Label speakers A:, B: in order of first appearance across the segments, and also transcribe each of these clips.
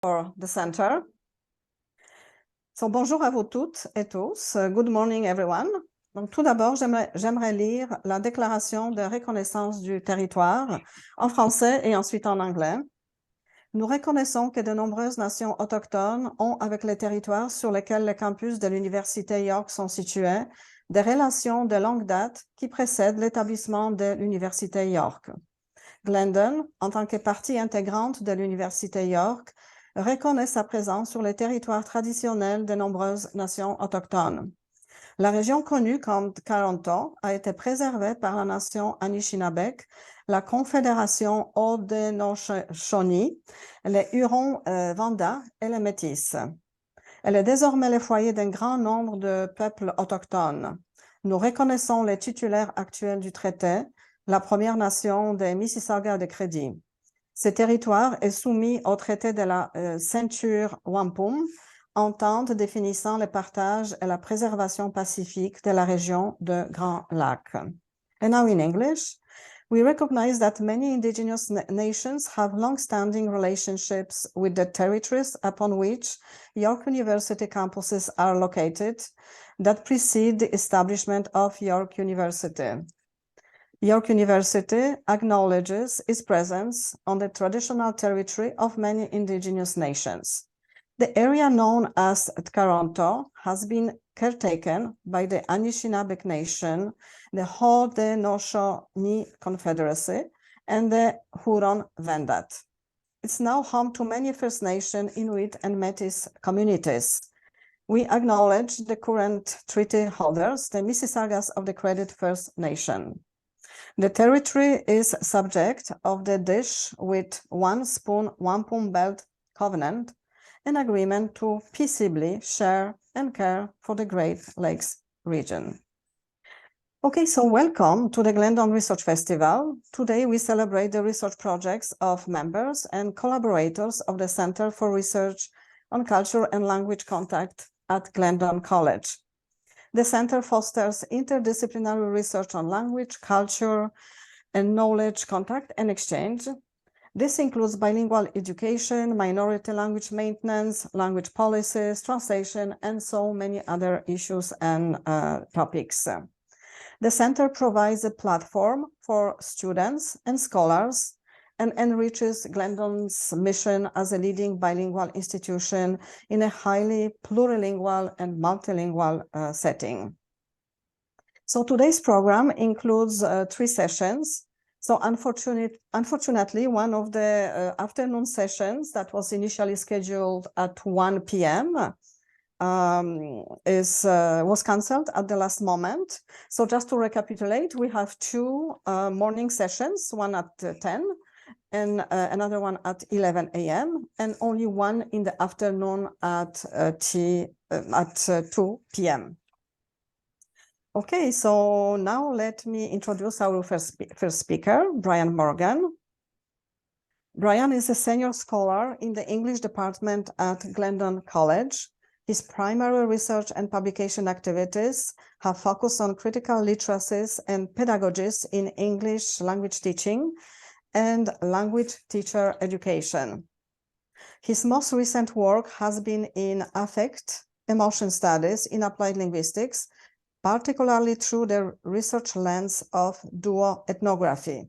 A: for the center. So, bonjour à vous toutes et tous. Good morning, everyone. Donc, tout d'abord, j'aimerais lire la déclaration de reconnaissance du territoire en français et ensuite en anglais. Nous reconnaissons que de nombreuses nations autochtones ont, avec les territoires sur lesquels les campus de l'Université York sont situés, des relations de longue date qui précèdent l'établissement de l'Université York. Glendon, en tant que partie intégrante de l'Université York, reconnaît sa présence sur les territoires traditionnels de nombreuses nations autochtones. La région connue comme Toronto a été préservée par la nation Anishinaabe, la Confédération Haudenosaunee, les Hurons-Wendat et les Métis. Elle est désormais le foyer d'un grand nombre de peuples autochtones. Nous reconnaissons les titulaires actuels du traité, la Première Nation des Mississauga de Crédit. Ce territoire est soumis au traité de la ceinture Wampum, entente définissant le partage et la préservation pacifique de la région de Grand Lac. And now in English, we recognize that many indigenous nations have long-standing relationships with the territories upon which York University campuses are located that precede the establishment of York University. York University acknowledges its presence on the traditional territory of many indigenous nations. The area known as Toronto has been caretaken by the Anishinaabe Nation, the Haudenosaunee Confederacy, and the Huron-Wendat. It's now home to many First Nation, Inuit, and Métis communities. We acknowledge the current treaty holders, the Mississaugas of the Credit First Nation. The territory is subject of the Dish with One Spoon, Wampum Belt Covenant, an agreement to peaceably share and care for the Great Lakes region. Okay, so welcome to the Glendon Research Festival. Today we celebrate the research projects of members and collaborators of the Center for Research on Culture and Language Contact at Glendon College. The center fosters interdisciplinary research on language, culture, and knowledge contact and exchange. This includes bilingual education, minority language maintenance, language policies, translation, and so many other issues and topics. The center provides a platform for students and scholars and enriches Glendon's mission as a leading bilingual institution in a highly plurilingual and multilingual setting. So today's program includes 3 sessions. So unfortunately, one of the afternoon sessions that was initially scheduled at 1 p.m. Was canceled at the last moment. So just to recapitulate, we have 2 morning sessions, one at 10 and another one at 11 a.m. and only one in the afternoon at 2 p.m. Okay, so now let me introduce our first speaker, Brian Morgan. Brian is a senior scholar in the English department at Glendon College. His primary research and publication activities have focused on critical literacies and pedagogies in English language teaching and language teacher education. His most recent work has been in affect emotion studies in applied linguistics, particularly through the research lens of duo ethnography.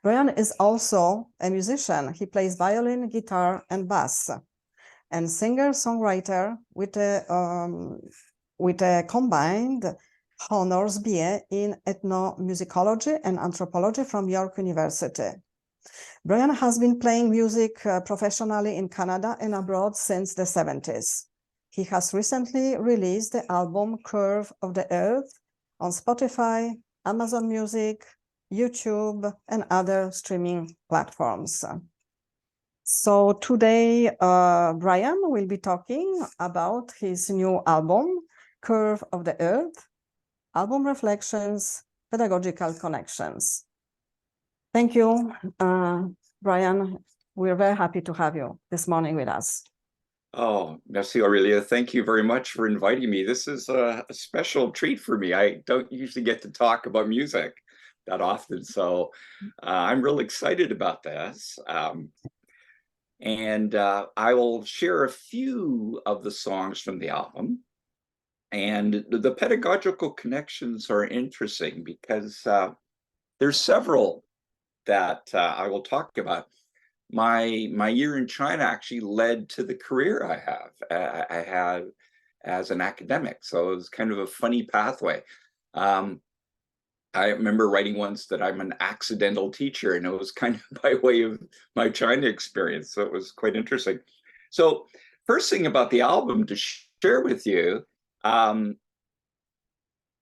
A: Brian is also a musician. He plays violin, guitar, and bass, and singer-songwriter with a combined honors BA in ethnomusicology and anthropology from York University. Brian has been playing music professionally in Canada and abroad since the 70s. He has recently released the album Curve of the Earth on Spotify, Amazon Music, YouTube, and other streaming platforms. So today, Brian will be talking about his new album, Curve of the Earth, Album Reflections, Pedagogical Connections. Thank you, Brian. We're very happy to have you this morning with us.
B: Oh, merci, Aurelia. Thank you very much for inviting me. This is a special treat for me. I don't usually get to talk about music that often, so I'm really excited about this. And I will share a few of the songs from the album. And the pedagogical connections are interesting because there's several that I will talk about. My year in China actually led to the career I had as an academic. So it was kind of a funny pathway. I remember writing once that I'm an accidental teacher, and it was kind of by way of my China experience. So it was quite interesting. So first thing about the album to share with you,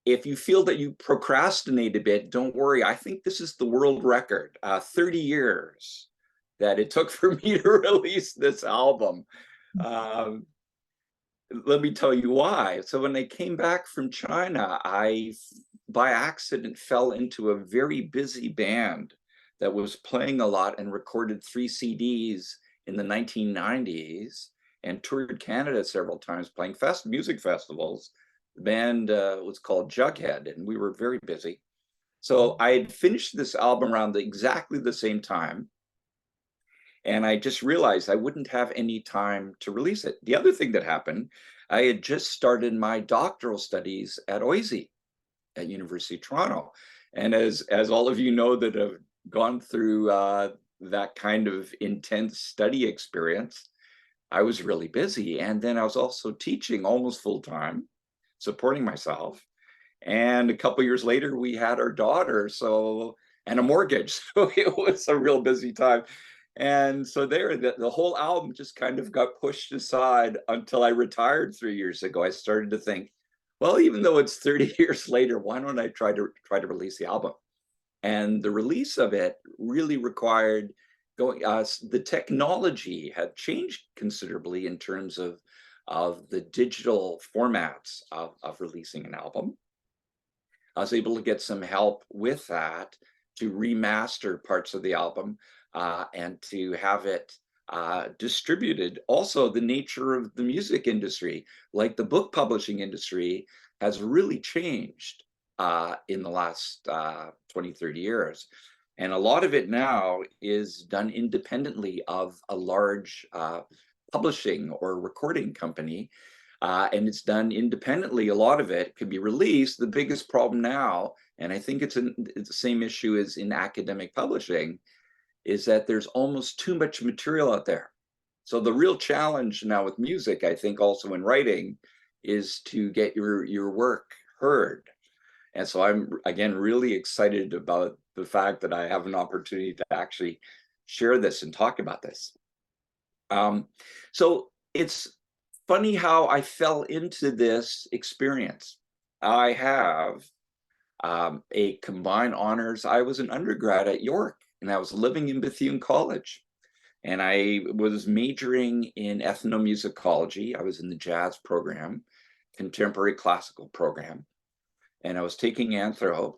B: if you feel that you procrastinate a bit, don't worry. I think this is the world record, 30 years that it took for me to release this album. Let me tell you why. So when I came back from China, I, by accident, fell into a very busy band that was playing a lot and recorded 3 CDs in the 1990s and toured Canada several times playing music festivals. The band was called Jughead, and we were very busy. So I had finished this album around exactly the same time. And I just realized I wouldn't have any time to release it. The other thing that happened, I had just started my doctoral studies at OISE at University of Toronto. And as all of you know that have gone through that kind of intense study experience, I was really busy. And then I was also teaching almost full time, supporting myself. And a couple years later, we had our daughter, and a mortgage. So it was a real busy time. And so the whole album just kind of got pushed aside until I retired 3 years ago. I started to think, well, even though it's 30 years later, why don't I try to release the album? And the release of it really required going. The technology had changed considerably in terms of the digital formats of releasing an album. I was able to get some help with that to remaster parts of the album and to have it distributed. Also, the nature of the music industry, like the book publishing industry, has really changed in the last 20, 30 years. And a lot of it now is done independently of a large publishing or recording company. And it's done independently. A lot of it can be released. The biggest problem now, and I think it's the same issue as in academic publishing, is that there's almost too much material out there. So the real challenge now with music, I think also in writing, is to get your work heard. And so I'm, again, really excited about the fact that I have an opportunity to actually share this and talk about this. So it's funny how I fell into this experience. I have a combined honors. I was an undergrad at York, and I was living in Bethune College. And I was majoring in ethnomusicology. I was in the jazz program, contemporary classical program, and I was taking anthro.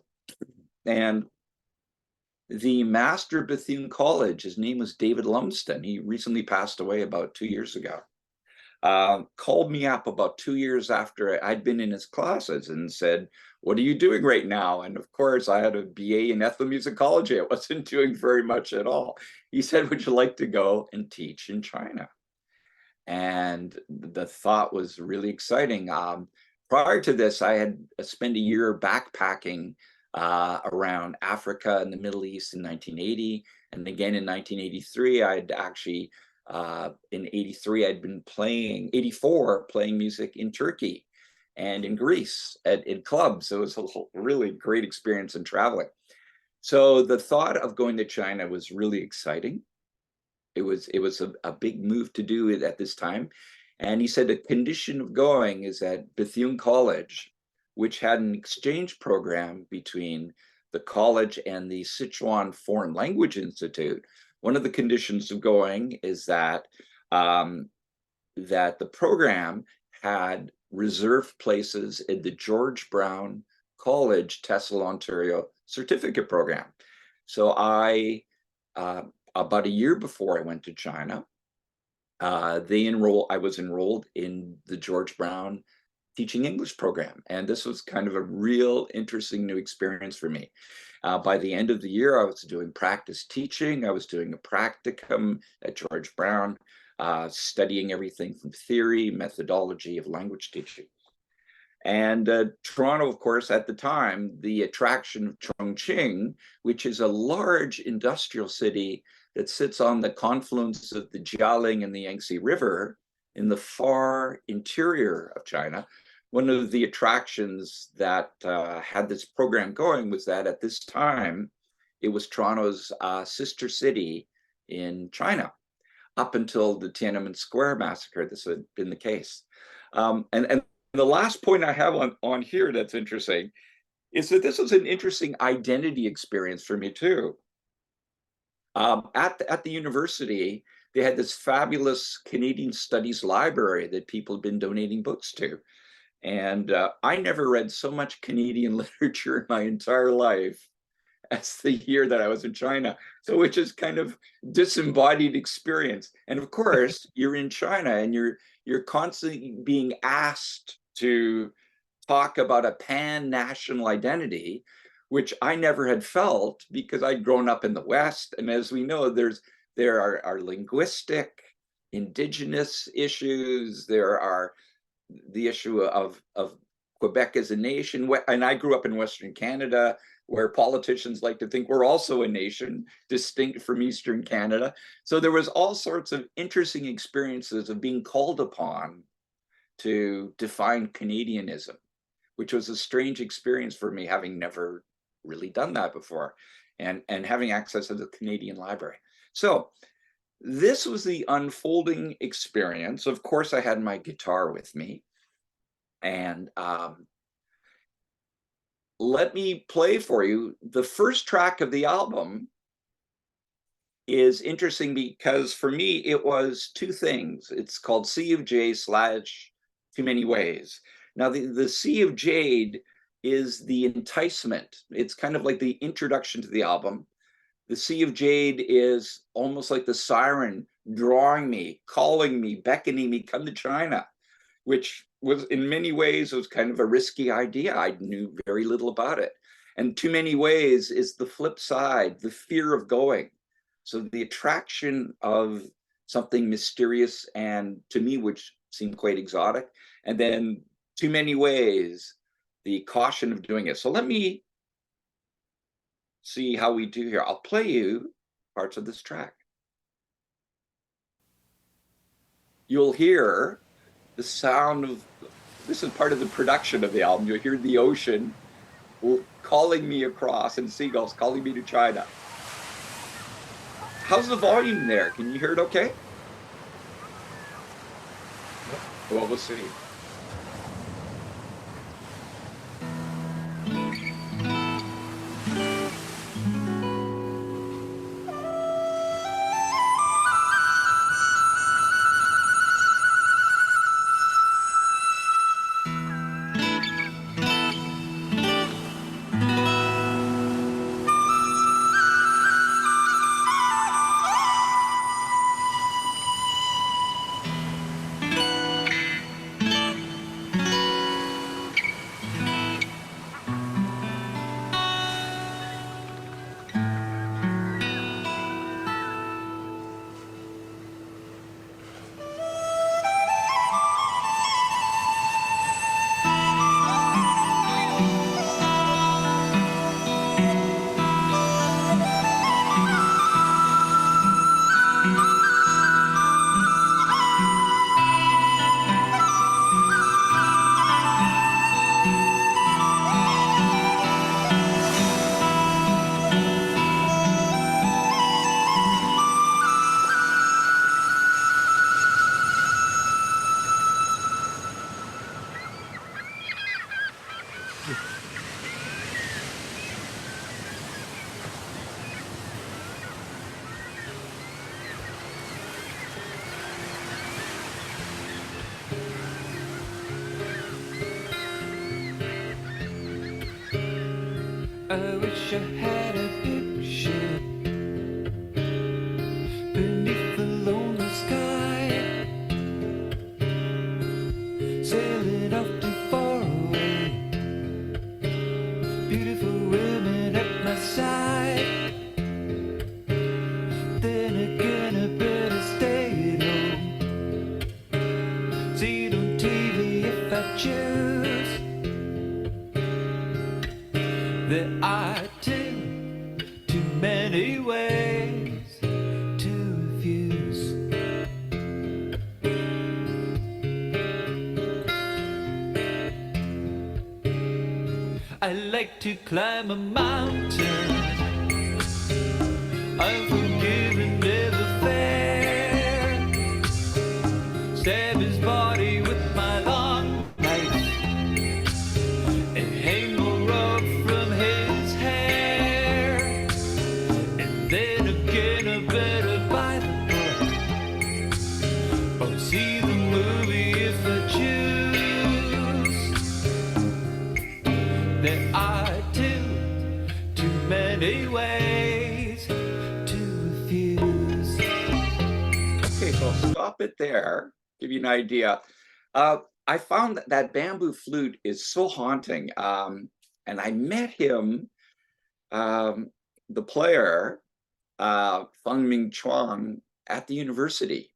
B: And the master of Bethune College, his name was David Lumsden. He recently passed away about 2 years ago. Called me up about 2 years after I'd been in his classes and said, "What are you doing right now?" And of course, I had a BA in ethnomusicology. I wasn't doing very much at all. He said, "Would you like to go and teach in China?" And the thought was really exciting. Prior to this, I had spent a year backpacking around Africa and the Middle East in 1980. And again in 1983, I'd actually in 83, I'd been playing, 84, playing music in Turkey and in Greece in clubs. So it was a really great experience in traveling. So the thought of going to China was really exciting. It was a big move to do it at this time. And he said the condition of going is that Bethune College, which had an exchange program between the college and the Sichuan Foreign Language Institute, one of the conditions of going is that that the program had reserved places in the George Brown College Tessel, Ontario certificate program. So I, about a year before I went to China, I was enrolled in the George Brown teaching English program. And this was kind of a real interesting new experience for me. By the end of the year, I was doing practice teaching. I was doing a practicum at George Brown, studying everything from theory, methodology of language teaching. And Toronto, of course, at the time, the attraction of Chongqing, which is a large industrial city that sits on the confluence of the Jialing and the Yangtze River in the far interior of China. One of the attractions that had this program going was that at this time, it was Toronto's sister city in China. Up until the Tiananmen Square massacre, this had been the case. And the last point I have on here that's interesting is that this was an interesting identity experience for me too. At the university, they had this fabulous Canadian Studies library that people had been donating books to. And I never read so much Canadian literature in my entire life as the year that I was in China. So which is kind of disembodied experience. And of course, you're in China and you're constantly being asked to talk about a pan-national identity, which I never had felt because I'd grown up in the West. And as we know, there are linguistic, indigenous issues. There are the issue of Quebec as a nation. And I grew up in Western Canada, where politicians like to think we're also a nation distinct from Eastern Canada. So there was all sorts of interesting experiences of being called upon to define Canadianism, which was a strange experience for me, having never really done that before, and having access to the Canadian Library. So this was the unfolding experience. Of course, I had my guitar with me, and let me play for you. The first track of the album is interesting because for me, it was two things. It's called Sea of J / Too Many Ways. Now, the Sea of Jade is the enticement. It's kind of like the introduction to the album. The Sea of Jade is almost like the siren drawing me, calling me, beckoning me, come to China, which was in many ways was kind of a risky idea. I knew very little about it. And Too Many Ways is the flip side, the fear of going. So the attraction of something mysterious and to me, which seemed quite exotic, and then Too Many Ways, the caution of doing it. So let me see how we do here. I'll play you parts of this track. You'll hear the sound of, this is part of the production of the album. You'll hear the ocean calling me across and seagulls calling me to China. How's the volume there? Can you hear it okay? Well, we'll see.
C: I wish I had a big ship beneath the lonely sky, sailing off to see it on TV if I choose. There are too many ways to refuse. I like to climb a mountain. I'm forgiven, never fair. Stab his body with my long knife and hang a rope from his hair. And then again, I better buy the book or see the movie if I choose. There are too many ways to refuse.
B: Okay, so I'll stop it there, give you an idea. I found that bamboo flute is so haunting. And I met him, the player, Feng Ming Chuang, at the university.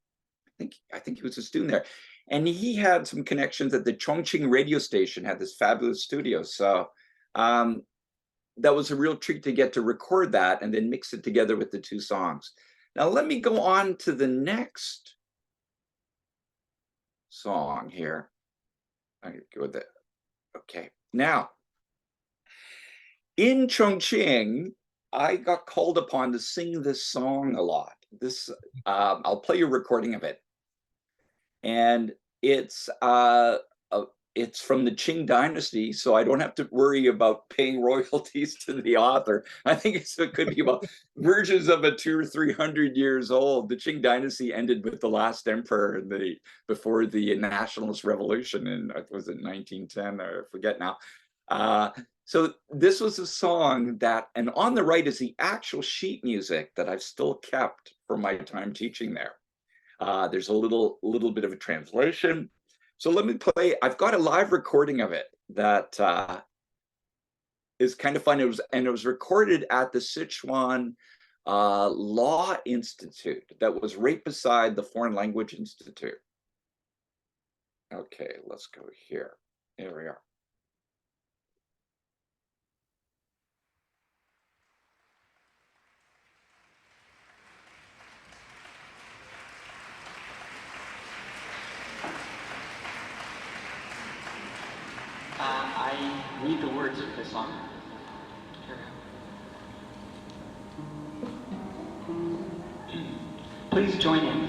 B: I think he was a student there. And he had some connections at the Chongqing radio station, had this fabulous studio. So that was a real treat to get to record that and then mix it together with the two songs. Now let me go on to the next song here. I'm gonna go with it. Okay, now in Chongqing, I got called upon to sing this song a lot. This I'll play you a recording of it, and it's from the Qing dynasty, so I don't have to worry about paying royalties to the author. I think it could be about versions of it 200 or 300 years old. The Qing dynasty ended with the last emperor before the nationalist revolution in, was it 1910? I forget now. So this was a song that, and on the right is the actual sheet music that I've still kept from my time teaching there. There's a little bit of a translation. So let me play. I've got a live recording of it that is kind of fun. It was recorded at the Sichuan Law Institute that was right beside the Foreign Language Institute. Okay, let's go here. Here we are.
D: I read the words of the song. Please join in.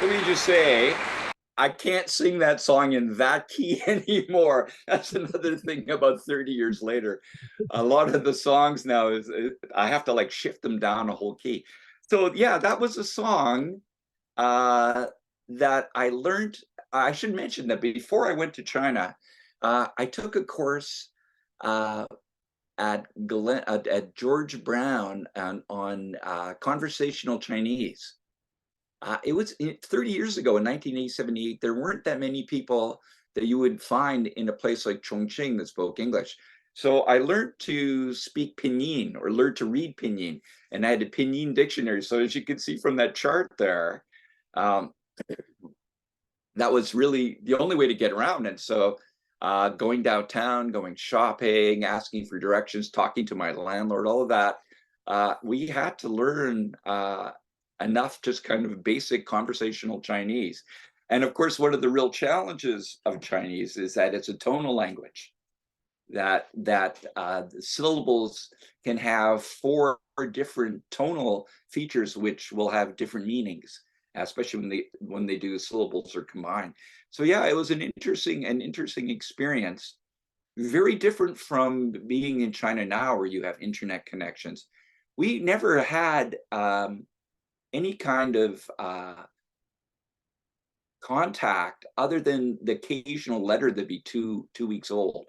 B: Let me just say, I can't sing that song in that key anymore. That's another thing about 30 years later. A lot of the songs now I have to like shift them down a whole key. So yeah, that was a song that I learned. I should mention that before I went to China, I took a course at George Brown on conversational Chinese. It was 30 years ago in 1978. There weren't that many people that you would find in a place like Chongqing that spoke English. So I learned to speak Pinyin, or learned to read Pinyin, and I had a Pinyin dictionary. So as you can see from that chart there, that was really the only way to get around. And so going downtown, going shopping, asking for directions, talking to my landlord, all of that, we had to learn enough just kind of basic conversational Chinese. And of course, one of the real challenges of Chinese is that it's a tonal language, that the syllables can have 4 different tonal features, which will have different meanings, especially when they do syllables are combined. So yeah, it was an interesting experience. Very different from being in China now, where you have internet connections. We never had any kind of contact other than the occasional letter that'd be two weeks old.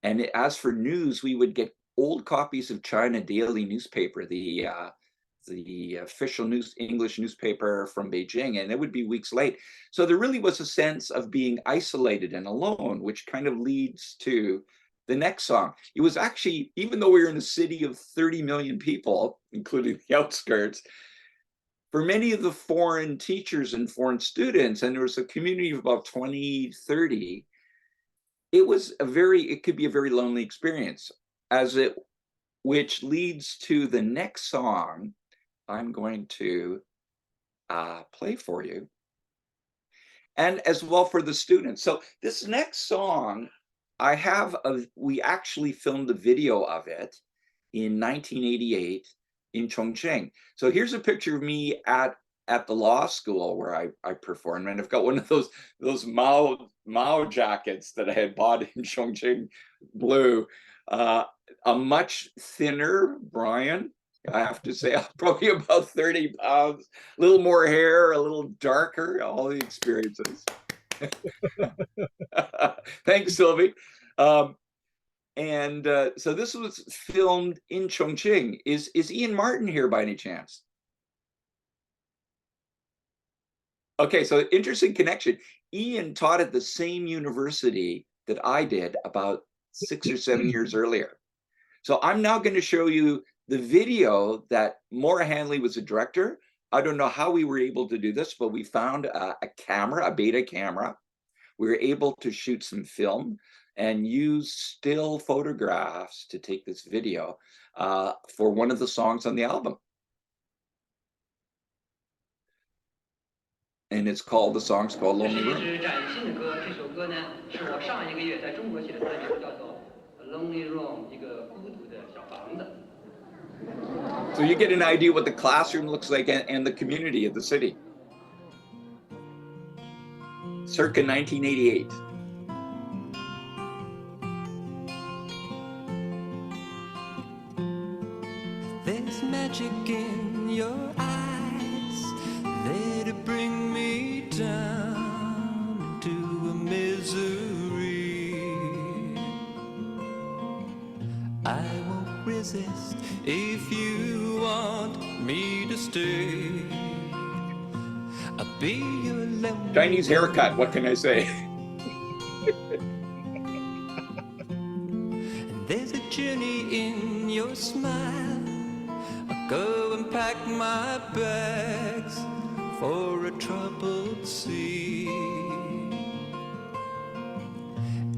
B: And as for news, we would get old copies of China Daily newspaper, the official English newspaper from Beijing, and it would be weeks late. So there really was a sense of being isolated and alone, which kind of leads to the next song. It was actually, even though we were in a city of 30 million people, including the outskirts, for many of the foreign teachers and foreign students, and there was a community of about 20, 30, it could be a very lonely experience, which leads to the next song I'm going to play for you, and as well for the students. So this next song, we actually filmed a video of it in 1988 in Chongqing. So here's a picture of me at the law school where I performed, and I've got one of those Mao jackets that I had bought in Chongqing, blue. A much thinner Brian, I have to say, probably about 30 pounds, a little more hair, a little darker, all the experiences. Thanks, Sylvie. And so this was filmed in Chongqing. Is Ian Martin here by any chance? Okay, so interesting connection. Ian taught at the same university that I did about 6 or 7 years earlier. So I'm now going to show you the video that Maura Hanley was a director. I don't know how we were able to do this, but we found a camera, a beta camera. We were able to shoot some film and use still photographs to take this video for one of the songs on the album. And the song's called Lonely Room. So you get an idea what the classroom looks like and the community of the city. Circa 1988.
C: There's magic in your eyes, there to bring me down to a misery. I won't resist if you want me to stay. I'll be your lonely
B: Chinese haircut, what can I say?
C: And there's a journey in your smile. I'll go and pack my bags for a troubled sea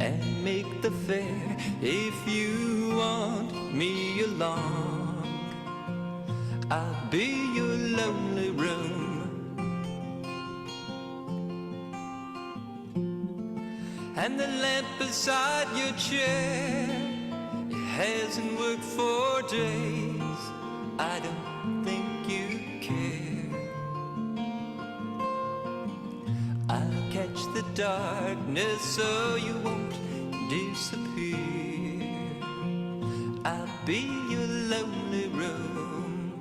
C: and make the fair if you want me along. I'll be your lonely room. And the lamp beside your chair, it hasn't worked for days. I don't think you care. I'll catch the darkness so you won't disappear. I'll be your lonely room.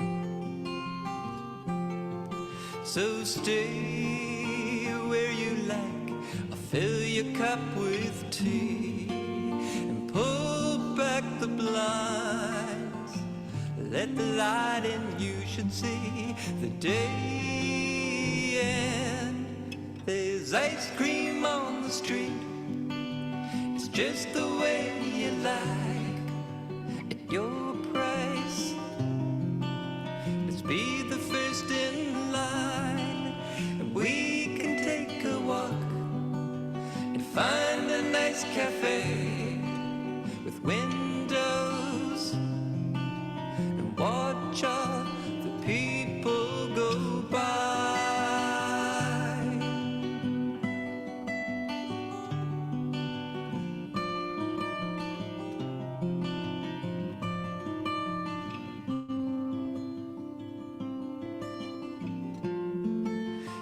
C: So stay where you like. Fill your cup with tea and pull back the blinds. Let the light in, you should see the day end. There's ice cream on the street, it's just the way you like.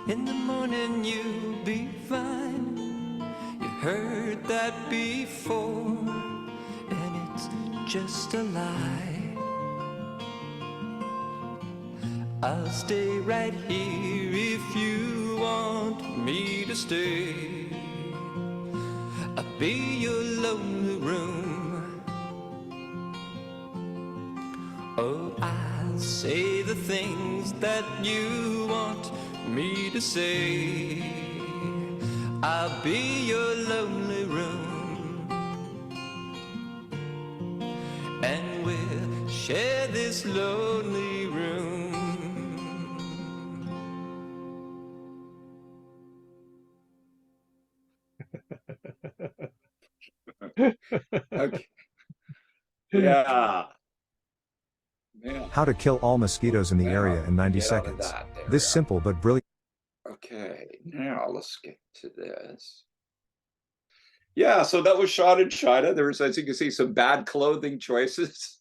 C: In the morning you'll be fine. You heard that before, and it's just a lie. I'll stay right here if you want me to stay. I'll be your lonely room. Oh, I'll say the things that you want me to say. I'll be your lonely room, and we'll share this lonely room.
B: Okay. Yeah. Man.
E: How to kill all mosquitoes in the area in 90
B: Get out of
E: seconds.
B: that. There
E: This
B: we are.
E: simple but brilliant.
B: Okay, now let's get to this. Yeah, so that was shot in China. There was, as you can see, some bad clothing choices,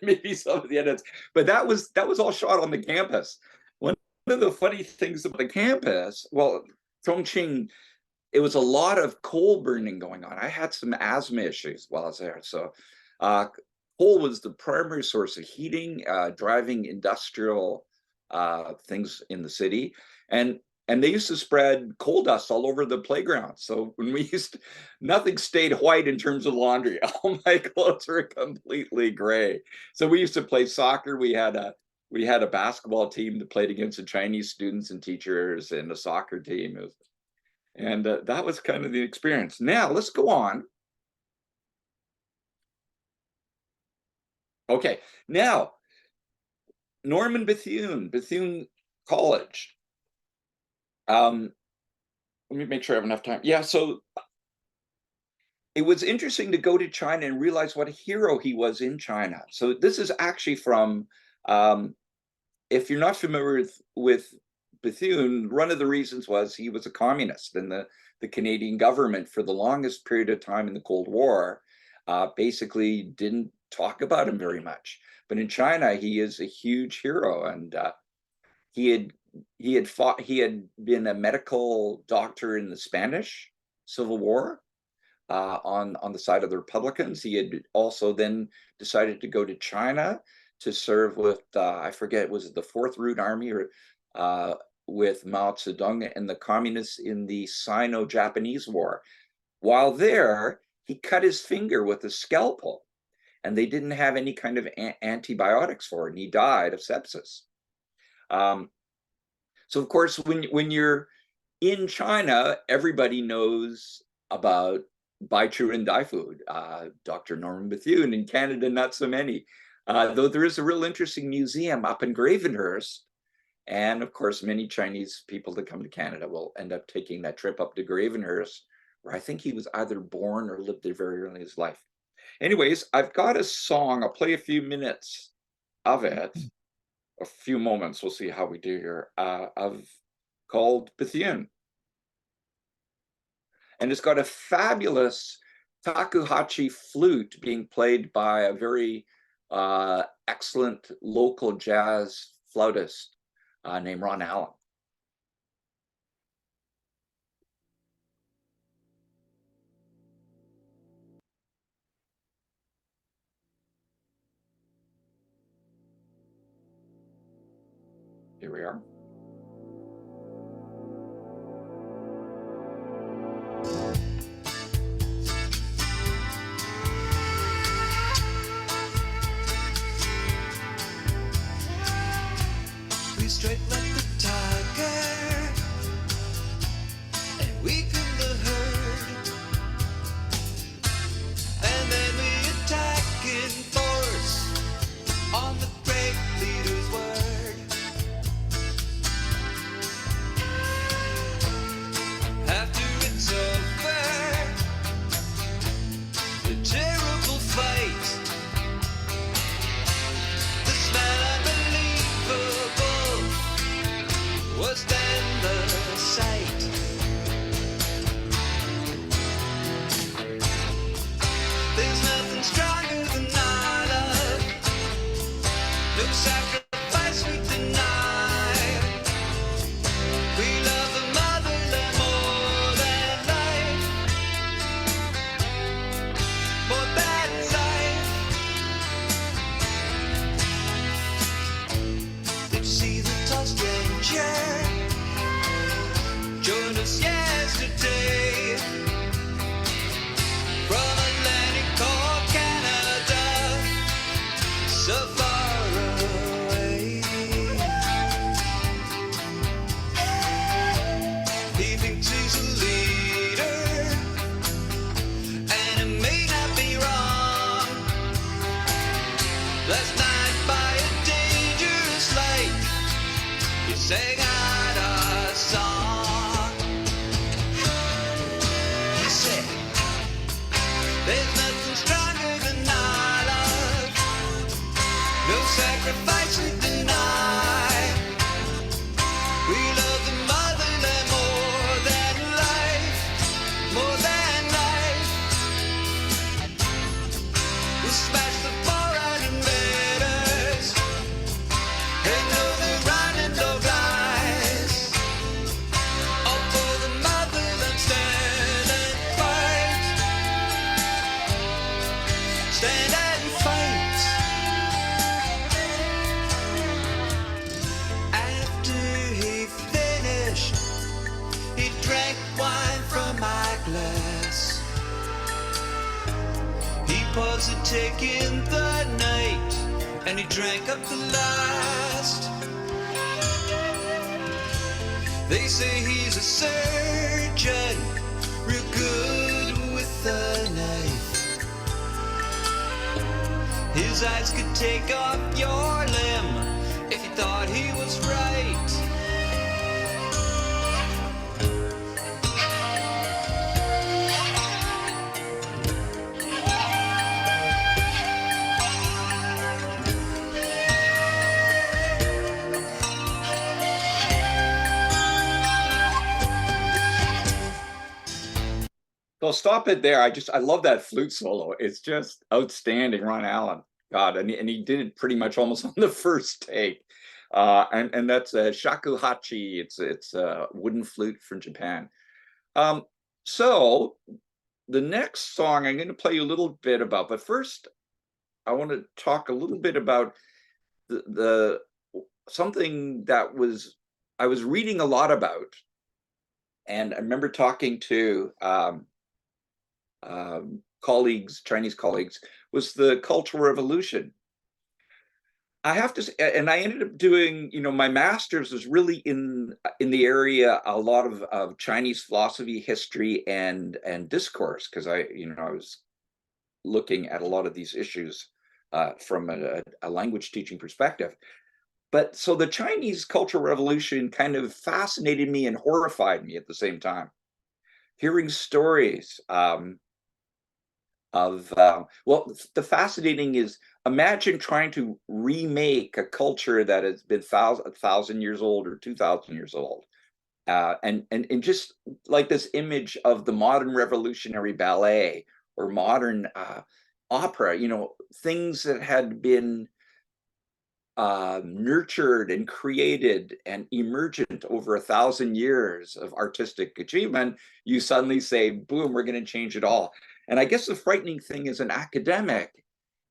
B: maybe some of the edits, but that was all shot on the campus. One of the funny things about the campus, well, Chongqing, it was a lot of coal burning going on. I had some asthma issues while I was there, so coal was the primary source of heating, driving industrial things in the city, and they used to spread coal dust all over the playground. So when we nothing stayed white in terms of laundry. All my clothes were completely gray. So we used to play soccer. We had a basketball team that played against the Chinese students and teachers, and a soccer team. And that was kind of the experience. Now let's go on. Okay, now Norman Bethune College. Let me make sure I have enough time. Yeah, so it was interesting to go to China and realize what a hero he was in China. So this is actually from, if you're not familiar with Bethune, one of the reasons was he was a communist, and the Canadian government for the longest period of time in the Cold War basically didn't talk about him very much. But in China, he is a huge hero, and he had been a medical doctor in the Spanish Civil War on the side of the Republicans. He had also then decided to go to China to serve with, I forget, was it the Fourth Route Army or with Mao Zedong and the communists in the Sino-Japanese War. While there, he cut his finger with a scalpel, and they didn't have any kind of antibiotics for it, and he died of sepsis. So of course, when you're in China, everybody knows about Bai Chu and Dai Food, Dr. Norman Bethune. In Canada, not so many. Though there is a real interesting museum up in Gravenhurst. And of course, many Chinese people that come to Canada will end up taking that trip up to Gravenhurst, where I think he was either born or lived there very early in his life. Anyways, I've got a song. I'll play a few minutes of it. A few moments, we'll see how we do here, called Bethune. And it's got a fabulous takuhachi flute being played by a very excellent local jazz flautist named Ron Allen. Here we are.
C: We strike like the tiger, and we kill the herd, and then we attack in force on the great leader's word. After it's over, the terrible fight, the smell unbelievable was then the sight. There's nothing stronger than our love, no sacrifice we deny. We love so far away. He thinks he's a leader, and it may not be wrong. Last night by a dangerous light, he sang out a song. He said, there's nothing stronger than our love, no sacrifice we deny. We love the motherland more than life, more than life. We'll smash the foreign invaders and know the running dog lies. All for the motherland, stand and fight. Stand and fight. After he finished, he drank wine from my glass. He paused to take in the night, and he drank up the last. They say he's a surgeon, real good with a knife. His eyes could take off your limb if he thought he was right.
B: I'll stop it there. I love that flute solo. It's just outstanding, Ron Allen. God, and he did it pretty much almost on the first take. And that's a shakuhachi. It's a wooden flute from Japan. So the next song I'm going to play you a little bit about, but first I want to talk a little bit about the something that I was reading a lot about, and I remember talking to colleagues, Chinese colleagues, was the Cultural Revolution. I have to say, and I ended up doing, my master's was really in the area, a lot of Chinese philosophy, history, and discourse, because I was looking at a lot of these issues from a language teaching perspective. But so the Chinese Cultural Revolution kind of fascinated me and horrified me at the same time. Hearing stories well, the fascinating is, imagine trying to remake a culture that has been 1,000 years old or 2,000 years old. And just like this image of the modern revolutionary ballet or modern opera, things that had been nurtured and created and emergent over 1,000 years of artistic achievement, you suddenly say, boom, we're going to change it all. And I guess the frightening thing as an academic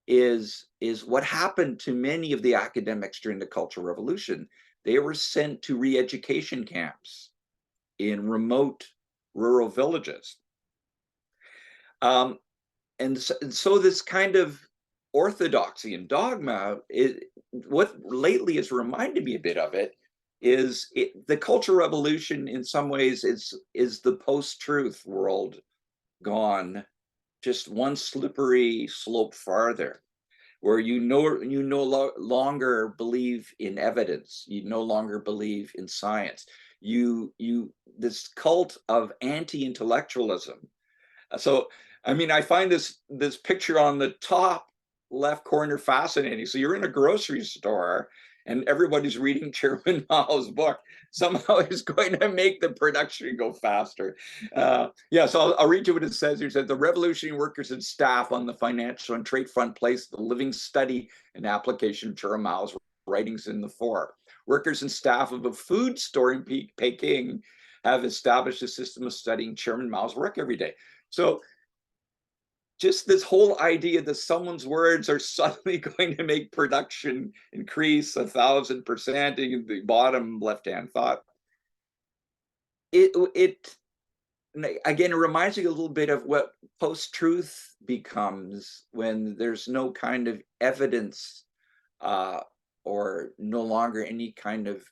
B: is what happened to many of the academics during the Cultural Revolution. They were sent to re-education camps in remote rural villages. And so this kind of orthodoxy and dogma, what lately has reminded me a bit of it, is the Cultural Revolution in some ways is the post-truth world gone just one slippery slope farther, where you no longer believe in evidence, you no longer believe in science, this cult of anti-intellectualism. So I find this picture on the top left corner fascinating. So you're in a grocery store and everybody's reading Chairman Mao's book. Somehow is going to make the production go faster. So I'll read you what it says here. It says, the revolutionary workers and staff on the financial and trade front placed the living study and application of Chairman Mao's writings in the fore. Workers and staff of a food store in Peking have established a system of studying Chairman Mao's work every day. So just this whole idea that someone's words are suddenly going to make production increase 1,000% in the bottom left-hand thought. It again, it reminds me a little bit of what post-truth becomes when there's no kind of evidence or no longer any kind of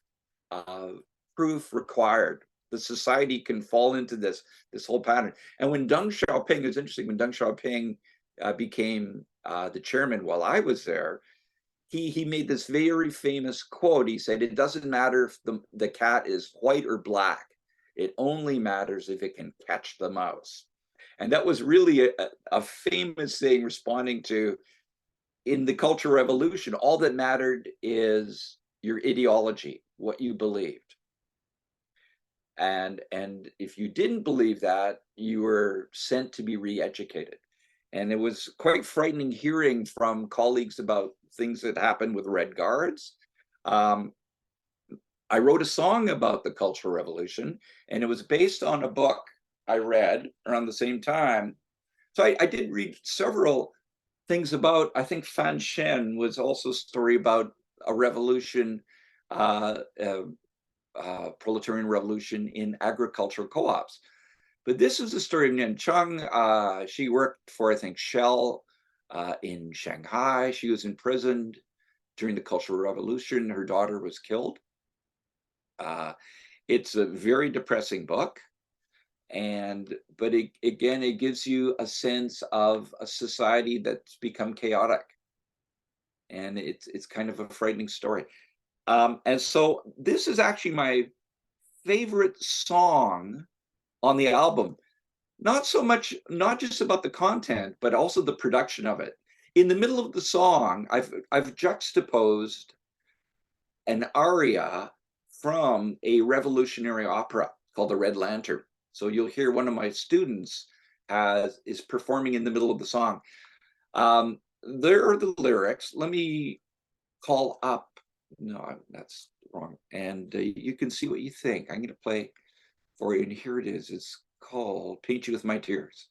B: proof required. The society can fall into this whole pattern. And when Deng Xiaoping, it's interesting, when Deng Xiaoping became the chairman while I was there, he made this very famous quote. He said, "It doesn't matter if the cat is white or black. It only matters if it can catch the mouse." And that was really a famous thing, responding to, in the Cultural Revolution, all that mattered is your ideology, what you believed. And if you didn't believe that, you were sent to be re-educated. And it was quite frightening hearing from colleagues about things that happened with Red Guards. I wrote a song about the Cultural Revolution, and it was based on a book I read around the same time. So I did read several things about, I think Fan Shen was also a story about a revolution, proletarian revolution in agricultural co-ops. But this is the story of Nian Cheng. She worked for, I think, Shell in Shanghai. She was imprisoned during the Cultural Revolution. Her daughter was killed. It's a very depressing book. But again, it gives you a sense of a society that's become chaotic. And it's kind of a frightening story. And so this is actually my favorite song on the album. Not so much, not just about the content, but also the production of it. In the middle of the song, I've juxtaposed an aria from a revolutionary opera called The Red Lantern. So you'll hear one of my students is performing in the middle of the song. There are the lyrics. Let me call up. No, that's wrong. And you can see what you think. I'm going to play for you. And here it is. It's called Paint You With My Tears.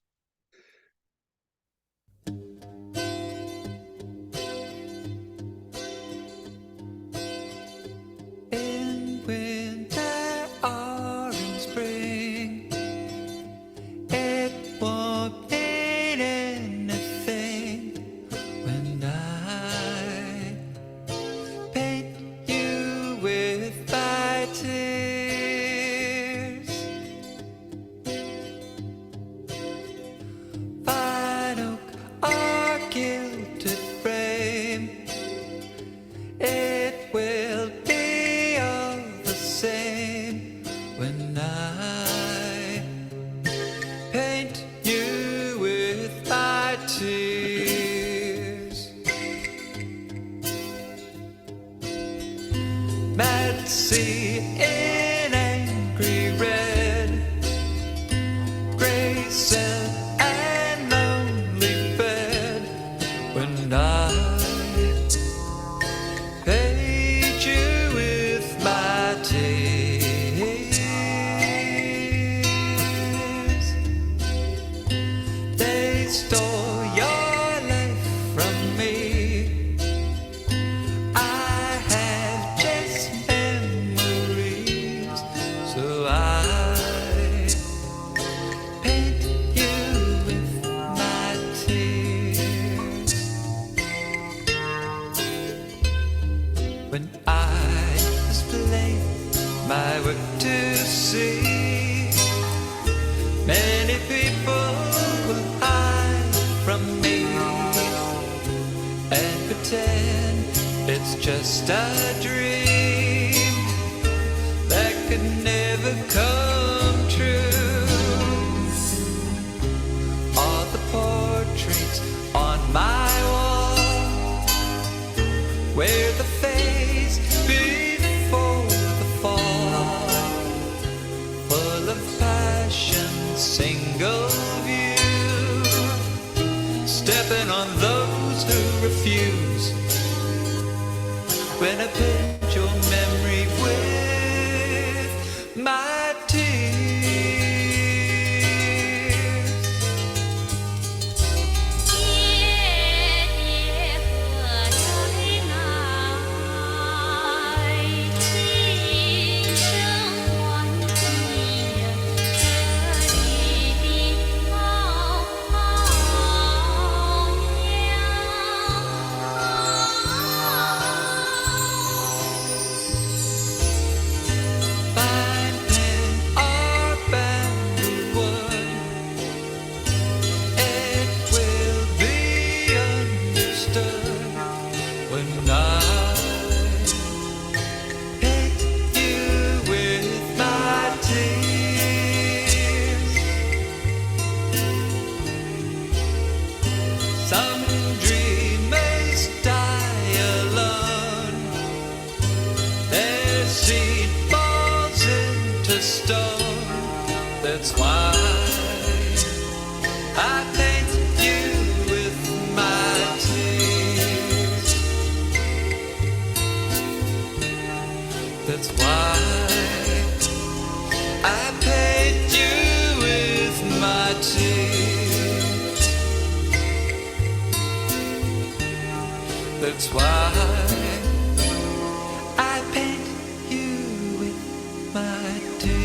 C: In winter or in spring, it won't mean anything when I paint you with my tears. Fine oak or gilded frame, it will be all the same when I paint you with my tears. Mad sea in angry red, gray cell and lonely bed when I paint you with my tears. They stole your life from me. I have just memories, so I paint you with my tears. When I display my work to see, many people will hide from me and pretend it's just a dream that could never come true. All the portraits on my wall wear the face before the fall, full of passion, single view, stepping on those who refuse. When I paint your memory with my tears. when I hit you with my tears. Some dreamers die alone, their seed falls into stone. That's why I paint you with my tears. That's why I paint you with my tears. That's why I paint you with my tears.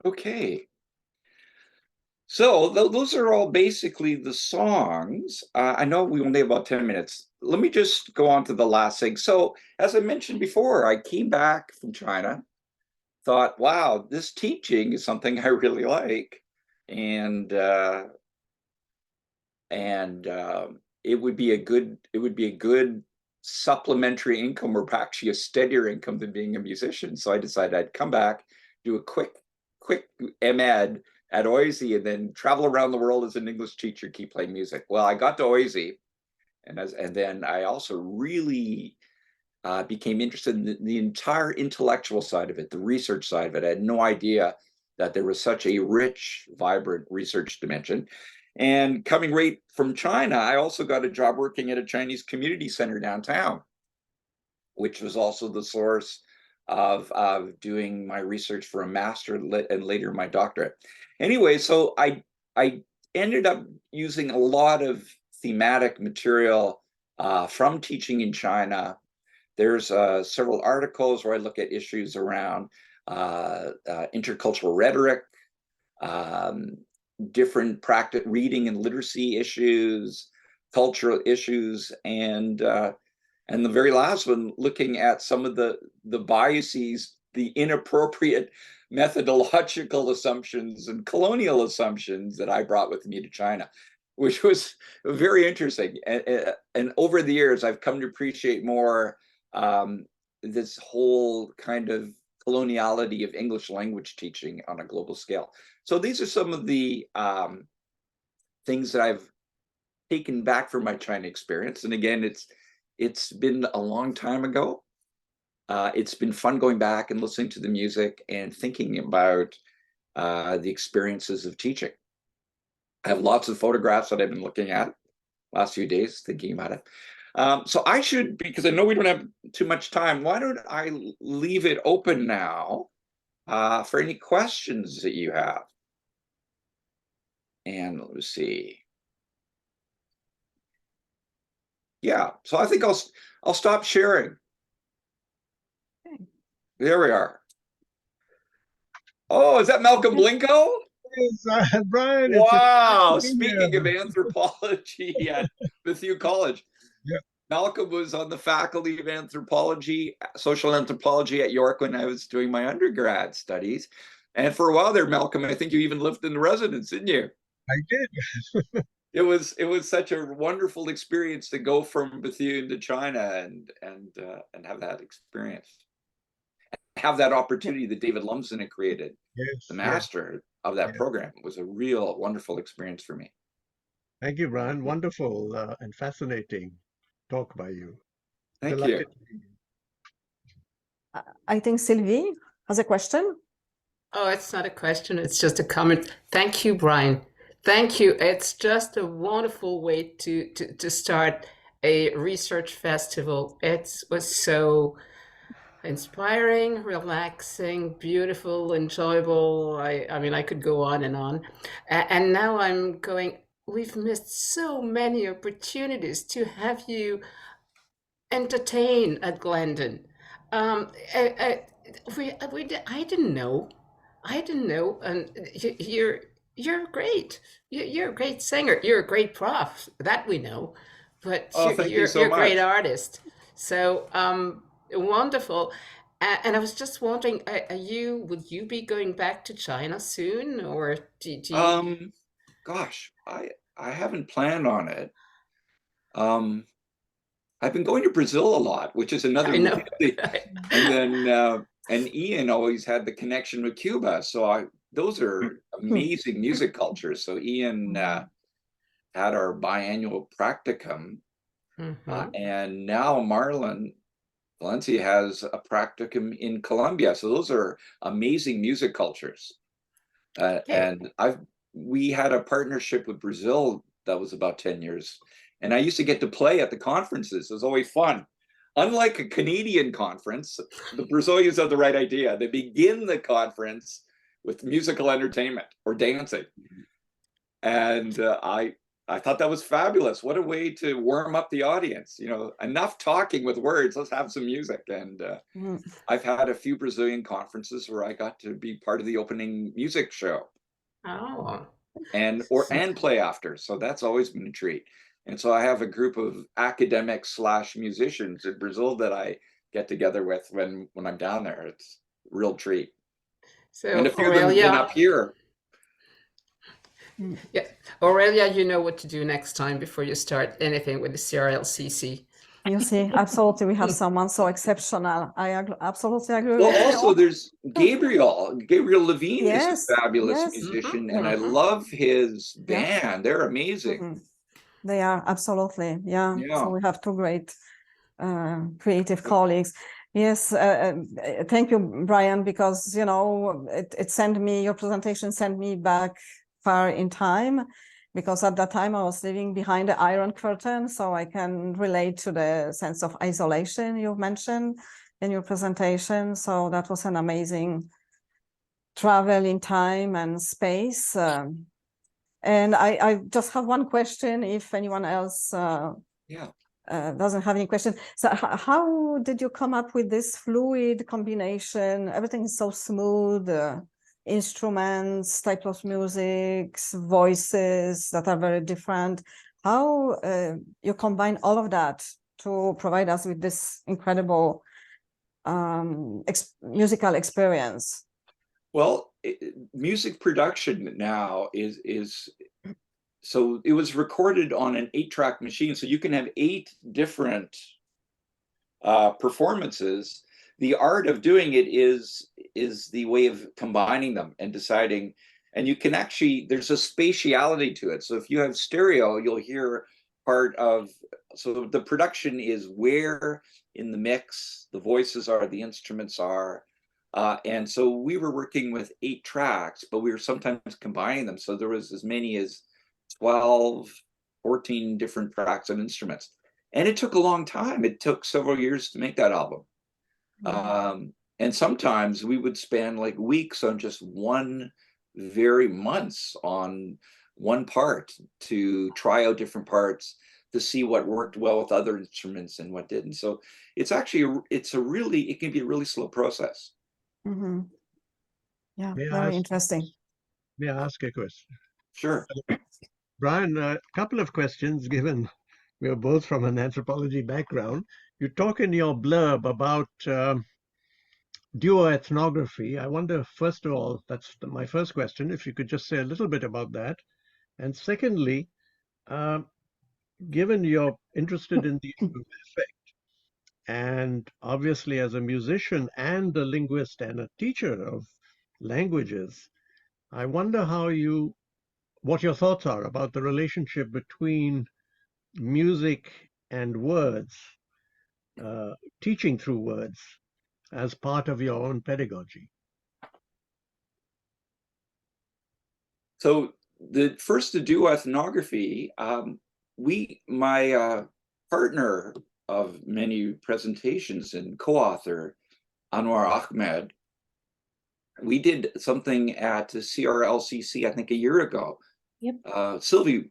B: Okay. So those are all basically the songs. I know we only have about 10 minutes. Let me just go on to the last thing. So as I mentioned before, I came back from China, thought, wow, this teaching is something I really like. And it would be a good supplementary income, or actually a steadier income than being a musician. So I decided I'd come back, do a quick MEd at OISE, and then travel around the world as an English teacher, keep playing music. Well, I got to OISE, and then I also really became interested in the entire intellectual side of it, the research side of it. I had no idea that there was such a rich, vibrant research dimension. And coming right from China, I also got a job working at a Chinese community center downtown, which was also the source of doing my research for a master and later my doctorate. Anyway, so I ended up using a lot of thematic material from teaching in China. There's several articles where I look at issues around intercultural rhetoric, different practice, reading and literacy issues, cultural issues, and the very last one, looking at some of the biases, the inappropriate methodological assumptions and colonial assumptions that I brought with me to China, which was very interesting. And over the years, I've come to appreciate more this whole kind of coloniality of English language teaching on a global scale. So these are some of the things that I've taken back from my China experience. And again, it's been a long time ago. It's been fun going back and listening to the music and thinking about the experiences of teaching. I have lots of photographs that I've been looking at last few days, thinking about it. So I should, because I know we don't have too much time, why don't I leave it open now for any questions that you have? And let's see. Yeah, so I think I'll stop sharing.
A: Okay.
B: There we are. Oh, is that Malcolm Blinko?
F: Brian.
B: Wow, speaking of anthropology at Bethune College.
F: Yeah.
B: Malcolm was on the faculty of anthropology, social anthropology at York when I was doing my undergrad studies. And for a while there, Malcolm, I think you even lived in the residence, didn't you?
F: I did.
B: It was such a wonderful experience to go from Bethune to China and have that experience. Have that opportunity that David Lumsden had created,
F: Yes,
B: the master of that
F: Yeah.
B: program. It was a real wonderful experience for me.
F: Thank you, Brian. Wonderful and fascinating talk by you.
B: Thank
F: Delighted
B: you.
F: to be here.
A: I think Sylvie has a question.
G: Oh, it's not a question, it's just a comment. Thank you, Brian. Thank you. It's just a wonderful way to start a research festival. It was so inspiring, relaxing, beautiful, enjoyable. I mean, I could go on and on. And now I'm going, we've missed so many opportunities to have you entertain at Glendon. I didn't know. I didn't know, and you're great. You're a great singer. You're a great prof. That we know, but
B: Oh, thank you so
G: you're a great
B: much.
G: artist. So wonderful. And I was just wondering, would you be going back to China soon, or do you?
B: Gosh, I haven't planned on it. I've been going to Brazil a lot, which is another
G: I know.
B: really, and then and Ian always had the connection with Cuba, so those are amazing music cultures. So Ian had our biannual practicum, and now Marlon Valencia has a practicum in Colombia. So those are amazing music cultures. And we had a partnership with Brazil that was about 10 years. And I used to get to play at the conferences. It was always fun. Unlike a Canadian conference, the Brazilians have the right idea. They begin the conference with musical entertainment or dancing. And I thought that was fabulous. What a way to warm up the audience. You know, enough talking with words. Let's have some music. And I've had a few Brazilian conferences where I got to be part of the opening music show.
G: Oh.
B: And play after. So that's always been a treat. And so I have a group of academics / musicians in Brazil that I get together with when I'm down there. It's a real treat.
G: So
B: and a few of them have been up here.
G: Yeah, Aurelia, you know what to do next time before you start anything with the CRLCC.
A: You see, absolutely, we have someone so exceptional. I absolutely agree with
B: Well,
A: you.
B: also there's Gabriel Levine is a fabulous
A: yes.
B: musician, and I love his band. They're amazing.
A: They are, absolutely,
B: Yeah.
A: So we have two great creative colleagues. Yes, thank you, Brian, because, you know, it sent me, your presentation sent me back far in time, because at that time I was living behind the Iron Curtain, so I can relate to the sense of isolation you mentioned in your presentation. So that was an amazing travel in time and space. And I just have one question, if anyone else doesn't have any question. So how did you come up with this fluid combination? Everything is so smooth. Instruments, types of music, voices that are very different. How you combine all of that to provide us with this incredible musical experience?
B: Well, music production now is so it was recorded on an 8-track machine, so you can have 8 different performances. The art of doing it is the way of combining them and deciding, and you can actually, there's a spatiality to it. So if you have stereo, you'll hear part of, so the production is where in the mix the voices are, the instruments are. And so we were working with 8 tracks, but we were sometimes combining them. So there was as many as 12, 14 different tracks and instruments. And it took a long time. It took several years to make that album. And sometimes we would spend like weeks on just months on one part to try out different parts to see what worked well with other instruments and what didn't. So it's actually, it can be a really slow process.
A: Yeah, very interesting.
F: May I ask a question?
B: Sure.
F: Brian, a couple of questions, given we are both from an anthropology background. You talk in your blurb about duoethnography. I wonder, first of all, that's my first question, if you could just say a little bit about that. And secondly, given you're interested in the issue of affect, and obviously as a musician and a linguist and a teacher of languages, I wonder what your thoughts are about the relationship between music and words, teaching through words as part of your own pedagogy.
B: So the duoethnography, my partner of many presentations and co-author, Anwar Ahmed, we did something at the CRLCC, I think a year ago.
H: Yep.
B: Sylvie,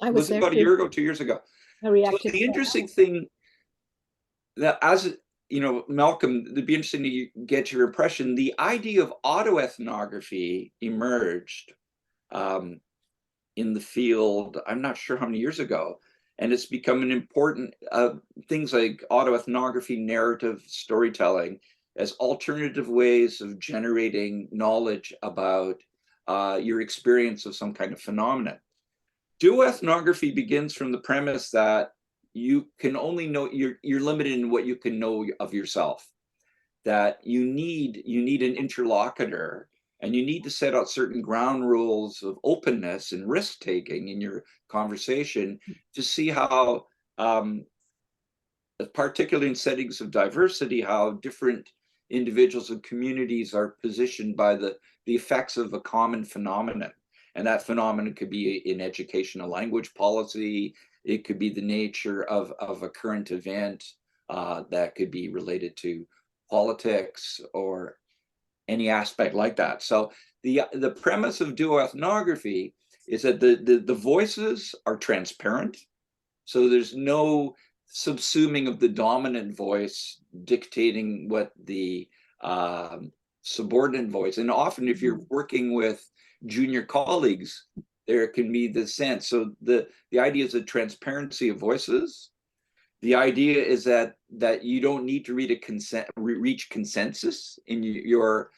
B: was it about a year ago, 2 years ago?
H: I reacted.
B: So the interesting thing that Malcolm, it'd be interesting to get your impression. The idea of autoethnography emerged in the field, I'm not sure how many years ago, and it's become an important, things like autoethnography, narrative storytelling, as alternative ways of generating knowledge about your experience of some kind of phenomenon. Duoethnography begins from the premise that you can only know, you're limited in what you can know of yourself, that you need an interlocutor, and you need to set out certain ground rules of openness and risk-taking in your conversation to see how, particularly in settings of diversity, how different individuals and communities are positioned by the effects of a common phenomenon. And that phenomenon could be in educational language policy. It could be the nature of a current event that could be related to politics or any aspect like that. So the premise of duoethnography is that the voices are transparent. So there's no subsuming of the dominant voice dictating what the subordinate voice. And often if you're working with junior colleagues, there can be the sense. So the idea is a transparency of voices. The idea is that you don't need to reach consensus in your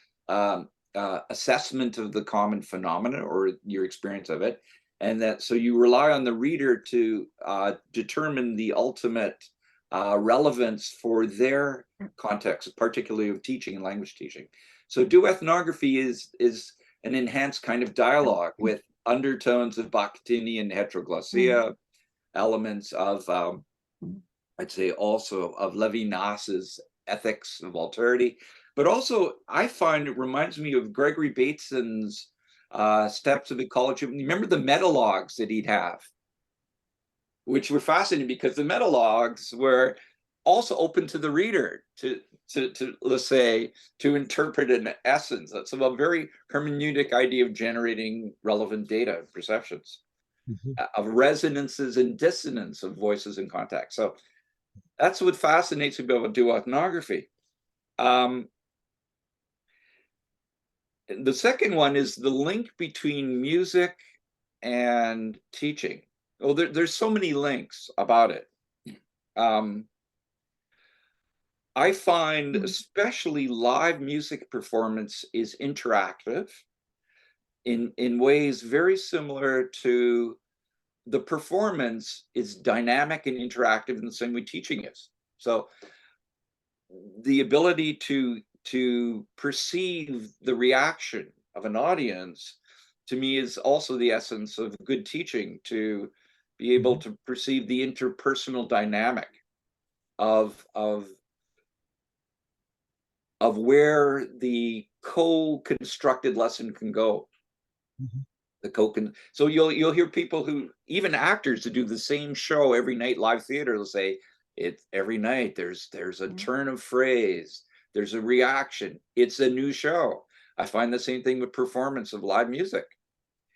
B: assessment of the common phenomena or your experience of it, and that so you rely on the reader to determine the ultimate relevance for their context, particularly of teaching and language teaching. So duethnography is an enhanced kind of dialogue with undertones of Bakhtinian heteroglossia, elements of, I'd say also of Levinas's ethics of alterity, but also I find it reminds me of Gregory Bateson's Steps of Ecology. Remember the metalogs that he'd have, which were fascinating because the metalogs were also open to the reader to let's say, to interpret an essence. That's a very hermeneutic idea of generating relevant data, perceptions, of resonances and dissonance of voices in context. So that's what fascinates me about duoethnography. The second one is the link between music and teaching. Oh, there's so many links about it. I find especially live music performance is interactive in ways very similar to the performance is dynamic and interactive in the same way teaching is. So the ability to perceive the reaction of an audience, to me, is also the essence of good teaching, to be able to perceive the interpersonal dynamic of where the co-constructed lesson can go. So you'll hear people who, even actors who do the same show every night, live theater, will say it's every night there's a turn of phrase, there's a reaction, it's a new show. I find the same thing with performance of live music,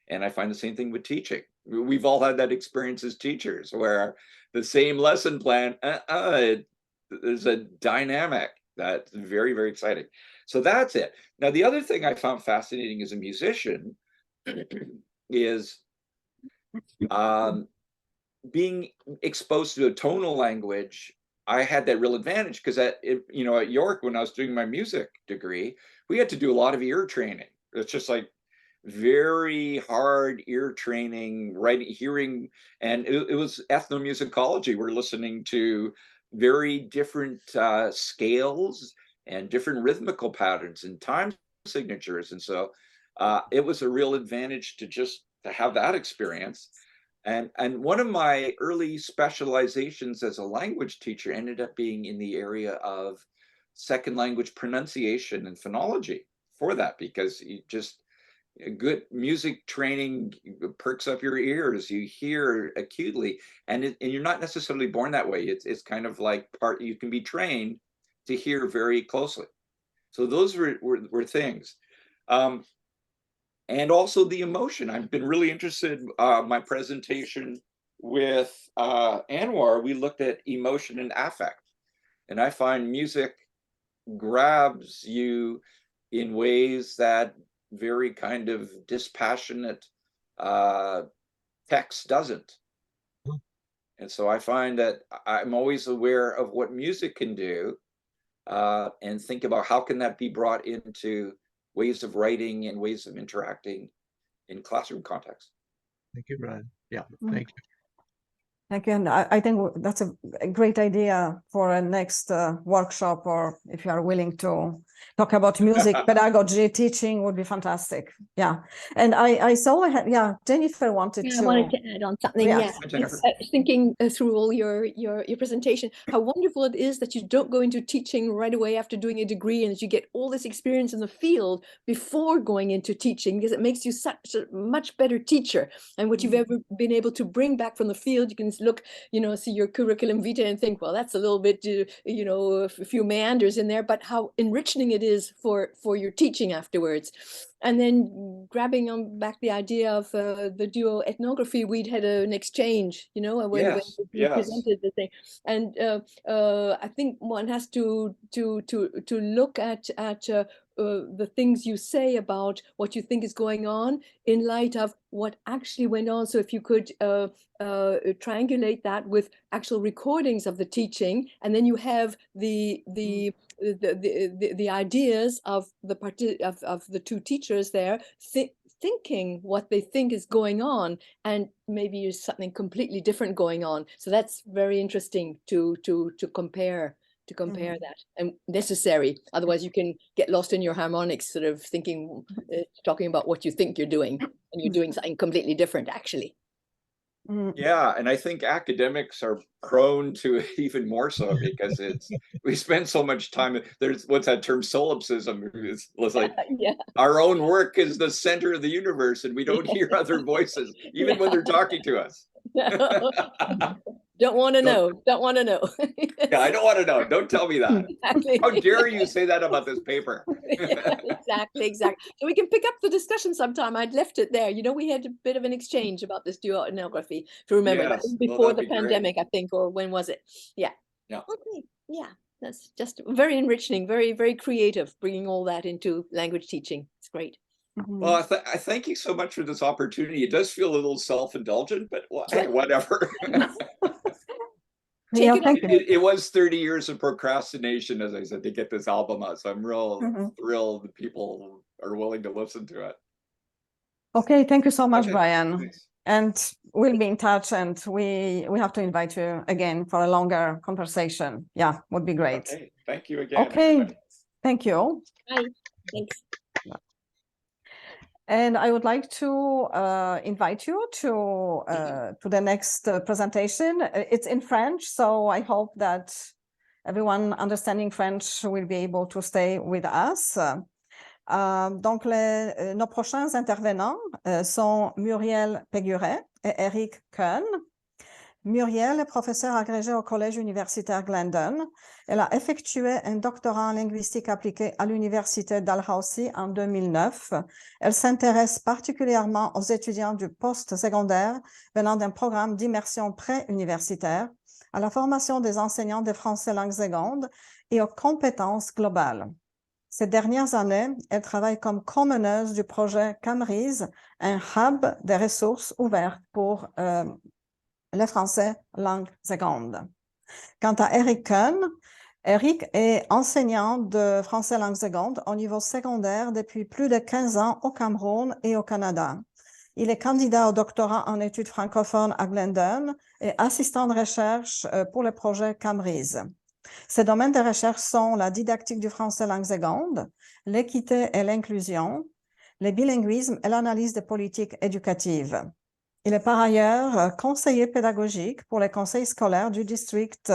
B: and I find the same thing with teaching. We've all had that experience as teachers where the same lesson plan, there's a dynamic that's very, very exciting. So that's it. Now, the other thing I found fascinating as a musician is being exposed to a tonal language. I had that real advantage because at York, when I was doing my music degree, we had to do a lot of ear training. It's just like very hard ear training, writing, hearing, and it was ethnomusicology. We're listening to very different scales and different rhythmical patterns and time signatures. And so it was a real advantage to have that experience. And one of my early specializations as a language teacher ended up being in the area of second language pronunciation and phonology for that, because good music training perks up your ears, you hear acutely, and you're not necessarily born that way. It's kind of like you can be trained to hear very closely. So those were things. And also the emotion. I've been really interested, my presentation with Anwar, we looked at emotion and affect. And I find music grabs you in ways that very kind of dispassionate text doesn't. And so I find that I'm always aware of what music can do, and think about how can that be brought into ways of writing and ways of interacting in classroom context.
F: Thank you, Brian. Yeah, thank you.
A: Thank you. And I think that's a great idea for a next workshop, or if you are willing to talk about music, pedagogy, teaching would be fantastic. Yeah. And I saw, Jennifer wanted
H: Yeah,
A: to.
H: I wanted to add on something.
A: Yeah.
H: It's, thinking through all your presentation, how wonderful it is that you don't go into teaching right away after doing a degree, and that you get all this experience in the field before going into teaching, because it makes you such a much better teacher. And what you've ever been able to bring back from the field, you can look, see your curriculum vitae and think, well, that's a little bit, a few meanders in there, but how enriching it is for your teaching afterwards. And then grabbing on back the idea of the duo ethnography, we'd had an exchange, when we presented the thing. And I think one has to look at the things you say about what you think is going on in light of what actually went on. So if you could triangulate that with actual recordings of the teaching, and then you have the ideas of the two teachers there thinking what they think is going on, and maybe there's something completely different going on. So that's very interesting to compare that, and necessary. Otherwise you can get lost in your harmonics, sort of thinking, talking about what you think you're doing, and you're doing something completely different actually.
B: Yeah, and I think academics are prone to it even more so, because we spend so much time. There's what's that term, solipsism. It's like our own work is the center of the universe, and we don't hear other voices even when they're talking to us.
H: Don't want to know. Don't want to know.
B: Yeah, I don't want to know. Don't tell me that.
H: Exactly.
B: How dare you say that about this paper?
H: Exactly. So we can pick up the discussion sometime. I'd left it there. We had a bit of an exchange about this duo ethnography, if you remember. That was before the pandemic, I think, or when was it? Yeah. Okay. Yeah. That's just very enriching, very, very creative, bringing all that into language teaching. It's great.
B: Well, I thank you so much for this opportunity. It does feel a little self-indulgent, but hey, whatever. It was 30 years of procrastination, as I said, to get this album out. So I'm real thrilled that people are willing to listen to it.
A: Okay, thank you so much, Brian. Thanks. And we'll be in touch, and we have to invite you again for a longer conversation. Yeah, would be great.
B: Okay, thank you again.
A: Okay, everybody. Thank you.
H: Bye. Thanks.
A: And I would like to invite you to the next presentation. It's in French, so I hope that everyone understanding French will be able to stay with us. Donc, nos prochains intervenants sont Muriel Péguret et Eric Keunne. Muriel est professeure agrégée au Collège universitaire Glendon. Elle a effectué un doctorat en linguistique appliquée à l'université Dalhousie en 2009. Elle s'intéresse particulièrement aux étudiants du post-secondaire venant d'un programme d'immersion pré-universitaire, à la formation des enseignants de français langue seconde et aux compétences globales. Ces dernières années, elle travaille comme co-meneuse du projet Camrise, un hub de ressources ouvertes pour le français langue seconde. Quant à Eric Keunne, Eric est enseignant de français langue seconde au niveau secondaire depuis plus de 15 ans au Cameroun et au Canada. Il est candidat au doctorat en études francophones à Glendon et assistant de recherche pour le projet Camrise. Ses domaines de recherche sont la didactique du français langue seconde, l'équité et l'inclusion, le bilinguisme et l'analyse des politiques éducatives. Il est par ailleurs conseiller pédagogique pour les conseils scolaires du district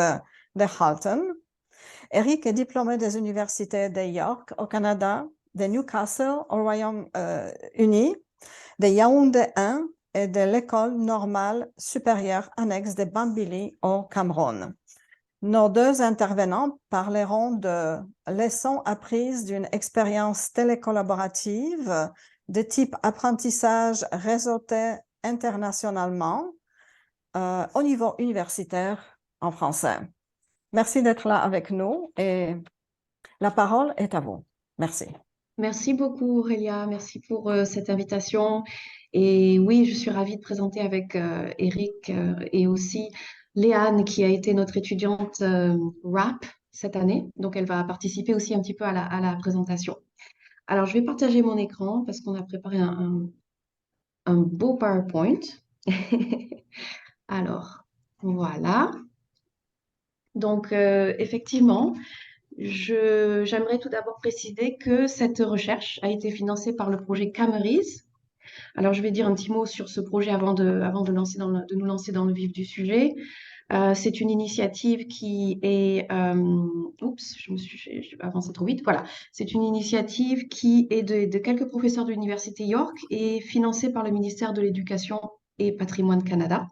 A: de Halton. Eric est diplômé des universités de York au Canada, de Newcastle au Royaume-Uni, de Yaoundé 1 et de l'École normale supérieure annexe de Bambili au Cameroun. Nos deux intervenants parleront de leçons apprises d'une expérience télécollaborative de type apprentissage réseauté internationalement au niveau universitaire en français. Merci d'être là avec nous et la parole est à vous. Merci.
I: Merci beaucoup, Aurélia. Merci pour cette invitation. Et oui, je suis ravie de présenter avec Eric et aussi Léane, qui a été notre étudiante RAP cette année. Donc, elle va participer aussi un petit peu à la présentation. Alors, je vais partager mon écran parce qu'on a préparé un beau PowerPoint. Alors, voilà. Donc, effectivement, j'aimerais tout d'abord préciser que cette recherche a été financée par le projet CRLCC. Alors, je vais dire un petit mot sur ce projet avant de nous lancer dans le vif du sujet. C'est une initiative qui est... oups, j'ai avancé trop vite. Voilà. C'est une initiative qui est de quelques professeurs de l'Université York et financée par le ministère de l'Éducation et Patrimoine Canada.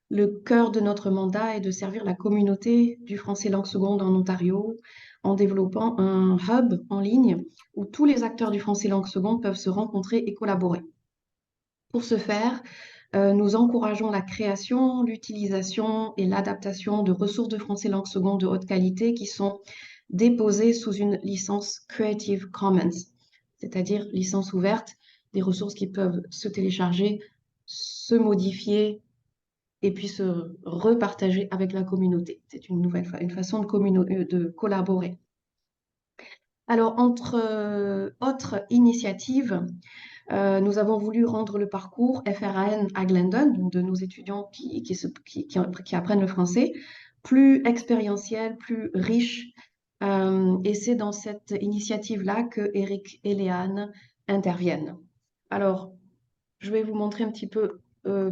I: Le cœur de notre mandat est de servir la communauté du français langue seconde en Ontario en développant un hub en ligne où tous les acteurs du français langue seconde peuvent se rencontrer et collaborer. Pour ce faire, nous encourageons la création, l'utilisation et l'adaptation de ressources de français langue seconde de haute qualité qui sont déposées sous une licence Creative Commons, c'est-à-dire licence ouverte, des ressources qui peuvent se télécharger, se modifier et puis se repartager avec la communauté. C'est une façon de collaborer. Alors, entre autres initiatives, nous avons voulu rendre le parcours FRAN à Glendon, donc de nos étudiants qui apprennent le français, plus expérientiel, plus riche. Et c'est dans cette initiative-là que Eric et Léane interviennent. Alors, je vais vous montrer un petit peu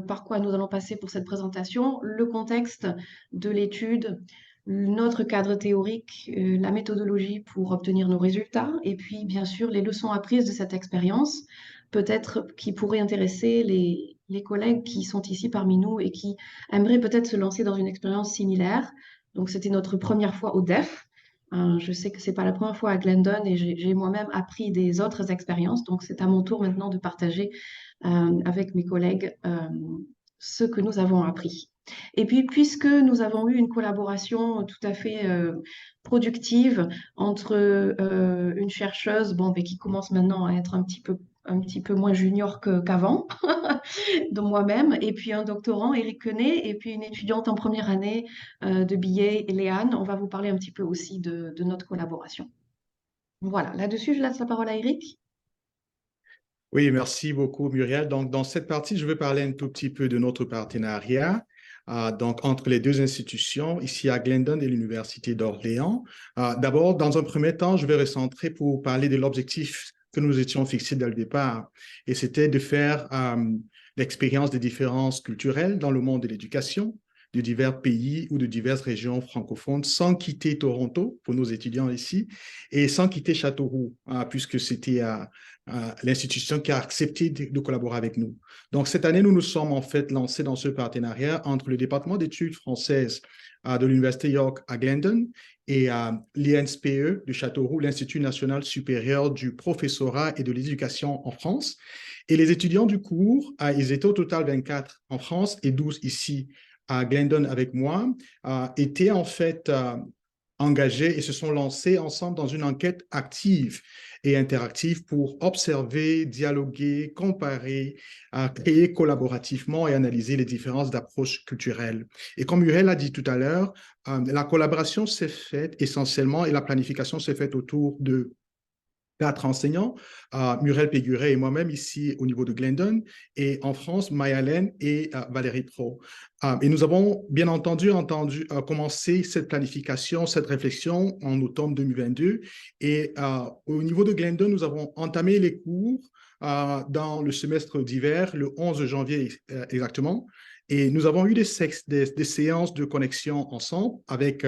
I: par quoi nous allons passer pour cette présentation, le contexte de l'étude, notre cadre théorique, la méthodologie pour obtenir nos résultats, et puis bien sûr les leçons apprises de cette expérience, peut-être qui pourraient intéresser les collègues qui sont ici parmi nous et qui aimeraient peut-être se lancer dans une expérience similaire. Donc c'était notre première fois au DEF. Je sais que ce n'est pas la première fois à Glendon et j'ai moi-même appris des autres expériences, donc c'est à mon tour maintenant de partager avec mes collègues ce que nous avons appris. Et puis, puisque nous avons eu une collaboration tout à fait productive entre une chercheuse qui commence maintenant à être un petit peu moins junior qu'avant, de moi-même, et puis un doctorant, Eric Keunne, et puis une étudiante en première année de BA, Léane, on va vous parler un petit peu aussi de notre collaboration. Voilà, là-dessus, je laisse la parole à Eric.
J: Oui, merci beaucoup, Muriel. Donc, dans cette partie, je vais parler un tout petit peu de notre partenariat donc entre les deux institutions, ici à Glendon et l'Université d'Orléans. D'abord, dans un premier temps, je vais recentrer pour parler de l'objectif que nous étions fixés dès le départ. Et c'était de faire l'expérience des différences culturelles dans le monde de l'éducation, de divers pays ou de diverses régions francophones, sans quitter Toronto, pour nos étudiants ici, et sans quitter Châteauroux, puisque c'était l'institution qui a accepté de collaborer avec nous. Donc, cette année, nous nous sommes en fait lancés dans ce partenariat entre le département d'études françaises de l'Université York à Glendon et l'INSPE de Châteauroux, l'Institut national supérieur du professorat et de l'éducation en France. Et les étudiants du cours, ils étaient au total 24 en France et 12 ici à Glendon avec moi, étaient en fait engagés et se sont lancés ensemble dans une enquête active et interactive pour observer, dialoguer, comparer, créer collaborativement et analyser les différences d'approche culturelle. Et comme Muriel a dit tout à l'heure, la collaboration s'est faite essentiellement et la planification s'est faite autour de 4 enseignants, Muriel Péguret et moi-même ici au niveau de Glendon, et en France, Mayalène et Valérie Pro. Et nous avons bien entendu commencé cette planification, cette réflexion en automne 2022. Et au niveau de Glendon, nous avons entamé les cours dans le semestre d'hiver, le 11 janvier exactement. Et nous avons eu des séances de connexion ensemble avec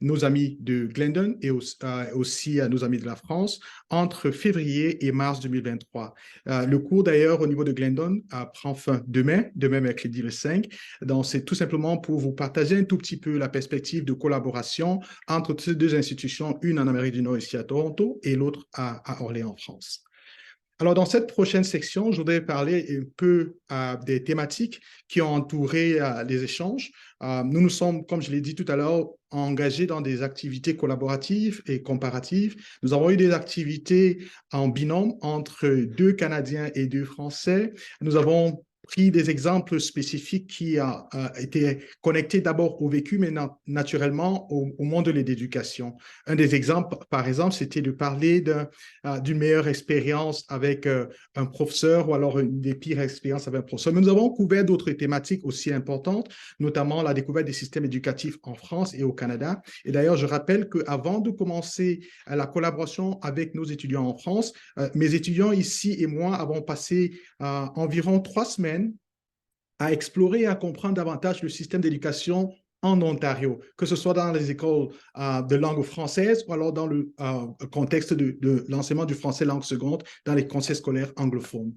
J: nos amis de Glendon et aussi nos amis de la France entre février et mars 2023. Le cours d'ailleurs au niveau de Glendon prend fin demain mercredi le 5. Donc c'est tout simplement pour vous partager un tout petit peu la perspective de collaboration entre ces deux institutions, une en Amérique du Nord ici à Toronto et l'autre à Orléans en France. Alors, dans cette prochaine section, je voudrais parler un peu des thématiques qui ont entouré les échanges. Nous sommes, comme je l'ai dit tout à l'heure, engagés dans des activités collaboratives et comparatives. Nous avons eu des activités en binôme entre 2 Canadiens et 2 Français. Nous avons pris des exemples spécifiques qui étaient connectés d'abord au vécu, mais naturellement au monde de l'éducation. Un des exemples, par exemple, c'était de parler d'une meilleure expérience avec un professeur ou alors une des pires expériences avec un professeur. Mais nous avons couvert d'autres thématiques aussi importantes, notamment la découverte des systèmes éducatifs en France et au Canada. Et d'ailleurs, je rappelle qu'avant de commencer la collaboration avec nos étudiants en France, mes étudiants ici et moi avons passé environ 3 semaines à explorer et à comprendre davantage le système d'éducation en Ontario, que ce soit dans les écoles de langue française ou alors dans le contexte de l'enseignement du français langue seconde dans les conseils scolaires anglophones.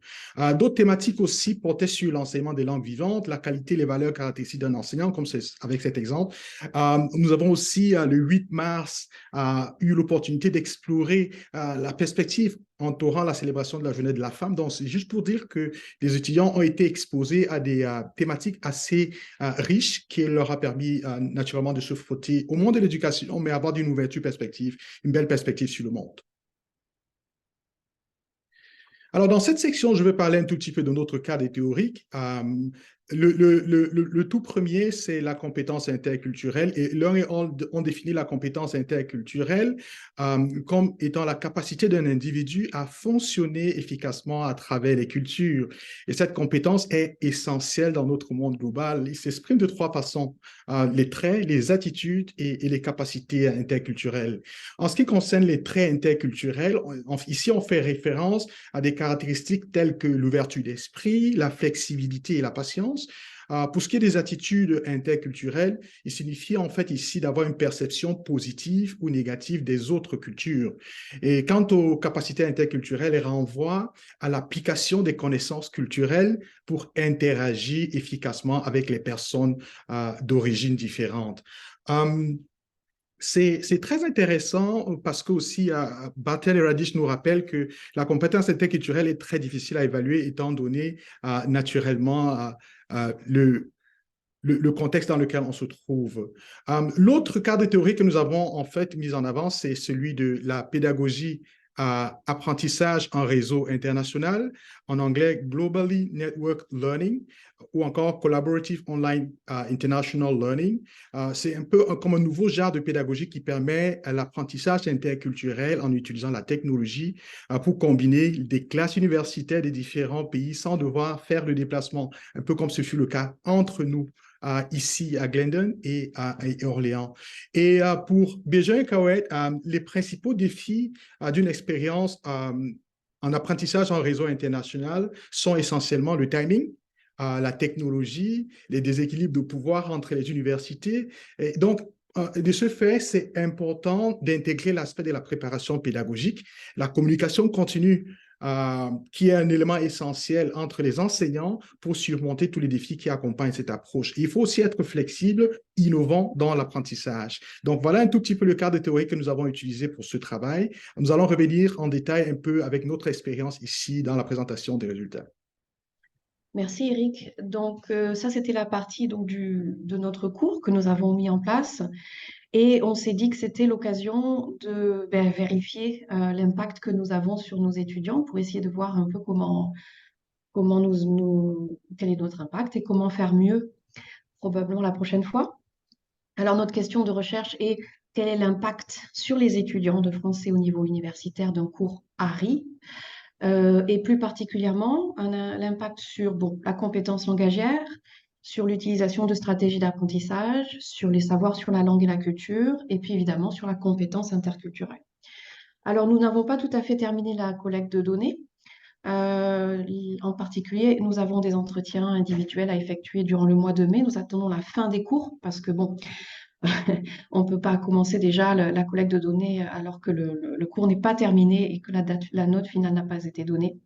J: D'autres thématiques aussi portaient sur l'enseignement des langues vivantes, la qualité et les valeurs caractéristiques d'un enseignant, comme c'est avec cet exemple. Nous avons aussi, le 8 mars, eu l'opportunité d'explorer la perspective entourant la célébration de la Journée de la femme. Donc, c'est juste pour dire que les étudiants ont été exposés à des thématiques assez riches qui leur a permis naturellement de se frotter au monde de l'éducation, mais avoir une ouverture perspective, une belle perspective sur le monde. Alors, dans cette section, je vais parler un tout petit peu de notre cadre théorique. Le tout premier, c'est la compétence interculturelle. Et l'un et l'autre ont défini la compétence interculturelle comme étant la capacité d'un individu à fonctionner efficacement à travers les cultures. Et cette compétence est essentielle dans notre monde global. Il s'exprime de 3 façons, les traits, les attitudes et les capacités interculturelles. En ce qui concerne les traits interculturels, ici, on fait référence à des caractéristiques telles que l'ouverture d'esprit, la flexibilité et la patience. Pour ce qui est des attitudes interculturelles, il signifie en fait ici d'avoir une perception positive ou négative des autres cultures. Et quant aux capacités interculturelles, elles renvoient à l'application des connaissances culturelles pour interagir efficacement avec les personnes d'origine différente. C'est très intéressant parce que aussi Bartel et Radish nous rappellent que la compétence interculturelle est très difficile à évaluer étant donné naturellement le contexte dans lequel on se trouve. L'autre cadre théorique que nous avons en fait mis en avant, c'est celui de la pédagogie apprentissage en réseau international, en anglais Globally Network Learning, ou encore Collaborative Online International Learning. C'est un peu comme un nouveau genre de pédagogie qui permet l'apprentissage interculturel en utilisant la technologie pour combiner des classes universitaires des différents pays sans devoir faire le déplacement, un peu comme ce fut le cas entre nous ici à Glendon et à Orléans. Et pour Péguret et Péguret, les principaux défis d'une expérience en apprentissage en réseau international sont essentiellement le timing, la technologie, les déséquilibres de pouvoir entre les universités. Et donc, de ce fait, c'est important d'intégrer l'aspect de la préparation pédagogique, la communication continue, qui est un élément essentiel entre les enseignants pour surmonter tous les défis qui accompagnent cette approche. Et il faut aussi être flexible, innovant dans l'apprentissage. Donc, voilà un tout petit peu le cadre théorique que nous avons utilisé pour ce travail. Nous allons revenir en détail un peu avec notre expérience ici dans la présentation des résultats.
I: Merci Eric. Donc ça, c'était la partie donc, de notre cours que nous avons mis en place. Et on s'est dit que c'était l'occasion de vérifier l'impact que nous avons sur nos étudiants pour essayer de voir un peu quel est notre impact et comment faire mieux probablement la prochaine fois. Alors notre question de recherche est quel est l'impact sur les étudiants de français au niveau universitaire d'un cours ARI et plus particulièrement l'impact sur la compétence langagière, sur l'utilisation de stratégies d'apprentissage, sur les savoirs sur la langue et la culture, et puis évidemment sur la compétence interculturelle. Alors, nous n'avons pas tout à fait terminé la collecte de données. En particulier, nous avons des entretiens individuels à effectuer durant le mois de mai. Nous attendons la fin des cours parce que, bon, on ne peut pas commencer déjà la collecte de données alors que le cours n'est pas terminé et que la note finale n'a pas été donnée.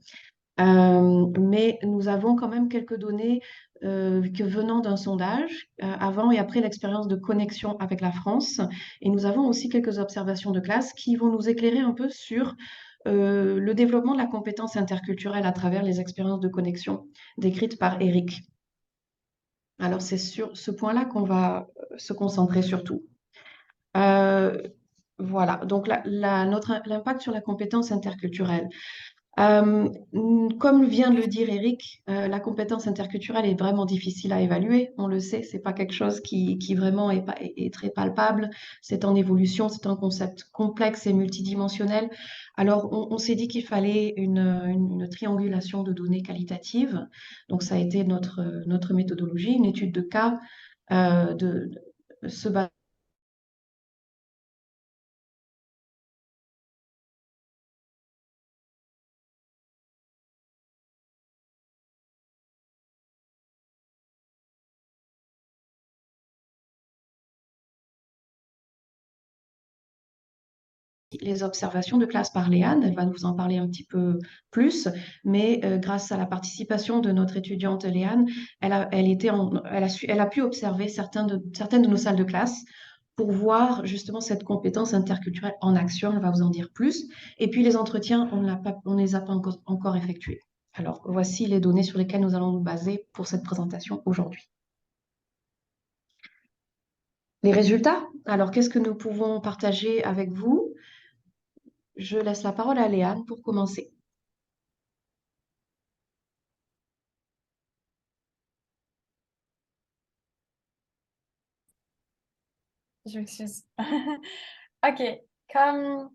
I: Mais nous avons quand même quelques données que venant d'un sondage avant et après l'expérience de connexion avec la France. Et nous avons aussi quelques observations de classe qui vont nous éclairer un peu sur le développement de la compétence interculturelle à travers les expériences de connexion décrites par Eric. Alors, c'est sur ce point-là qu'on va se concentrer surtout. Voilà, donc l'impact sur la compétence interculturelle. Comme vient de le dire Eric, la compétence interculturelle est vraiment difficile à évaluer. On le sait, c'est pas quelque chose qui vraiment est très palpable. C'est en évolution, c'est un concept complexe et multidimensionnel. Alors, on s'est dit qu'il fallait une triangulation de données qualitatives. Donc, ça a été notre méthodologie, une étude de cas se basant les observations de classe par Léane, elle va nous en parler un petit peu plus, mais grâce à la participation de notre étudiante Léane, elle a pu observer certaines de nos salles de classe pour voir justement cette compétence interculturelle en action, elle va vous en dire plus. Et puis les entretiens, on ne les a pas encore effectués. Alors voici les données sur lesquelles nous allons nous baser pour cette présentation aujourd'hui. Les résultats, alors qu'est-ce que nous pouvons partager avec vous? Je laisse la parole à Léane pour commencer.
K: Je m'excuse. OK. Comme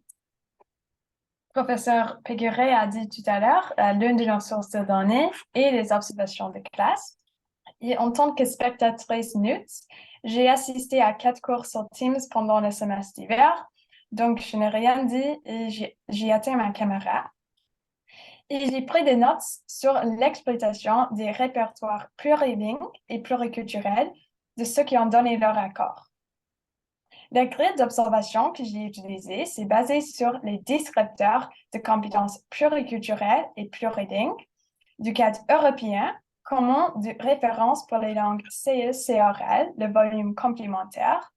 K: professeur Péguret a dit tout à l'heure, l'une de nos sources de données est les observations de classe. Et en tant que spectatrice neutre, j'ai assisté à 4 cours sur Teams pendant le semestre d'hiver. Donc, je n'ai rien dit et j'ai éteint ma caméra. Et j'ai pris des notes sur l'exploitation des répertoires plurilingues et pluriculturels de ceux qui ont donné leur accord. La grille d'observation que j'ai utilisée, c'est basé sur les descripteurs de compétences pluriculturelles et plurilingues du cadre européen, commun de référence pour les langues CE-CRL, le volume complémentaire.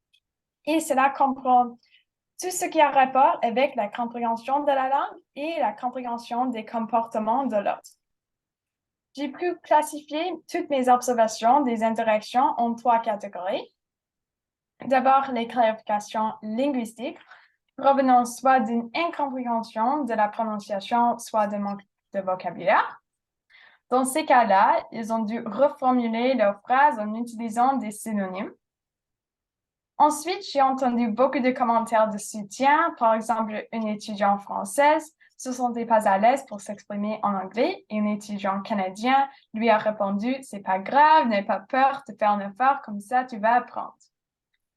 K: Et cela comprend tout ce qui a rapport avec la compréhension de la langue et la compréhension des comportements de l'autre. J'ai pu classifier toutes mes observations des interactions en 3 catégories. D'abord, les clarifications linguistiques, provenant soit d'une incompréhension de la prononciation, soit d'un manque de vocabulaire. Dans ces cas-là, ils ont dû reformuler leurs phrases en utilisant des synonymes. Ensuite, j'ai entendu beaucoup de commentaires de soutien. Par exemple, une étudiante française se sentait pas à l'aise pour s'exprimer en anglais et un étudiant canadien lui a répondu « C'est pas grave, n'aie pas peur de faire un effort, comme ça tu vas apprendre ».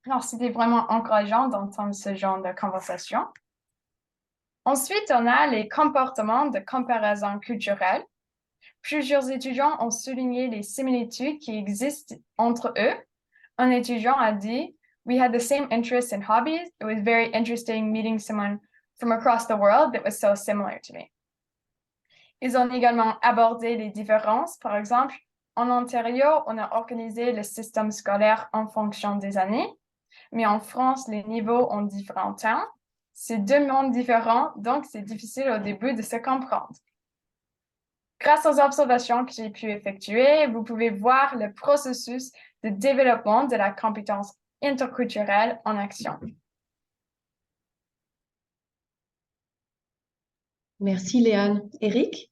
K: Alors, c'était vraiment encourageant d'entendre ce genre de conversation. Ensuite, on a les comportements de comparaison culturelle. Plusieurs étudiants ont souligné les similitudes qui existent entre eux. Un étudiant a dit « We had the same interests and hobbies. It was very interesting meeting someone from across the world that was so similar to me. » Ils ont également abordé les différences. Par exemple, en Ontario, on a organisé le système scolaire en fonction des années. Mais en France, les niveaux ont différents temps. C'est 2 mondes différents, donc c'est difficile au début de se comprendre. Grâce aux observations que j'ai pu effectuer, vous pouvez voir le processus de développement de la compétence interculturelle en action.
I: Merci Léane. Eric?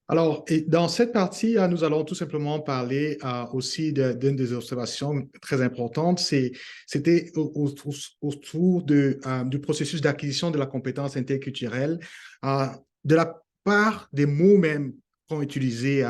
J: Alors, dans cette partie, nous allons tout simplement parler aussi d'une des observations très importantes. C'était autour du processus d'acquisition de la compétence interculturelle, de la part des mots même qu'ont utilisés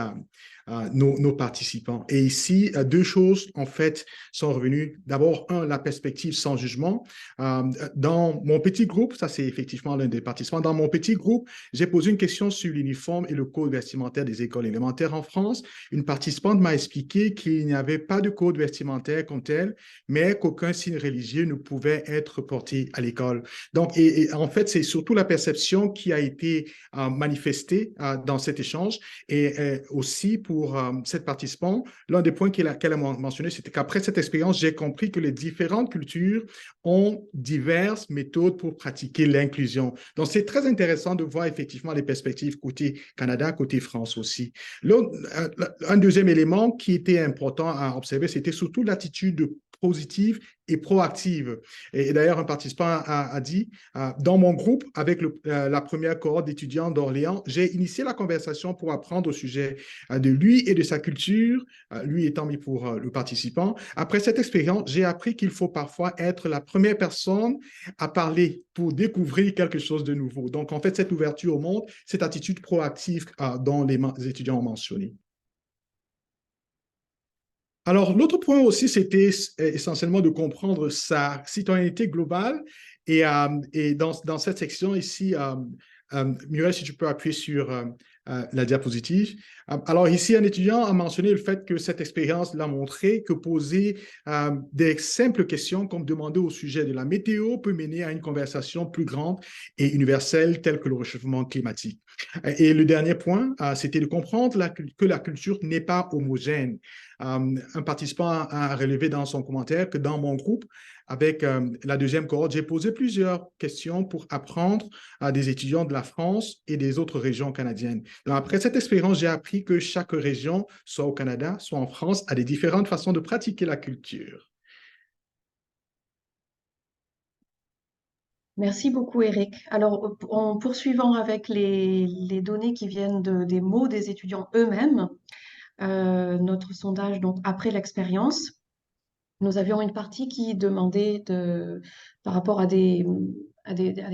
J: nos participants. Et ici, 2 choses, en fait, sont revenues. D'abord, la perspective sans jugement. Dans mon petit groupe, ça c'est effectivement l'un des participants, dans mon petit groupe, j'ai posé une question sur l'uniforme et le code vestimentaire des écoles élémentaires en France. Une participante m'a expliqué qu'il n'y avait pas de code vestimentaire comme tel, mais qu'aucun signe religieux ne pouvait être porté à l'école. Donc, et en fait, c'est surtout la perception qui a été manifestée dans cet échange. Et aussi pour cette participante, l'un des points qu'elle a mentionné, c'était qu'après cette expérience, j'ai compris que les différentes cultures ont diverses méthodes pour pratiquer l'inclusion. Donc, c'est très intéressant de voir effectivement les perspectives côté Canada, côté France aussi. Un deuxième élément qui était important à observer, c'était surtout l'attitude positive et proactive. Et d'ailleurs, un participant a dit, dans mon groupe, avec la première cohorte d'étudiants d'Orléans, j'ai initié la conversation pour apprendre au sujet de lui et de sa culture, lui étant mis pour le participant. Après cette expérience, j'ai appris qu'il faut parfois être la première personne à parler pour découvrir quelque chose de nouveau. Donc, en fait, cette ouverture au monde, cette attitude proactive dont les étudiants ont mentionné. Alors, l'autre point aussi, c'était essentiellement de comprendre sa citoyenneté globale. Et dans cette section ici, Muriel, si tu peux appuyer sur la diapositive. Alors ici, un étudiant a mentionné le fait que cette expérience l'a montré que poser des simples questions comme demander au sujet de la météo peut mener à une conversation plus grande et universelle telle que le réchauffement climatique. Et le dernier point, c'était de comprendre que la culture n'est pas homogène. Un participant a relevé dans son commentaire que dans mon groupe, avec la deuxième cohorte, j'ai posé plusieurs questions pour apprendre à des étudiants de la France et des autres régions canadiennes. Donc, après cette expérience, j'ai appris que chaque région, soit au Canada, soit en France, a des différentes façons de pratiquer la culture.
I: Merci beaucoup, Eric. Alors, en poursuivant avec les données qui viennent des mots des étudiants eux-mêmes, notre sondage, donc après l'expérience, nous avions une partie qui demandait, par rapport à des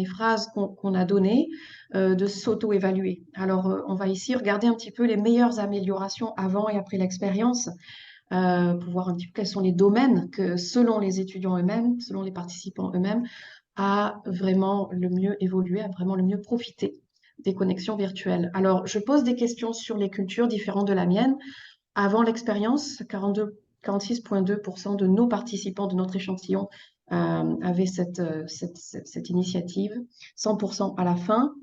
I: phrases qu'on a données, de s'auto-évaluer. Alors, on va ici regarder un petit peu les meilleures améliorations avant et après l'expérience, pour voir un petit peu quels sont les domaines que, selon les étudiants eux-mêmes, selon les participants eux-mêmes, a vraiment le mieux évolué, a vraiment le mieux profité des connexions virtuelles. Alors, je pose des questions sur les cultures différentes de la mienne. Avant l'expérience, 46,2% de nos participants de notre échantillon avaient cette initiative, 100% à la fin.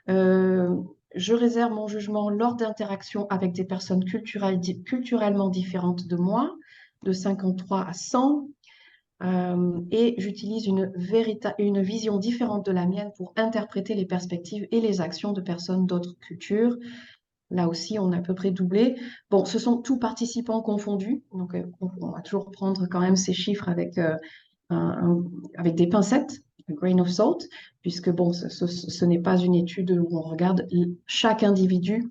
I: Je réserve mon jugement lors d'interactions avec des personnes culturellement différentes de moi, de 53 à 100. Et j'utilise une vision différente de la mienne pour interpréter les perspectives et les actions de personnes d'autres cultures. Là aussi, on a à peu près doublé. Bon, ce sont tous participants confondus, donc on va toujours prendre quand même ces chiffres avec des pincettes, a grain of salt, puisque bon, ce n'est pas une étude où on regarde chaque individu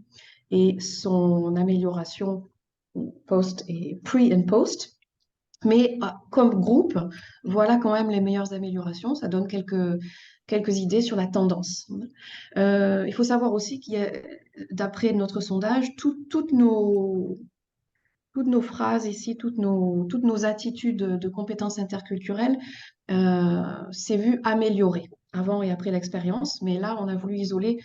I: et son amélioration post et pre and post. Mais comme groupe, voilà quand même les meilleures améliorations. Ça donne quelques idées sur la tendance. Il faut savoir aussi qu'il y a, d'après notre sondage, toutes nos phrases ici, toutes nos attitudes de compétences interculturelles s'est vu améliorer avant et après l'expérience. Mais là, on a voulu isoler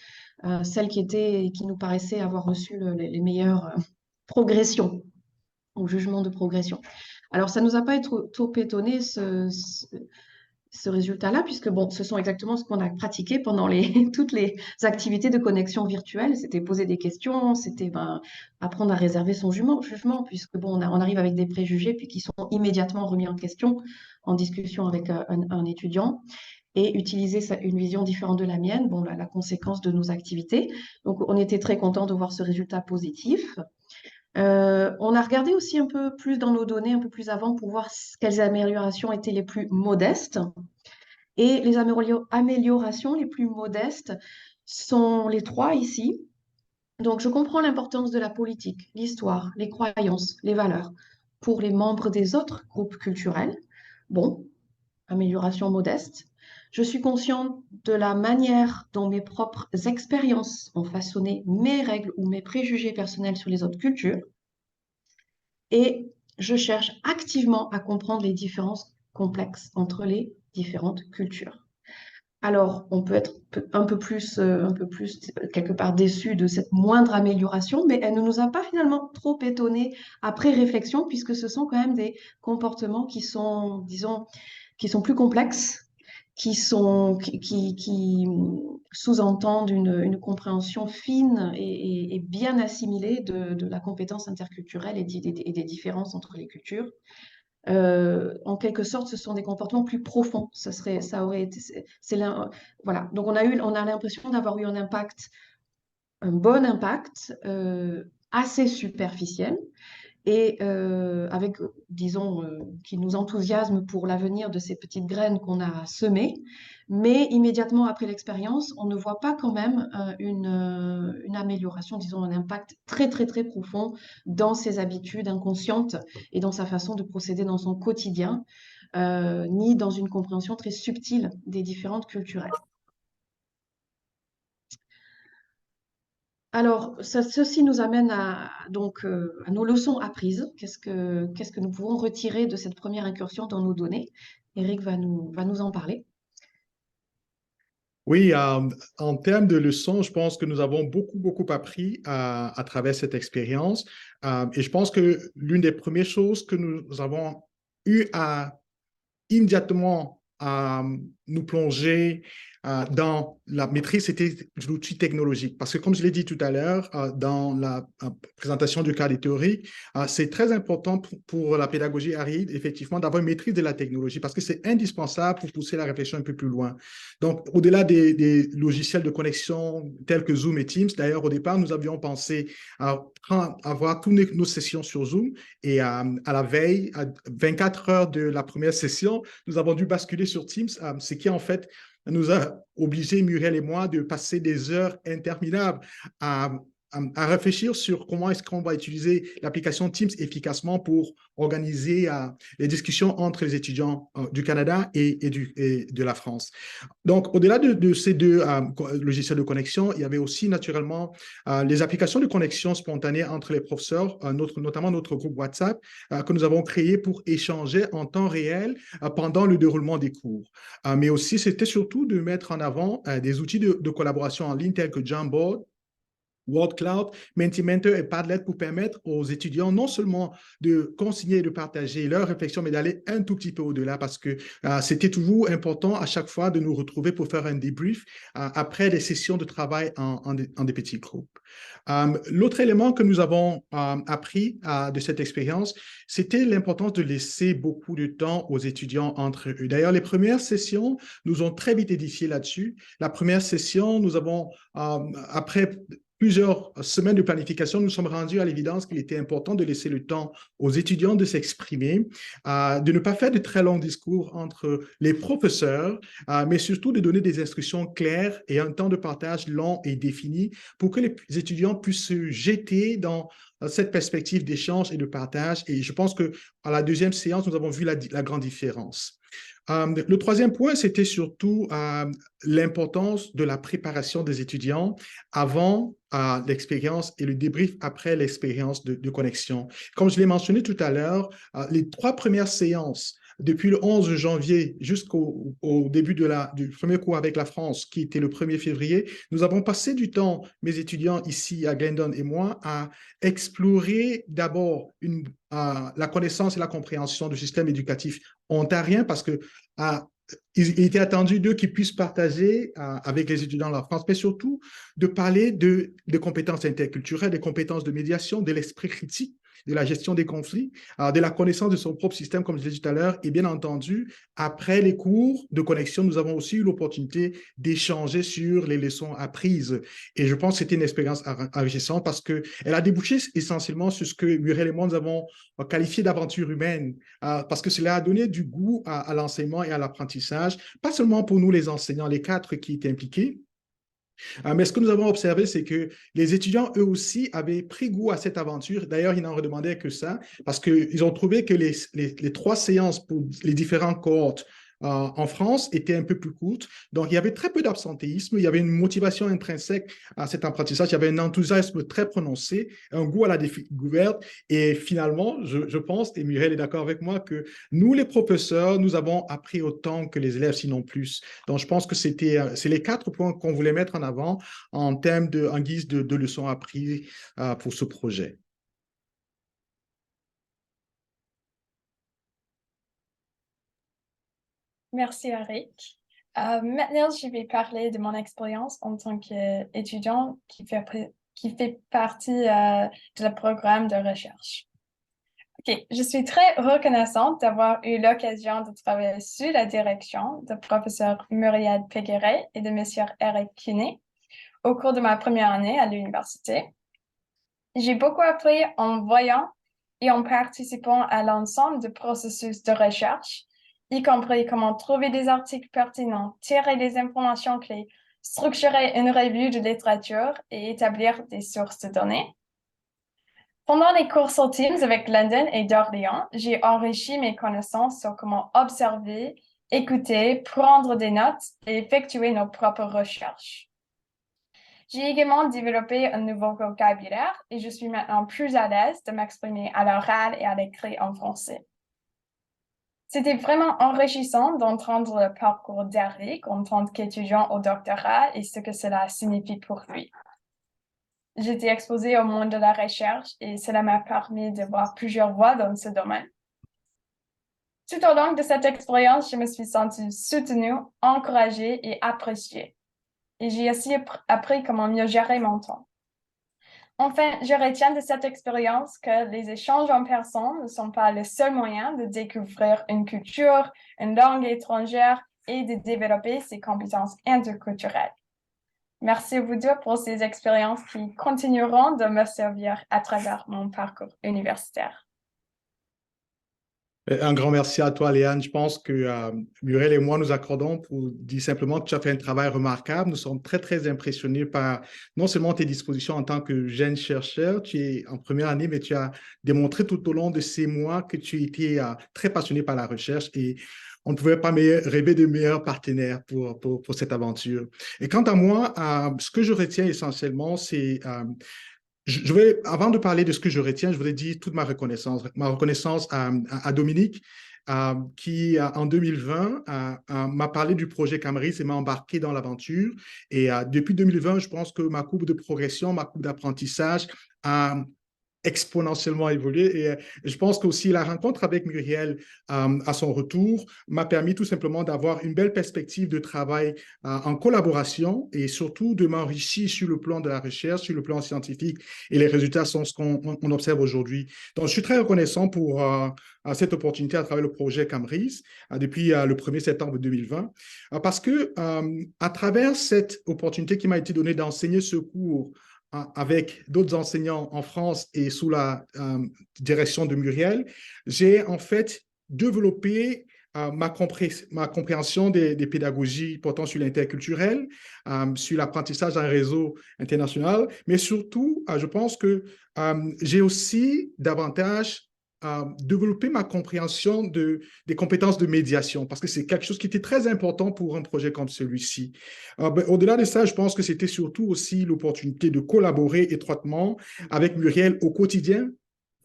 I: celles qui nous paraissaient avoir reçu les meilleures progressions, au jugement de progression. Alors, ça ne nous a pas trop étonné ce résultat-là, puisque bon, ce sont exactement ce qu'on a pratiqué pendant toutes les activités de connexion virtuelle. C'était poser des questions, c'était apprendre à réserver son jugement, puisque bon, on arrive avec des préjugés puis qui sont immédiatement remis en question en discussion avec un étudiant. Et utiliser une vision différente de la mienne, bon, la conséquence de nos activités. Donc, on était très contents de voir ce résultat positif. On a regardé aussi un peu plus dans nos données, un peu plus avant, pour voir quelles améliorations étaient les plus modestes. Et les améliorations les plus modestes sont les trois ici. Donc, je comprends l'importance de la politique, l'histoire, les croyances, les valeurs pour les membres des autres groupes culturels. Bon, amélioration modeste. Je suis consciente de la manière dont mes propres expériences ont façonné mes règles ou mes préjugés personnels sur les autres cultures. Et je cherche activement à comprendre les différences complexes entre les différentes cultures. Alors, on peut être un peu plus quelque part déçu de cette moindre amélioration, mais elle ne nous a pas finalement trop étonnés après réflexion, puisque ce sont quand même des comportements qui sont, disons, qui sont plus complexes, qui sous-entendent une compréhension fine et bien assimilée de la compétence interculturelle et des différences entre les cultures. En quelque sorte, ce sont des comportements plus profonds. Voilà. Donc, on a l'impression d'avoir eu un bon impact, assez superficiel. et avec, disons, qui nous enthousiasme pour l'avenir de ces petites graines qu'on a semées. Mais immédiatement après l'expérience, on ne voit pas quand même une amélioration, disons un impact très, très, très profond dans ses habitudes inconscientes et dans sa façon de procéder dans son quotidien, ni dans une compréhension très subtile des différentes culturelles. Alors, ceci nous amène donc, à nos leçons apprises. Qu'est-ce que nous pouvons retirer de cette première incursion dans nos données? Eric va nous en parler.
J: Oui, en termes de leçons, je pense que nous avons beaucoup appris à travers cette expérience. Et je pense que l'une des premières choses que nous avons eu à immédiatement nous plonger dans la maîtrise, c'était l'outil technologique. Parce que comme je l'ai dit tout à l'heure, dans la présentation du cadre théorique, c'est très important pour la pédagogie aride, effectivement, d'avoir une maîtrise de la technologie parce que c'est indispensable pour pousser la réflexion un peu plus loin. Donc, au-delà des logiciels de connexion tels que Zoom et Teams, d'ailleurs, au départ, nous avions pensé à avoir toutes nos sessions sur Zoom et à la veille, à 24 heures de la première session, nous avons dû basculer sur Teams, ce qui en fait nous a obligés, Muriel et moi, de passer des heures interminables à réfléchir sur comment est-ce qu'on va utiliser l'application Teams efficacement pour organiser les discussions entre les étudiants du Canada et de la France. Donc, au-delà de ces deux logiciels de connexion, il y avait aussi naturellement les applications de connexion spontanée entre les professeurs, notamment notre groupe WhatsApp, que nous avons créé pour échanger en temps réel pendant le déroulement des cours. Mais aussi, c'était surtout de mettre en avant des outils de collaboration en ligne tels que Jamboard, Word Cloud, Mentimeter et Padlet pour permettre aux étudiants non seulement de consigner et de partager leurs réflexions, mais d'aller un tout petit peu au-delà parce que c'était toujours important à chaque fois de nous retrouver pour faire un débrief après les sessions de travail en des petits groupes. L'autre élément que nous avons appris de cette expérience, c'était l'importance de laisser beaucoup de temps aux étudiants entre eux. D'ailleurs, les premières sessions nous ont très vite édifié là-dessus. La première session, nous avons, après plusieurs semaines de planification, nous sommes rendus à l'évidence qu'il était important de laisser le temps aux étudiants de s'exprimer, de ne pas faire de très longs discours entre les professeurs, mais surtout de donner des instructions claires et un temps de partage long et défini pour que les étudiants puissent se jeter dans cette perspective d'échange et de partage. Et je pense qu'à la deuxième séance, nous avons vu la grande différence. Le troisième point, c'était surtout l'importance de la préparation des étudiants avant l'expérience et le débrief après l'expérience de connexion. Comme je l'ai mentionné tout à l'heure, les 3 premières séances, depuis le 11 janvier jusqu'au début du premier cours avec la France, qui était le 1er février, nous avons passé du temps, mes étudiants ici à Glendon et moi, à explorer d'abord la connaissance et la compréhension du système éducatif ontarien parce que il était attendu d'eux qu'ils puissent partager avec les étudiants de la France, mais surtout de parler des compétences interculturelles, des compétences de médiation, de l'esprit critique, de la gestion des conflits, de la connaissance de son propre système, comme je l'ai dit tout à l'heure, et bien entendu, après les cours de connexion, nous avons aussi eu l'opportunité d'échanger sur les leçons apprises. Et je pense que c'était une expérience enrichissante parce qu'elle a débouché essentiellement sur ce que Muriel et moi, nous avons qualifié d'aventure humaine, parce que cela a donné du goût à l'enseignement et à l'apprentissage, pas seulement pour nous les enseignants, les 4 qui étaient impliqués, mais ce que nous avons observé, c'est que les étudiants, eux aussi, avaient pris goût à cette aventure. D'ailleurs, ils n'en redemandaient que ça, parce qu'ils ont trouvé que les 3 séances pour les différentes cohortes en France étaient un peu plus courtes. Donc, il y avait très peu d'absentéisme, il y avait une motivation intrinsèque à cet apprentissage, il y avait un enthousiasme très prononcé, un goût à la découverte. Et finalement, je pense, et Muriel est d'accord avec moi, que nous, les professeurs, nous avons appris autant que les élèves, sinon plus. Donc, je pense que c'est les 4 points qu'on voulait mettre en avant en guise de leçons apprises pour ce projet.
K: Merci, Eric. Maintenant, je vais parler de mon expérience en tant qu'étudiant qui fait partie du programme de recherche. Ok, je suis très reconnaissante d'avoir eu l'occasion de travailler sous la direction de professeur Muriel Péguret et de monsieur Eric Keunne au cours de ma première année à l'université. J'ai beaucoup appris en voyant et en participant à l'ensemble du processus de recherche, y compris comment trouver des articles pertinents, tirer des informations clés, structurer une revue de littérature et établir des sources de données. Pendant les cours sur Teams avec London et d'Orléans, j'ai enrichi mes connaissances sur comment observer, écouter, prendre des notes et effectuer nos propres recherches. J'ai également développé un nouveau vocabulaire et je suis maintenant plus à l'aise de m'exprimer à l'oral et à l'écrit en français. C'était vraiment enrichissant d'entendre le parcours d'Eric en tant qu'étudiant au doctorat et ce que cela signifie pour lui. J'étais exposée au monde de la recherche et cela m'a permis de voir plusieurs voies dans ce domaine. Tout au long de cette expérience, je me suis sentie soutenue, encouragée et appréciée. Et j'ai aussi appris comment mieux gérer mon temps. Enfin, je retiens de cette expérience que les échanges en personne ne sont pas le seul moyen de découvrir une culture, une langue étrangère et de développer ses compétences interculturelles. Merci à vous deux pour ces expériences qui continueront de me servir à travers mon parcours universitaire.
J: Un grand merci à toi, Léane. Je pense que Muriel et moi nous accordons pour dire simplement que tu as fait un travail remarquable. Nous sommes très, très impressionnés par non seulement tes dispositions en tant que jeune chercheur, tu es en première année, mais tu as démontré tout au long de ces mois que tu étais très passionné par la recherche et on ne pouvait pas rêver de meilleurs partenaires pour cette aventure. Et quant à moi, ce que je retiens essentiellement, c'est... avant de parler de ce que je retiens, je voudrais dire toute ma reconnaissance à Dominique, qui en 2020 m'a parlé du projet Cameris et m'a embarqué dans l'aventure. Et depuis 2020, je pense que ma courbe de progression, ma courbe d'apprentissage a exponentiellement évolué. Et je pense qu'aussi la rencontre avec Muriel à son retour m'a permis tout simplement d'avoir une belle perspective de travail en collaboration et surtout de m'enrichir sur le plan de la recherche, sur le plan scientifique. Et les résultats sont ce qu'on observe aujourd'hui. Donc, je suis très reconnaissant pour cette opportunité à travers le projet Cameris depuis le 1er septembre 2020 parce que à travers cette opportunité qui m'a été donnée d'enseigner ce cours avec d'autres enseignants en France et sous la direction de Muriel, j'ai en fait développé ma compréhension des pédagogies portant sur l'interculturel, sur l'apprentissage d'un réseau international, mais surtout, je pense que j'ai aussi davantage développer ma compréhension des compétences de médiation, parce que c'est quelque chose qui était très important pour un projet comme celui-ci. Au-delà de ça, je pense que c'était surtout aussi l'opportunité de collaborer étroitement avec Muriel au quotidien,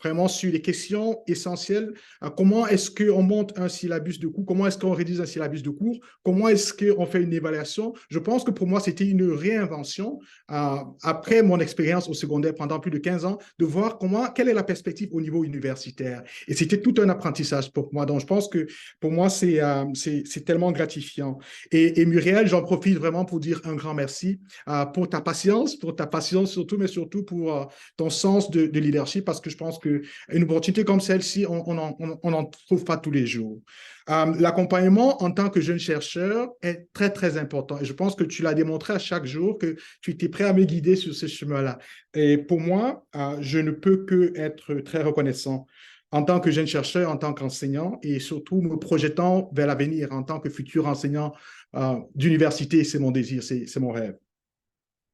J: vraiment sur les questions essentielles. Comment est-ce qu'on monte un syllabus de cours? Comment est-ce qu'on rédige un syllabus de cours? Comment est-ce qu'on fait une évaluation? Je pense que pour moi, c'était une réinvention, après mon expérience au secondaire pendant plus de 15 ans, de voir quelle est la perspective au niveau universitaire. Et c'était tout un apprentissage pour moi. Donc, je pense que pour moi, c'est tellement gratifiant. Et Muriel, j'en profite vraiment pour dire un grand merci pour ta patience surtout, mais surtout pour ton sens de leadership, parce que je pense que une opportunité comme celle-ci, on n'en trouve pas tous les jours. L'accompagnement en tant que jeune chercheur est très, très important. Et je pense que tu l'as démontré à chaque jour que tu étais prêt à me guider sur ce chemin-là. Et pour moi, je ne peux qu'être très reconnaissant en tant que jeune chercheur, en tant qu'enseignant et surtout me projetant vers l'avenir en tant que futur enseignant d'université. C'est mon désir, c'est mon rêve.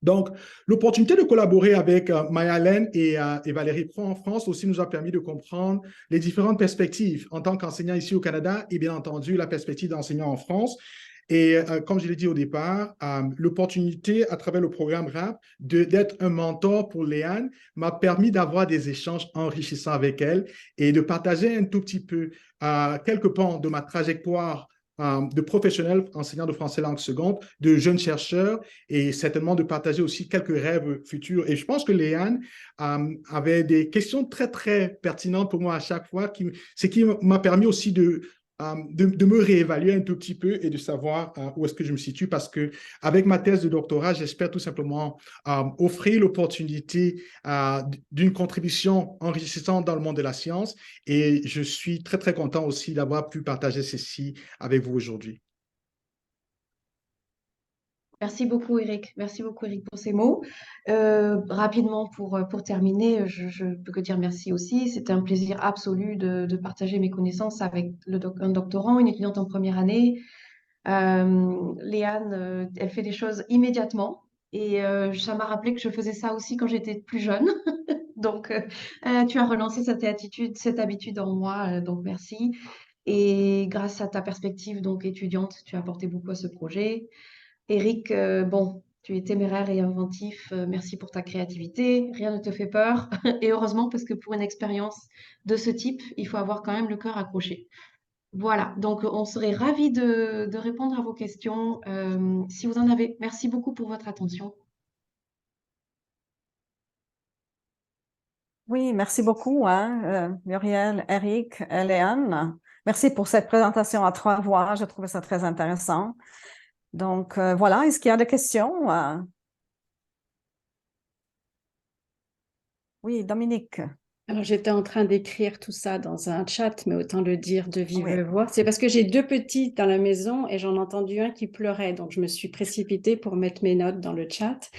J: Donc, l'opportunité de collaborer avec Maya-Hélène et Valérie Pro en France aussi nous a permis de comprendre les différentes perspectives en tant qu'enseignant ici au Canada et bien entendu la perspective d'enseignant en France. Et comme je l'ai dit au départ, l'opportunité à travers le programme RAP d'être un mentor pour Léane m'a permis d'avoir des échanges enrichissants avec elle et de partager un tout petit peu quelques pans de ma trajectoire de professionnels enseignants de français langue seconde, de jeunes chercheurs et certainement de partager aussi quelques rêves futurs. Et je pense que Léane avait des questions très, très pertinentes pour moi à chaque fois, ce qui m'a permis aussi de me réévaluer un tout petit peu et de savoir où est-ce que je me situe parce que avec ma thèse de doctorat, j'espère tout simplement offrir l'opportunité d'une contribution enrichissante dans le monde de la science et je suis très, très content aussi d'avoir pu partager ceci avec vous aujourd'hui.
I: Merci beaucoup, Eric. Merci beaucoup, Eric, pour ces mots. Rapidement, pour terminer, je peux que dire merci aussi. C'était un plaisir absolu de partager mes connaissances avec un doctorant, une étudiante en première année. Léane, elle fait des choses immédiatement. Et ça m'a rappelé que je faisais ça aussi quand j'étais plus jeune. Donc, tu as relancé cette habitude en moi. Donc, merci. Et grâce à ta perspective donc étudiante, tu as apporté beaucoup à ce projet. Eric, bon, tu es téméraire et inventif. Merci pour ta créativité. Rien ne te fait peur. Et heureusement, parce que pour une expérience de ce type, il faut avoir quand même le cœur accroché. Voilà, donc on serait ravis de répondre à vos questions si vous en avez. Merci beaucoup pour votre attention.
A: Oui, merci beaucoup, Muriel, Eric, Léane. Merci pour cette présentation à 3 voix. Je trouvais ça très intéressant. Donc, voilà, est-ce qu'il y a des questions? Oui, Dominique.
L: Alors, j'étais en train d'écrire tout ça dans un chat, mais autant le dire de vive
A: Oui.
L: voix. C'est parce que j'ai 2 petits dans la maison et j'en ai entendu un qui pleurait. Donc, je me suis précipitée pour mettre mes notes dans le chat.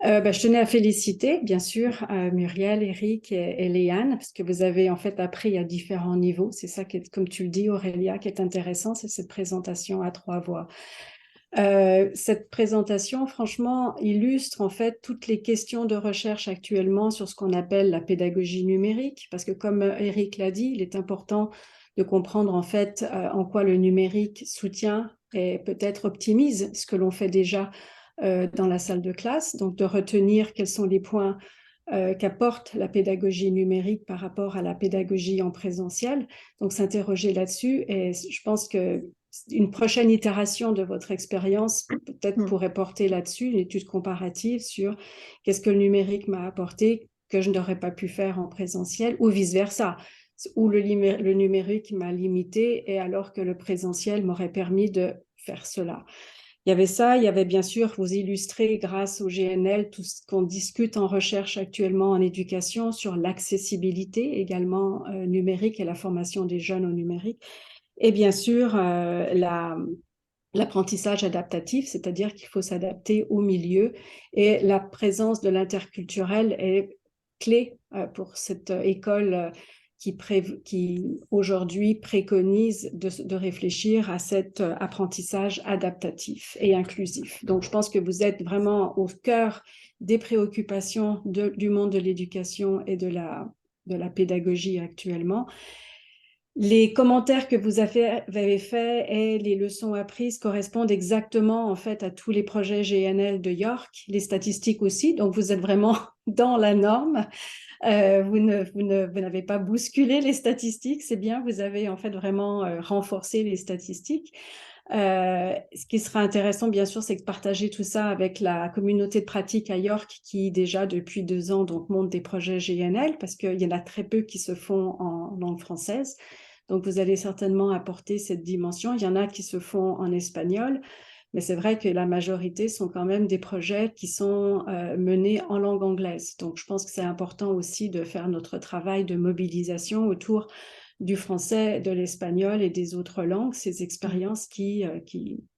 L: Je tenais à féliciter, bien sûr, Muriel, Eric et Léane, parce que vous avez en fait appris à différents niveaux. C'est ça qui est, comme tu le dis, Aurélia, qui est intéressant, c'est cette présentation à 3 voix. Cette présentation, franchement, illustre en fait toutes les questions de recherche actuellement sur ce qu'on appelle la pédagogie numérique, parce que comme Eric l'a dit, il est important de comprendre en fait en quoi le numérique soutient et peut-être optimise ce que l'on fait déjà dans la salle de classe, donc de retenir quels sont les points qu'apporte la pédagogie numérique par rapport à la pédagogie en présentiel, donc s'interroger là-dessus. Et je pense que une prochaine itération de votre expérience peut-être pourrait porter là-dessus, une étude comparative sur qu'est-ce que le numérique m'a apporté que je n'aurais pas pu faire en présentiel, ou vice-versa, où le numérique m'a limité et alors que le présentiel m'aurait permis de faire cela. Il y avait ça, il y avait bien sûr, vous illustrez grâce au GNL tout ce qu'on discute en recherche actuellement en éducation sur l'accessibilité également numérique et la formation des jeunes au numérique. Et bien sûr, l'apprentissage adaptatif, c'est-à-dire qu'il faut s'adapter au milieu. Et la présence de l'interculturel est clé pour cette école qui aujourd'hui préconise de réfléchir à cet apprentissage adaptatif et inclusif. Donc, je pense que vous êtes vraiment au cœur des préoccupations du monde de l'éducation et de la pédagogie actuellement. Les commentaires que vous avez faits et les leçons apprises correspondent exactement en fait à tous les projets GNL de York, les statistiques aussi, donc vous êtes vraiment dans la norme. Vous n'avez pas bousculé les statistiques, c'est bien, vous avez en fait vraiment renforcé les statistiques. Ce qui sera intéressant, bien sûr, c'est de partager tout ça avec la communauté de pratique à York qui, déjà depuis 2 ans, donc, monte des projets GNL parce qu'il y en a très peu qui se font en langue française. Donc, vous allez certainement apporter cette dimension. Il y en a qui se font en espagnol, mais c'est vrai que la majorité sont quand même des projets qui sont menés en langue anglaise. Donc, je pense que c'est important aussi de faire notre travail de mobilisation autour du français, de l'espagnol et des autres langues, ces expériences qui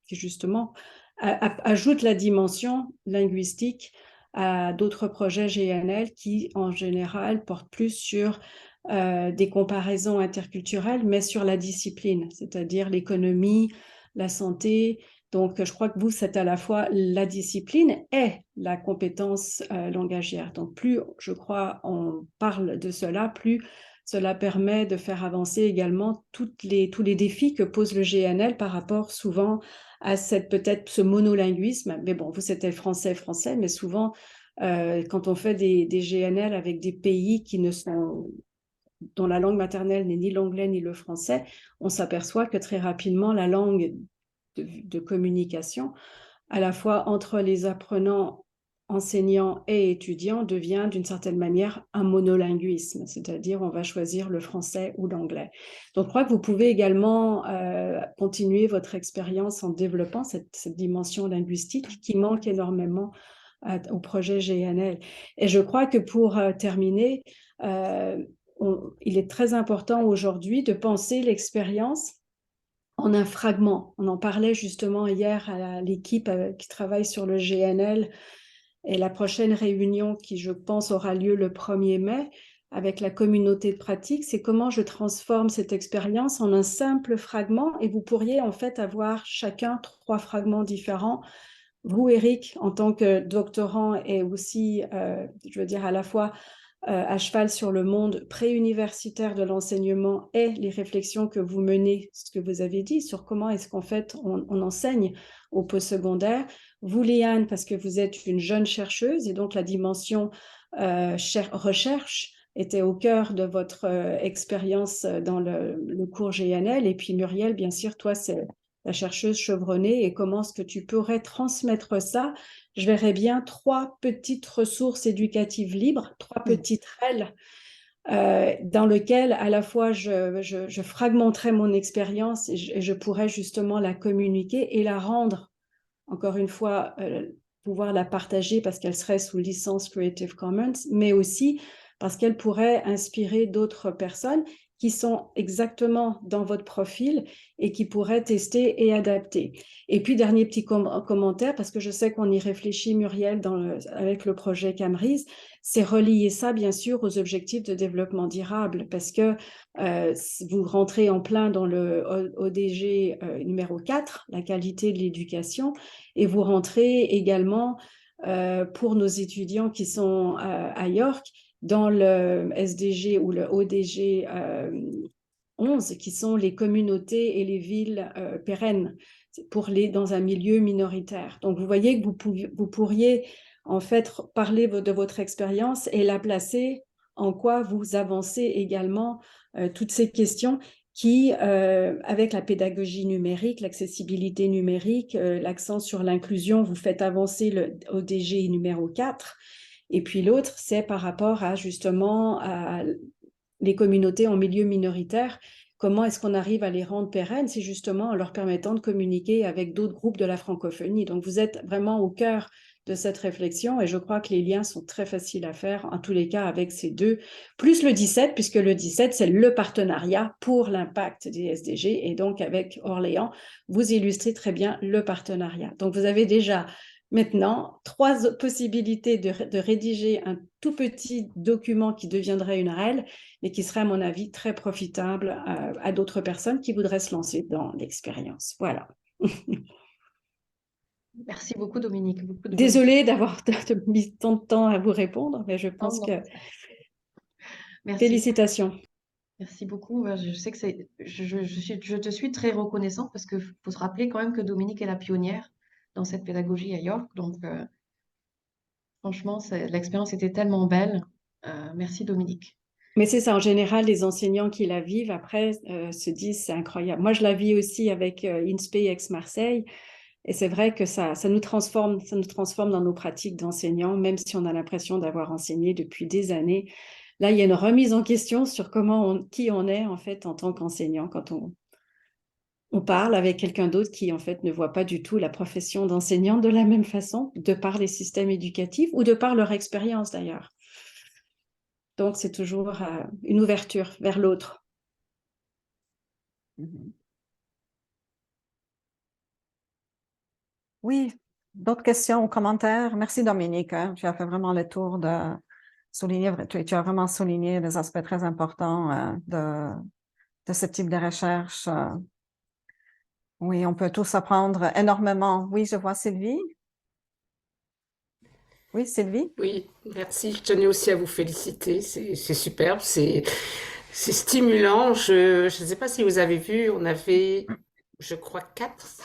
L: justement ajoutent la dimension linguistique à d'autres projets GNL qui, en général, portent plus sur des comparaisons interculturelles, mais sur la discipline, c'est-à-dire l'économie, la santé. Donc, je crois que vous, c'est à la fois la discipline et la compétence langagière. Donc, plus, je crois, on parle de cela, plus cela permet de faire avancer également tous les défis que pose le GNL par rapport souvent à peut-être ce monolinguisme. Mais bon, vous, c'était français, mais souvent, quand on fait des GNL avec des pays dont la langue maternelle n'est ni l'anglais ni le français, on s'aperçoit que très rapidement, la langue de communication, à la fois entre les apprenants, enseignants et étudiants, devient d'une certaine manière un monolinguisme, c'est-à-dire on va choisir le français ou l'anglais. Donc, je crois que vous pouvez également continuer votre expérience en développant cette dimension linguistique qui manque énormément au projet GNL. Et je crois que pour terminer, il est très important aujourd'hui de penser l'expérience en un fragment. On en parlait justement hier à l'équipe qui travaille sur le GNL, et la prochaine réunion qui, je pense, aura lieu le 1er mai avec la communauté de pratique, c'est comment je transforme cette expérience en un simple fragment, et vous pourriez en fait avoir chacun 3 fragments différents. Vous, Eric, en tant que doctorant et aussi, je veux dire, à la fois à cheval sur le monde préuniversitaire de l'enseignement et les réflexions que vous menez, ce que vous avez dit, sur comment est-ce qu'en fait on enseigne au postsecondaire. Vous, Liane, parce que vous êtes une jeune chercheuse et donc la dimension recherche était au cœur de votre expérience dans le cours GNL. Et puis Muriel, bien sûr, toi, c'est la chercheuse chevronnée, et comment est-ce que tu pourrais transmettre ça? Je verrais bien 3 petites ressources éducatives libres, 3 petites règles dans lesquelles à la fois je fragmenterais mon expérience et je pourrais justement la communiquer et la rendre, encore une fois, pouvoir la partager parce qu'elle serait sous licence Creative Commons, mais aussi parce qu'elle pourrait inspirer d'autres personnes qui sont exactement dans votre profil et qui pourraient tester et adapter. Et puis, dernier petit commentaire, parce que je sais qu'on y réfléchit, Muriel, avec le projet Camrise, c'est relier ça, bien sûr, aux objectifs de développement durable, parce que vous rentrez en plein dans le ODG numéro 4, la qualité de l'éducation, et vous rentrez également pour nos étudiants qui sont à York, dans le SDG ou le ODG 11, qui sont les communautés et les villes pérennes dans un milieu minoritaire. Donc, vous voyez que vous pourriez en fait parler de votre expérience et la placer en quoi vous avancez également toutes ces questions qui, avec la pédagogie numérique, l'accessibilité numérique, l'accent sur l'inclusion, vous faites avancer le ODG numéro 4. Et puis l'autre, c'est par rapport à justement à les communautés en milieu minoritaire. Comment est-ce qu'on arrive à les rendre pérennes? C'est justement en leur permettant de communiquer avec d'autres groupes de la francophonie. Donc, vous êtes vraiment au cœur de cette réflexion et je crois que les liens sont très faciles à faire, en tous les cas, avec ces deux, plus le 17, puisque le 17, c'est le partenariat pour l'impact des SDG, et donc avec Orléans, vous illustrez très bien le partenariat. Donc, vous avez déjà maintenant 3 possibilités de rédiger un tout petit document qui deviendrait une règle et qui serait, à mon avis, très profitable à d'autres personnes qui voudraient se lancer dans l'expérience. Voilà.
I: Merci beaucoup, Dominique.
L: Désolée d'avoir mis tant de temps à vous répondre, mais je pense que...
I: Merci.
L: Félicitations.
I: Merci beaucoup. Je sais que je te suis très reconnaissante parce qu'il faut se rappeler quand même que Dominique est la pionnière dans cette pédagogie à York. Donc, franchement, l'expérience était tellement belle. Merci, Dominique.
L: Mais c'est ça, en général, les enseignants qui la vivent après se disent c'est incroyable. Moi, je la vis aussi avec INSPE Aix-Marseille. Et c'est vrai que ça nous transforme dans nos pratiques d'enseignants, même si on a l'impression d'avoir enseigné depuis des années. Là, il y a une remise en question sur qui on est en fait en tant qu'enseignant quand on parle avec quelqu'un d'autre qui en fait ne voit pas du tout la profession d'enseignant de la même façon, de par les systèmes éducatifs ou de par leur expérience d'ailleurs. Donc, c'est toujours une ouverture vers l'autre.
A: Oui, d'autres questions ou commentaires? Merci Dominique, hein. Tu as fait vraiment le tour tu as vraiment souligné des aspects très importants de ce type de recherche. Oui, on peut tous apprendre énormément. Oui, je vois Sylvie. Oui, Sylvie?
G: Oui, merci. Je tenais aussi à vous féliciter. C'est superbe, c'est stimulant. Je ne sais pas si vous avez vu, on avait, je crois, 4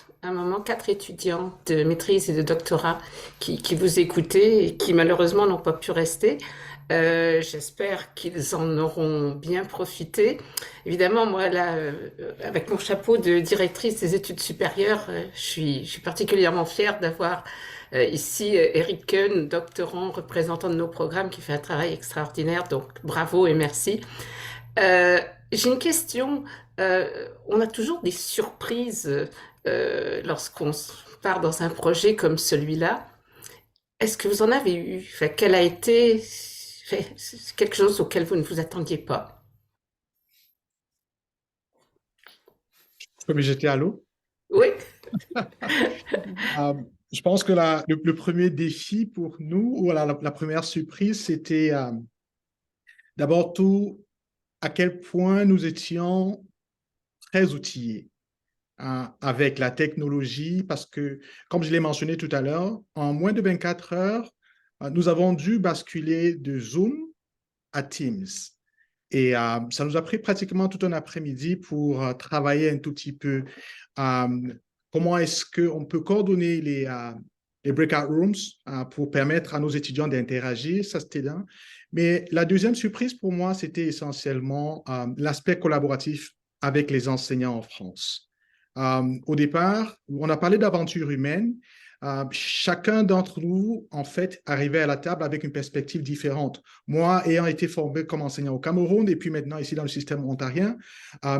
G: étudiants de maîtrise et de doctorat qui vous écoutaient et qui malheureusement n'ont pas pu rester. J'espère qu'ils en auront bien profité. Évidemment, moi, là, avec mon chapeau de directrice des études supérieures, je suis particulièrement fière d'avoir ici Eric Keunne, doctorant, représentant de nos programmes, qui fait un travail extraordinaire. Donc, bravo et merci. J'ai une question. On a toujours des surprises lorsqu'on part dans un projet comme celui-là. Est-ce que vous en avez eu? Enfin, quel a été quelque chose auquel vous ne vous attendiez pas?
J: Comme j'étais à l'eau.
G: Oui.
J: Je pense que le premier défi pour nous, ou la première surprise, c'était d'abord tout à quel point nous étions très outillés avec la technologie, parce que, comme je l'ai mentionné tout à l'heure, en moins de 24 heures, nous avons dû basculer de Zoom à Teams. Et ça nous a pris pratiquement tout un après-midi pour travailler un tout petit peu. Comment est-ce qu'on peut coordonner les breakout rooms pour permettre à nos étudiants d'interagir, ça c'était là. Mais la deuxième surprise pour moi, c'était essentiellement l'aspect collaboratif avec les enseignants en France. Au départ, on a parlé d'aventure humaine. Chacun d'entre nous, en fait, arrivait à la table avec une perspective différente. Moi, ayant été formé comme enseignant au Cameroun et puis maintenant ici dans le système ontarien,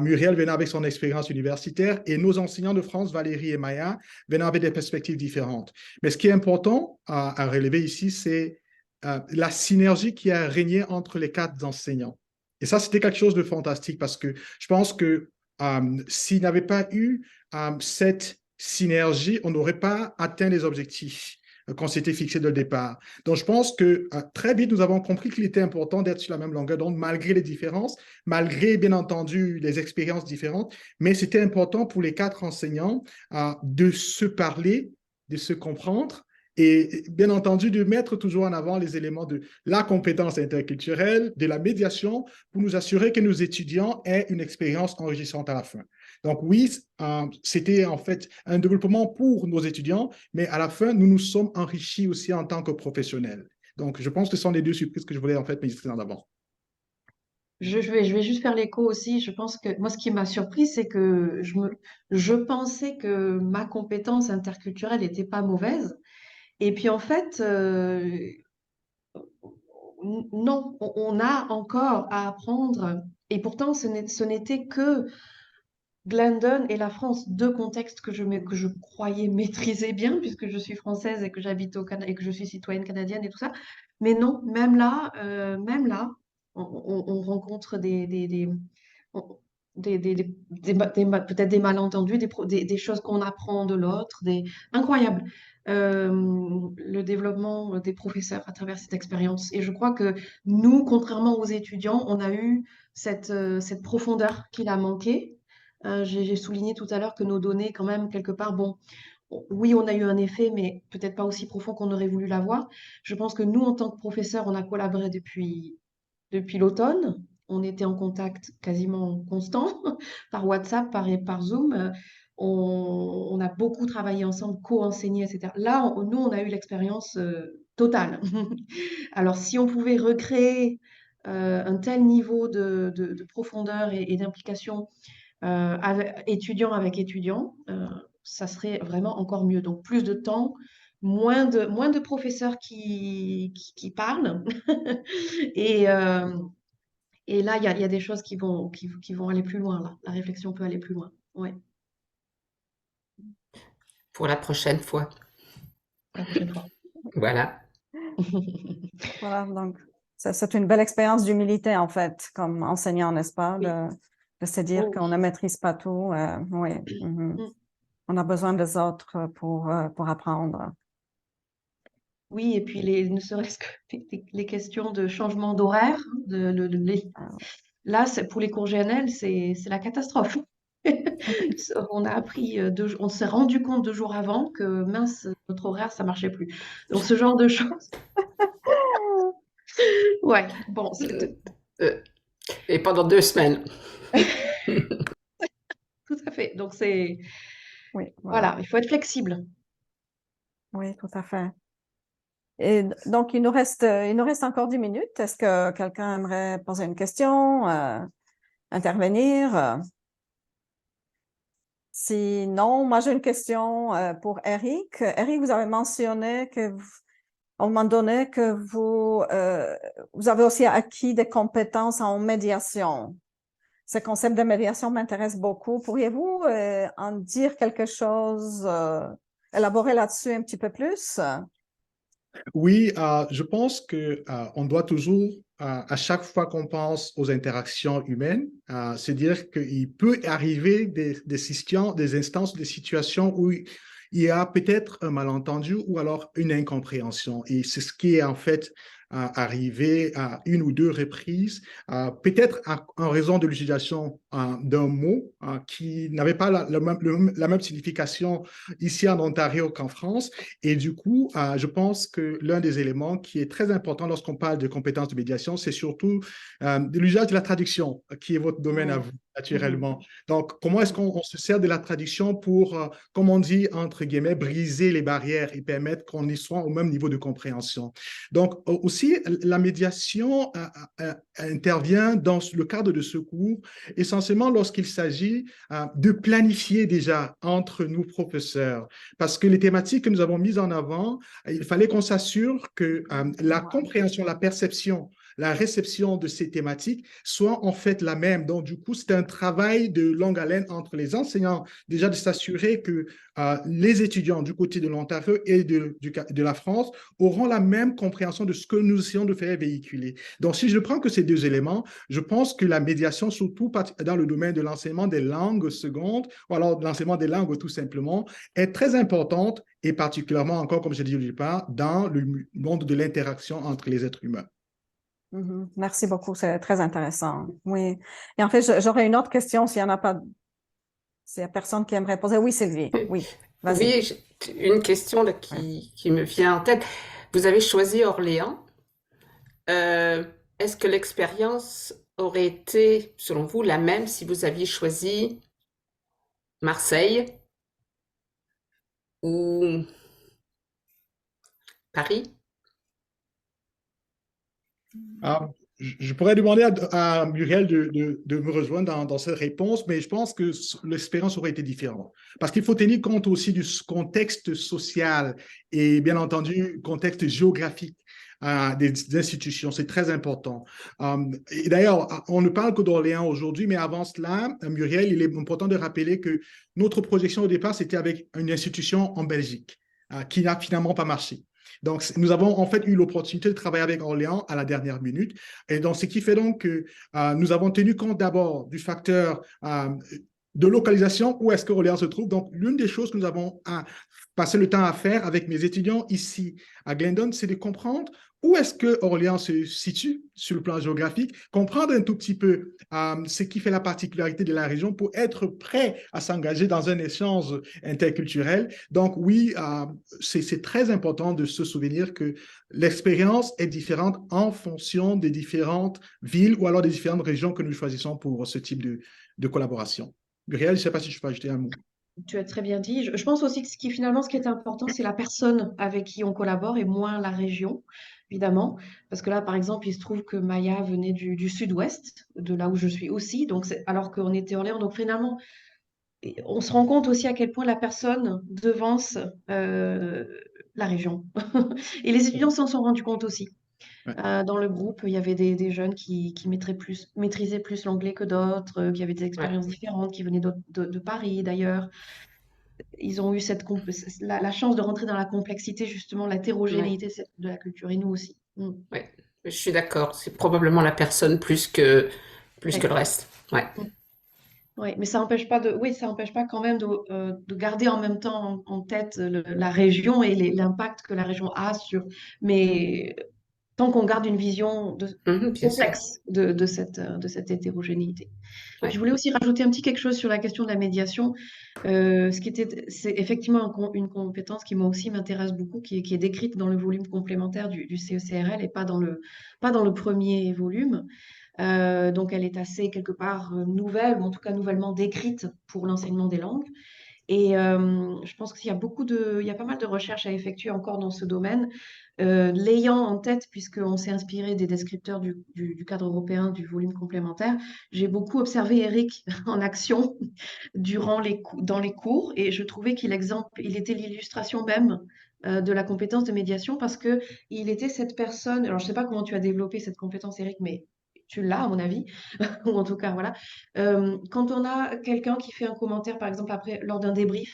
J: Muriel venant avec son expérience universitaire et nos enseignants de France, Valérie et Maya, venant avec des perspectives différentes. Mais ce qui est important à relever ici, c'est la synergie qui a régné entre les 4 enseignants. Et ça, c'était quelque chose de fantastique parce que je pense que s'il n'y avait pas eu cette synergie, on n'aurait pas atteint les objectifs qu'on s'était fixés dès le départ. Donc, je pense que très vite, nous avons compris qu'il était important d'être sur la même longueur d'onde, malgré les différences, malgré, bien entendu, les expériences différentes, mais c'était important pour les 4 enseignants de se parler, de se comprendre, et bien entendu, de mettre toujours en avant les éléments de la compétence interculturelle, de la médiation, pour nous assurer que nos étudiants aient une expérience enrichissante à la fin. Donc oui, c'était en fait un développement pour nos étudiants, mais à la fin, nous nous sommes enrichis aussi en tant que professionnels. Donc je pense que ce sont les 2 surprises que je voulais en fait mettre en avant.
I: Je vais juste faire l'écho aussi. Je pense que moi, ce qui m'a surpris, c'est que je pensais que ma compétence interculturelle n'était pas mauvaise. Et puis en fait, non, on a encore à apprendre. Et pourtant, ce n'était que Glendon et la France, 2 contextes que je croyais maîtriser bien, puisque je suis française et que j'habite au Canada et que je suis citoyenne canadienne et tout ça. Mais non, même là, on rencontre peut-être des malentendus, des choses qu'on apprend de l'autre, incroyable. Le développement des professeurs à travers cette expérience. Et je crois que nous, contrairement aux étudiants, on a eu cette profondeur qu'il a manqué. J'ai souligné tout à l'heure que nos données, quand même, quelque part, bon, oui, on a eu un effet, mais peut-être pas aussi profond qu'on aurait voulu l'avoir. Je pense que nous, en tant que professeurs, on a collaboré depuis l'automne. On était en contact quasiment constant par WhatsApp, par Zoom. On a beaucoup travaillé ensemble, co-enseigné, etc. Là, nous, on a eu l'expérience totale. Alors, si on pouvait recréer un tel niveau de profondeur et d'implication étudiant avec étudiant, ça serait vraiment encore mieux. Donc, plus de temps, moins de professeurs qui parlent. Et là, il y a des choses qui vont aller plus loin. Là. La réflexion peut aller plus loin. Ouais.
G: Pour la prochaine fois.
I: La prochaine fois.
G: Voilà.
A: Voilà, donc c'est une belle expérience d'humilité, en fait, comme enseignant, n'est-ce pas, de se dire qu'on ne maîtrise pas tout. Oui. On a besoin des autres pour apprendre.
I: Oui, et puis ne serait-ce que les questions de changement d'horaire, là, pour les cours GNL, c'est la catastrophe. On a appris on s'est rendu compte 2 jours avant que mince, notre horaire, ça marchait plus. Donc ce genre de choses. Ouais, bon.
G: Et pendant 2 semaines.
I: Tout à fait. Donc c'est.
A: Oui,
I: voilà, il faut être flexible.
A: Oui, tout à fait. Et donc, il nous reste encore 10 minutes. Est-ce que quelqu'un aimerait poser une question, intervenir? Sinon, moi, j'ai une question pour Eric. Eric, vous avez mentionné qu'à un moment donné, que vous avez aussi acquis des compétences en médiation. Ce concept de médiation m'intéresse beaucoup. Pourriez-vous en dire quelque chose, élaborer là-dessus un petit peu plus?
J: Oui, je pense que on doit toujours, à chaque fois qu'on pense aux interactions humaines, se dire qu'il peut arriver des instances, des situations où il y a peut-être un malentendu ou alors une incompréhension. Et c'est ce qui est en fait arrivé à une ou deux reprises, peut-être en raison de l'utilisation d'un mot qui n'avait pas la même signification ici en Ontario qu'en France. Et du coup, je pense que l'un des éléments qui est très important lorsqu'on parle de compétences de médiation, c'est surtout de l'usage de la traduction, qui est votre domaine à vous, naturellement. Donc, comment est-ce qu'on se sert de la traduction pour, comme on dit, entre guillemets, briser les barrières et permettre qu'on y soit au même niveau de compréhension. Donc, aussi, la médiation intervient dans le cadre de ce cours, essentiellement lorsqu'il s'agit de planifier déjà entre nous professeurs, parce que les thématiques que nous avons mises en avant, il fallait qu'on s'assure que la compréhension, la perception, la réception de ces thématiques soit en fait la même. Donc, du coup, c'est un travail de longue haleine entre les enseignants, déjà de s'assurer que les étudiants du côté de l'Ontario et de la France auront la même compréhension de ce que nous essayons de faire véhiculer. Donc, si je ne prends que ces deux éléments, je pense que la médiation, surtout dans le domaine de l'enseignement des langues secondes, ou alors de l'enseignement des langues tout simplement, est très importante et particulièrement encore, comme je l'ai dit au départ, dans le monde de l'interaction entre les êtres humains.
A: Merci beaucoup, c'est très intéressant. Oui. Et en fait, j'aurais une autre question s'il n'y en a pas, s'il n'y a personne qui aimerait poser. Oui, Sylvie, oui, vas-y.
G: Oui, j'ai une question là, qui me vient en tête. Vous avez choisi Orléans. Est-ce que l'expérience aurait été, selon vous, la même si vous aviez choisi Marseille ou Paris?
J: Je pourrais demander à Muriel de me rejoindre dans cette réponse, mais je pense que l'expérience aurait été différente. Parce qu'il faut tenir compte aussi du contexte social et bien entendu contexte géographique des institutions. C'est très important. Et d'ailleurs, on ne parle que d'Orléans aujourd'hui, mais avant cela, Muriel, il est important de rappeler que notre projection au départ, c'était avec une institution en Belgique qui n'a finalement pas marché. Donc, nous avons en fait eu l'opportunité de travailler avec Orléans à la dernière minute. Et donc, ce qui fait donc que nous avons tenu compte d'abord du facteur de localisation, où est-ce que Orléans se trouve. Donc, l'une des choses que nous avons passé le temps à faire avec mes étudiants ici à Glendon, c'est de comprendre où est-ce que Orléans se situe sur le plan géographique, comprendre un tout petit peu ce qui fait la particularité de la région pour être prêt à s'engager dans un échange interculturel. Donc oui, c'est très important de se souvenir que l'expérience est différente en fonction des différentes villes ou alors des différentes régions que nous choisissons pour ce type de collaboration. Muriel, je ne sais pas si je peux ajouter un mot.
I: Tu as très bien dit. Je pense aussi que ce qui est important, c'est la personne avec qui on collabore et moins la région, évidemment. Parce que là, par exemple, il se trouve que Maya venait du sud-ouest, de là où je suis aussi, donc alors qu'on était en Orléans. Donc finalement, on se rend compte aussi à quel point la personne devance la région. Et les étudiants s'en sont rendus compte aussi. Dans le groupe, il y avait des jeunes qui maîtrisaient plus l'anglais que d'autres, qui avaient des expériences différentes, qui venaient de Paris d'ailleurs. Ils ont eu la chance de rentrer dans la complexité, justement, l'hétérogénéité de la culture, et nous aussi.
G: Oui, je suis d'accord. C'est probablement la personne plus que le reste. Ouais.
I: Oui, mais ça n'empêche pas quand même de garder en même temps en tête la région et l'impact que la région a sur. Mais tant qu'on garde une vision complexe de cette hétérogénéité. Et puis, je voulais aussi rajouter un petit quelque chose sur la question de la médiation. C'est effectivement une compétence qui, moi aussi, m'intéresse beaucoup, qui est décrite dans le volume complémentaire du CECRL et pas dans le premier volume. Donc, elle est assez, quelque part, nouvelle, ou en tout cas nouvellement décrite pour l'enseignement des langues. Et je pense qu'il y a pas mal de recherches à effectuer encore dans ce domaine. L'ayant en tête, puisqu'on s'est inspiré des descripteurs du cadre européen du volume complémentaire, j'ai beaucoup observé Eric en action dans les cours, et je trouvais il était l'illustration même de la compétence de médiation, parce qu'il était cette personne. Alors, je ne sais pas comment tu as développé cette compétence, Eric, mais tu l'as, à mon avis, ou en tout cas, voilà. Quand on a quelqu'un qui fait un commentaire, par exemple, lors d'un débrief,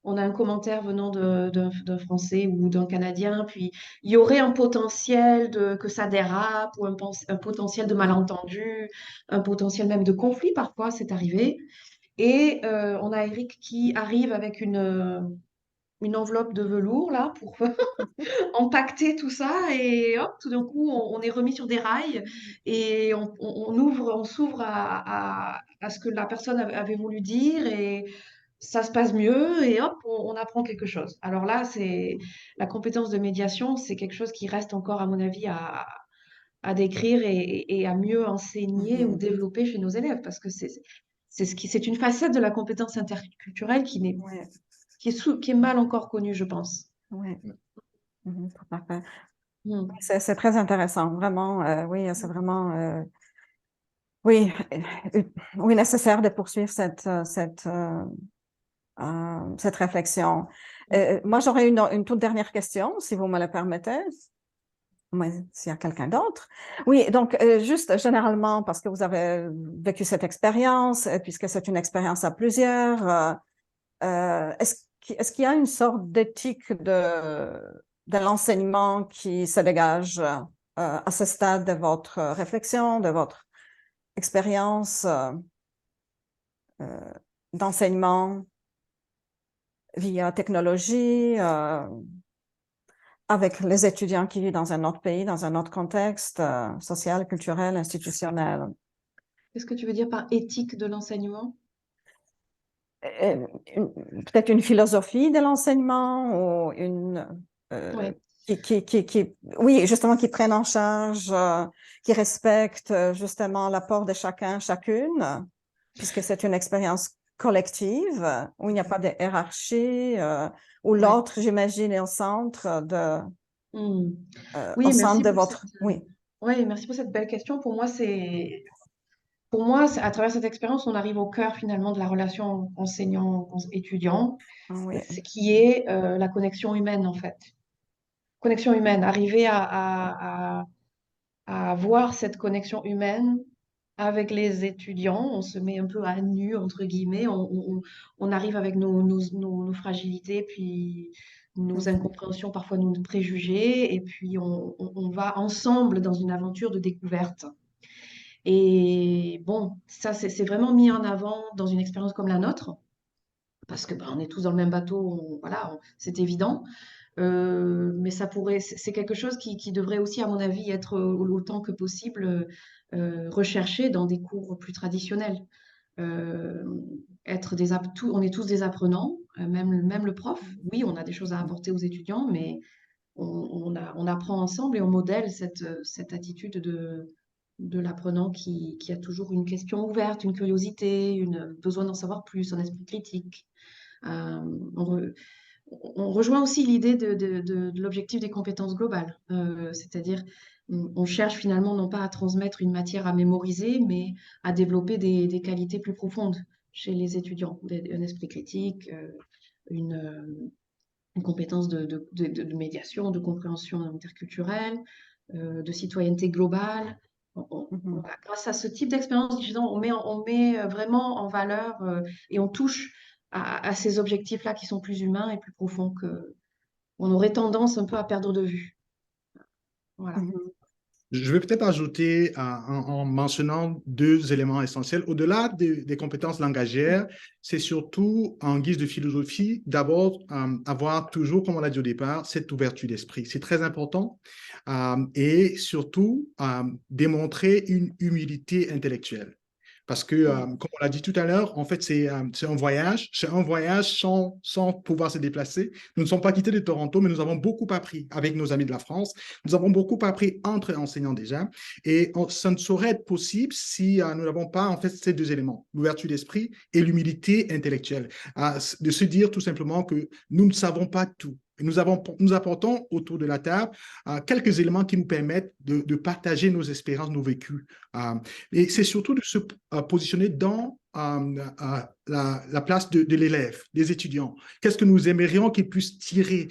I: on a un commentaire venant d'un Français ou d'un Canadien, puis il y aurait un potentiel que ça dérape ou un potentiel de malentendu, un potentiel même de conflit parfois, c'est arrivé. Et on a Eric qui arrive avec une enveloppe de velours là pour empaqueter tout ça et hop, tout d'un coup, on est remis sur des rails et on s'ouvre à ce que la personne avait voulu dire et ça se passe mieux et hop, on apprend quelque chose. Alors là, c'est la compétence de médiation, c'est quelque chose qui reste encore, à mon avis, à décrire et à mieux enseigner ou développer chez nos élèves parce que c'est une facette de la compétence interculturelle qui est mal encore connue, je pense.
A: Oui, tout à fait.
I: Mm.
A: C'est très intéressant, vraiment. Oui, c'est vraiment oui, oui, nécessaire de poursuivre cette réflexion. Moi, j'aurais une toute dernière question, si vous me le permettez. Mais s'il y a quelqu'un d'autre. Oui, donc juste généralement, parce que vous avez vécu cette expérience, puisque c'est une expérience à plusieurs, est-ce qu'il y a une sorte d'éthique de l'enseignement qui se dégage à ce stade de votre réflexion, de votre expérience d'enseignement via technologie, avec les étudiants qui vivent dans un autre pays, dans un autre contexte social, culturel, institutionnel?
I: Qu'est-ce que tu veux dire par éthique de l'enseignement?
A: Peut-être une philosophie de l'enseignement ou oui, justement, qui prennent en charge, qui respectent justement l'apport de chacun, chacune, puisque c'est une expérience collective où il n'y a pas de hiérarchie, où l'autre, j'imagine, est au centre au centre de votre... Oui.
I: Oui, merci pour cette belle question. Pour moi, à travers cette expérience, on arrive au cœur finalement de la relation enseignant-étudiant, ce qui est la connexion humaine en fait. Connexion humaine, arriver à avoir cette connexion humaine avec les étudiants, on se met un peu à nu, entre guillemets, on arrive avec nos fragilités, puis nos incompréhensions, parfois nos préjugés, et puis on va ensemble dans une aventure de découverte. Et bon, ça, c'est vraiment mis en avant dans une expérience comme la nôtre, parce que on est tous dans le même bateau, voilà, c'est évident. Mais c'est quelque chose qui devrait aussi, à mon avis, être autant que possible recherché dans des cours plus traditionnels. On est tous des apprenants, même le prof. Oui, on a des choses à apporter aux étudiants, mais on apprend ensemble et on modèle cette attitude de l'apprenant qui a toujours une question ouverte, une curiosité, un besoin d'en savoir plus, un esprit critique. On rejoint aussi l'idée de l'objectif des compétences globales, c'est-à-dire on cherche finalement non pas à transmettre une matière à mémoriser, mais à développer des qualités plus profondes chez les étudiants, un esprit critique, une compétence de médiation, de compréhension interculturelle, de citoyenneté globale. Grâce à ce type d'expérience, on met vraiment en valeur et on touche à ces objectifs-là qui sont plus humains et plus profonds qu'on aurait tendance un peu à perdre de vue. Voilà.
J: Je vais peut-être ajouter en mentionnant deux éléments essentiels. Au-delà des compétences langagières, c'est surtout en guise de philosophie, d'abord avoir toujours, comme on l'a dit au départ, cette ouverture d'esprit. C'est très important et surtout démontrer une humilité intellectuelle. Parce que, comme on l'a dit tout à l'heure, en fait, c'est un voyage. C'est un voyage sans pouvoir se déplacer. Nous ne sommes pas quittés de Toronto, mais nous avons beaucoup appris avec nos amis de la France. Nous avons beaucoup appris entre enseignants déjà. Et ça ne saurait être possible si nous n'avons pas, en fait, ces deux éléments, l'ouverture d'esprit et l'humilité intellectuelle. De se dire tout simplement que nous ne savons pas tout. Nous apportons autour de la table quelques éléments qui nous permettent de partager nos expériences, nos vécus. Et c'est surtout de se positionner dans la place de l'élève, des étudiants. Qu'est-ce que nous aimerions qu'ils puissent tirer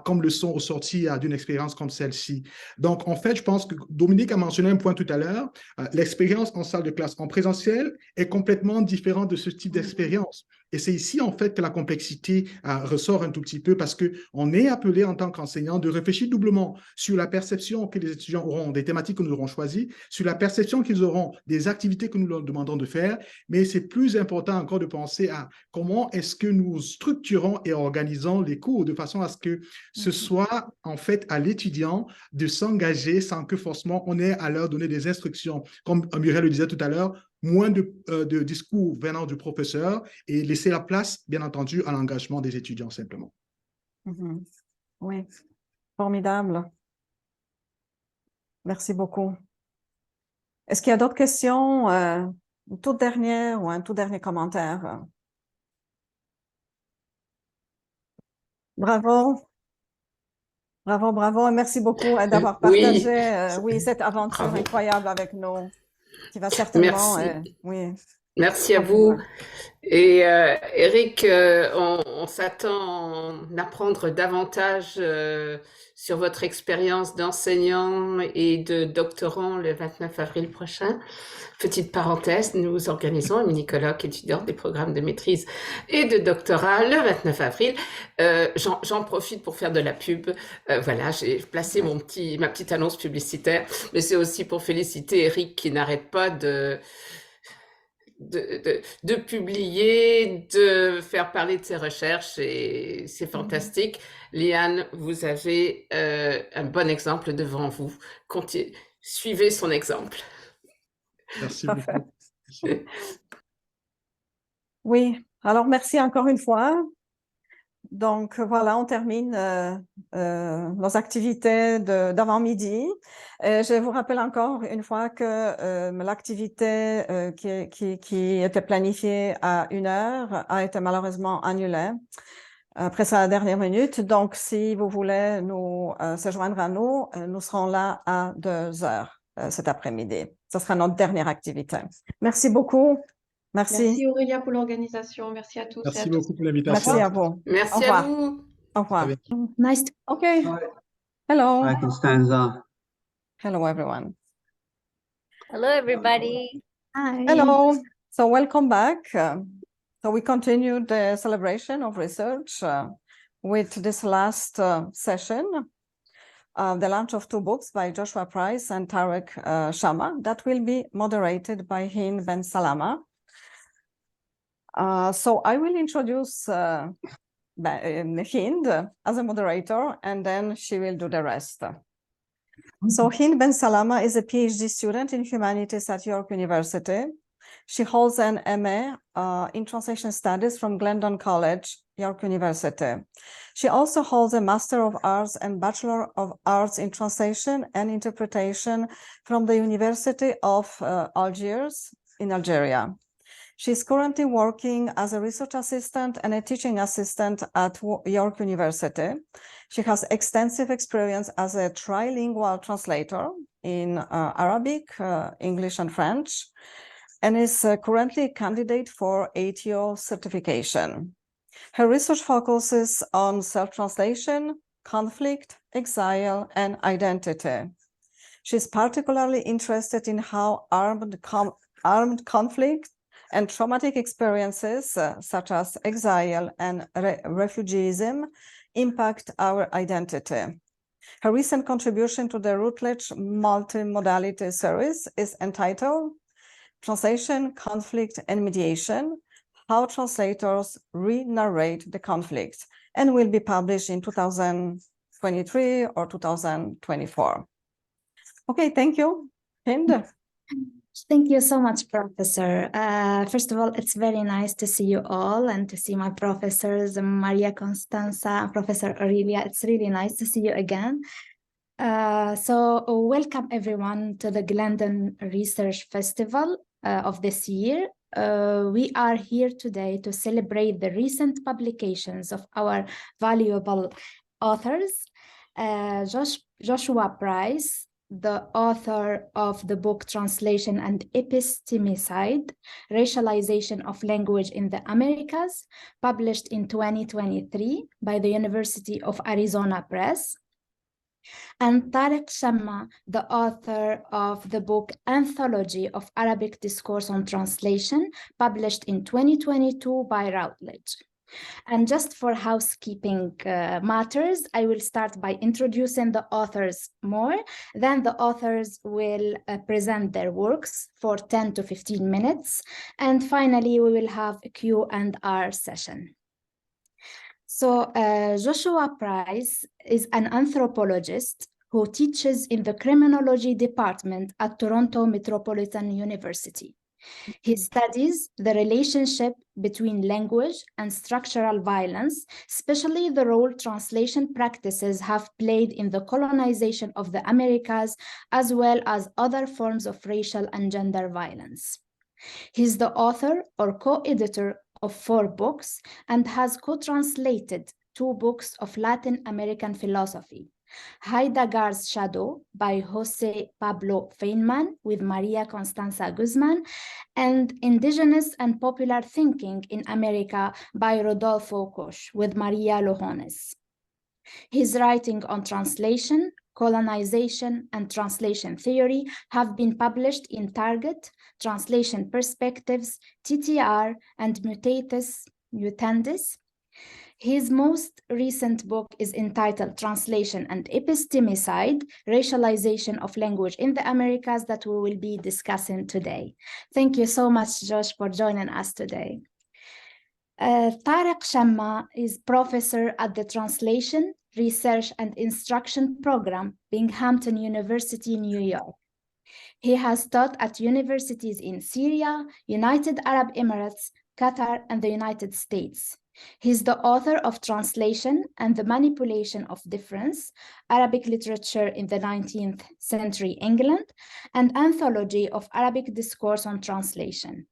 J: comme leçon ressortie d'une expérience comme celle-ci? Donc, en fait, je pense que Dominique a mentionné un point tout à l'heure. L'expérience en salle de classe en présentiel est complètement différente de ce type d'expérience. Et c'est ici, en fait, que la complexité ressort un tout petit peu parce qu'on est appelé en tant qu'enseignant de réfléchir doublement sur la perception que les étudiants auront des thématiques que nous aurons choisies, sur la perception qu'ils auront des activités que nous leur demandons de faire, mais c'est plus important encore de penser à comment est-ce que nous structurons et organisons les cours de façon à ce que ce soit, en fait, à l'étudiant de s'engager sans que forcément on ait à leur donner des instructions. Comme Muriel le disait tout à l'heure, moins de discours venant du professeur et laisser la place, bien entendu, à l'engagement des étudiants simplement.
A: Oui, formidable. Merci beaucoup. Est-ce qu'il y a d'autres questions? Une toute dernière ou un tout dernier commentaire? Bravo. Bravo, bravo. Et merci beaucoup d'avoir partagé cette aventure incroyable avec nous, qui va certainement... oui.
G: Merci à vous. Et Eric, on s'attend à apprendre davantage sur votre expérience d'enseignant et de doctorant le 29 avril prochain. Petite parenthèse, nous organisons un mini-colloque étudiant des programmes de maîtrise et de doctorat le 29 avril. J'en profite pour faire de la pub. Voilà, j'ai placé ma petite annonce publicitaire, mais c'est aussi pour féliciter Eric qui n'arrête pas de publier, de faire parler de ses recherches et c'est fantastique. Liane, vous avez un bon exemple devant vous. Suivez son exemple.
J: Merci beaucoup.
A: Merci. Oui, alors merci encore une fois. Donc voilà, on termine nos activités d'avant-midi. Je vous rappelle encore une fois que l'activité qui était planifiée à 1h a été malheureusement annulée après sa dernière minute. Donc si vous voulez se joindre à nous, nous serons là à 2h cet après-midi. Ce sera notre dernière activité. Merci beaucoup.
I: Merci Aurélia pour l'organisation. Merci à tous.
J: Merci beaucoup pour l'invitation.
A: Merci à vous.
G: Merci à vous.
A: Au revoir.
H: Nice.
A: Okay. Hello.
M: Hi, Constanza.
A: Hello, everyone.
N: Hello, everybody.
H: Hi.
A: Hello. So welcome back. So we continued the celebration of research with this last session. The launch of 2 books by Joshua Price and Tarek Shamma that will be moderated by Hind Ben Salama. So I will introduce Hind as a moderator, and then she will do the rest. So Hind Ben Salama is a PhD student in humanities at York University. She holds an MA in Translation Studies from Glendon College, York University. She also holds a Master of Arts and Bachelor of Arts in Translation and Interpretation from the University of Algiers in Algeria. She's currently working as a research assistant and a teaching assistant at York University. She has extensive experience as a trilingual translator in Arabic, English, and French, and is currently a candidate for ATO certification. Her research focuses on self-translation, conflict, exile, and identity. She's particularly interested in how armed conflict and traumatic experiences such as exile and refugeeism impact our identity. Her recent contribution to the Routledge multimodality series is entitled Translation, Conflict, and Mediation, How Translators Re-Narrate the Conflict, and will be published in 2023 or 2024. Okay, thank you. Hind.
N: Thank you so much, Professor. First of all, it's very nice to see you all and to see my professors, Maria Constanza, Professor Aurelia. It's really nice to see you again. So welcome everyone to the Glendon Research Festival of this year. We are here today to celebrate the recent publications of our valuable authors, Joshua Price, the author of the book Translation and Epistemicide, Racialization of Language in the Americas, published in 2023 by the University of Arizona Press. and Tarek Shamma, the author of the book Anthology of Arabic Discourse on Translation, published in 2022 by Routledge. And just for housekeeping matters, I will start by introducing the authors more. Then the authors will present their works for 10 to 15 minutes. And finally, we will have a Q&R session. So Joshua Price is an anthropologist who teaches in the criminology department at Toronto Metropolitan University. He studies the relationship between language and structural violence, especially the role translation practices have played in the colonization of the Americas, as well as other forms of racial and gender violence. He's the author or co-editor of 4 books and has co-translated 2 books of Latin American philosophy: Heidegger's Shadow by Jose Pablo Feynman with Maria Constanza Guzman, and Indigenous and Popular Thinking in America by Rodolfo Koch with Maria Lojones. His writing on translation, colonization, and translation theory have been published in Target, Translation Perspectives, TTR, and Mutandis. His most recent book is entitled Translation and Epistemicide, Racialization of Language in the Americas, that we will be discussing today. Thank you so much, Josh, for joining us today. Tarek Shamma is professor at the Translation, Research and Instruction Program, Binghamton University, New York. He has taught at universities in Syria, United Arab Emirates, Qatar, and the United States. He's the author of Translation and the Manipulation of Difference, Arabic Literature in the 19th Century England, and Anthology of Arabic Discourse on Translation.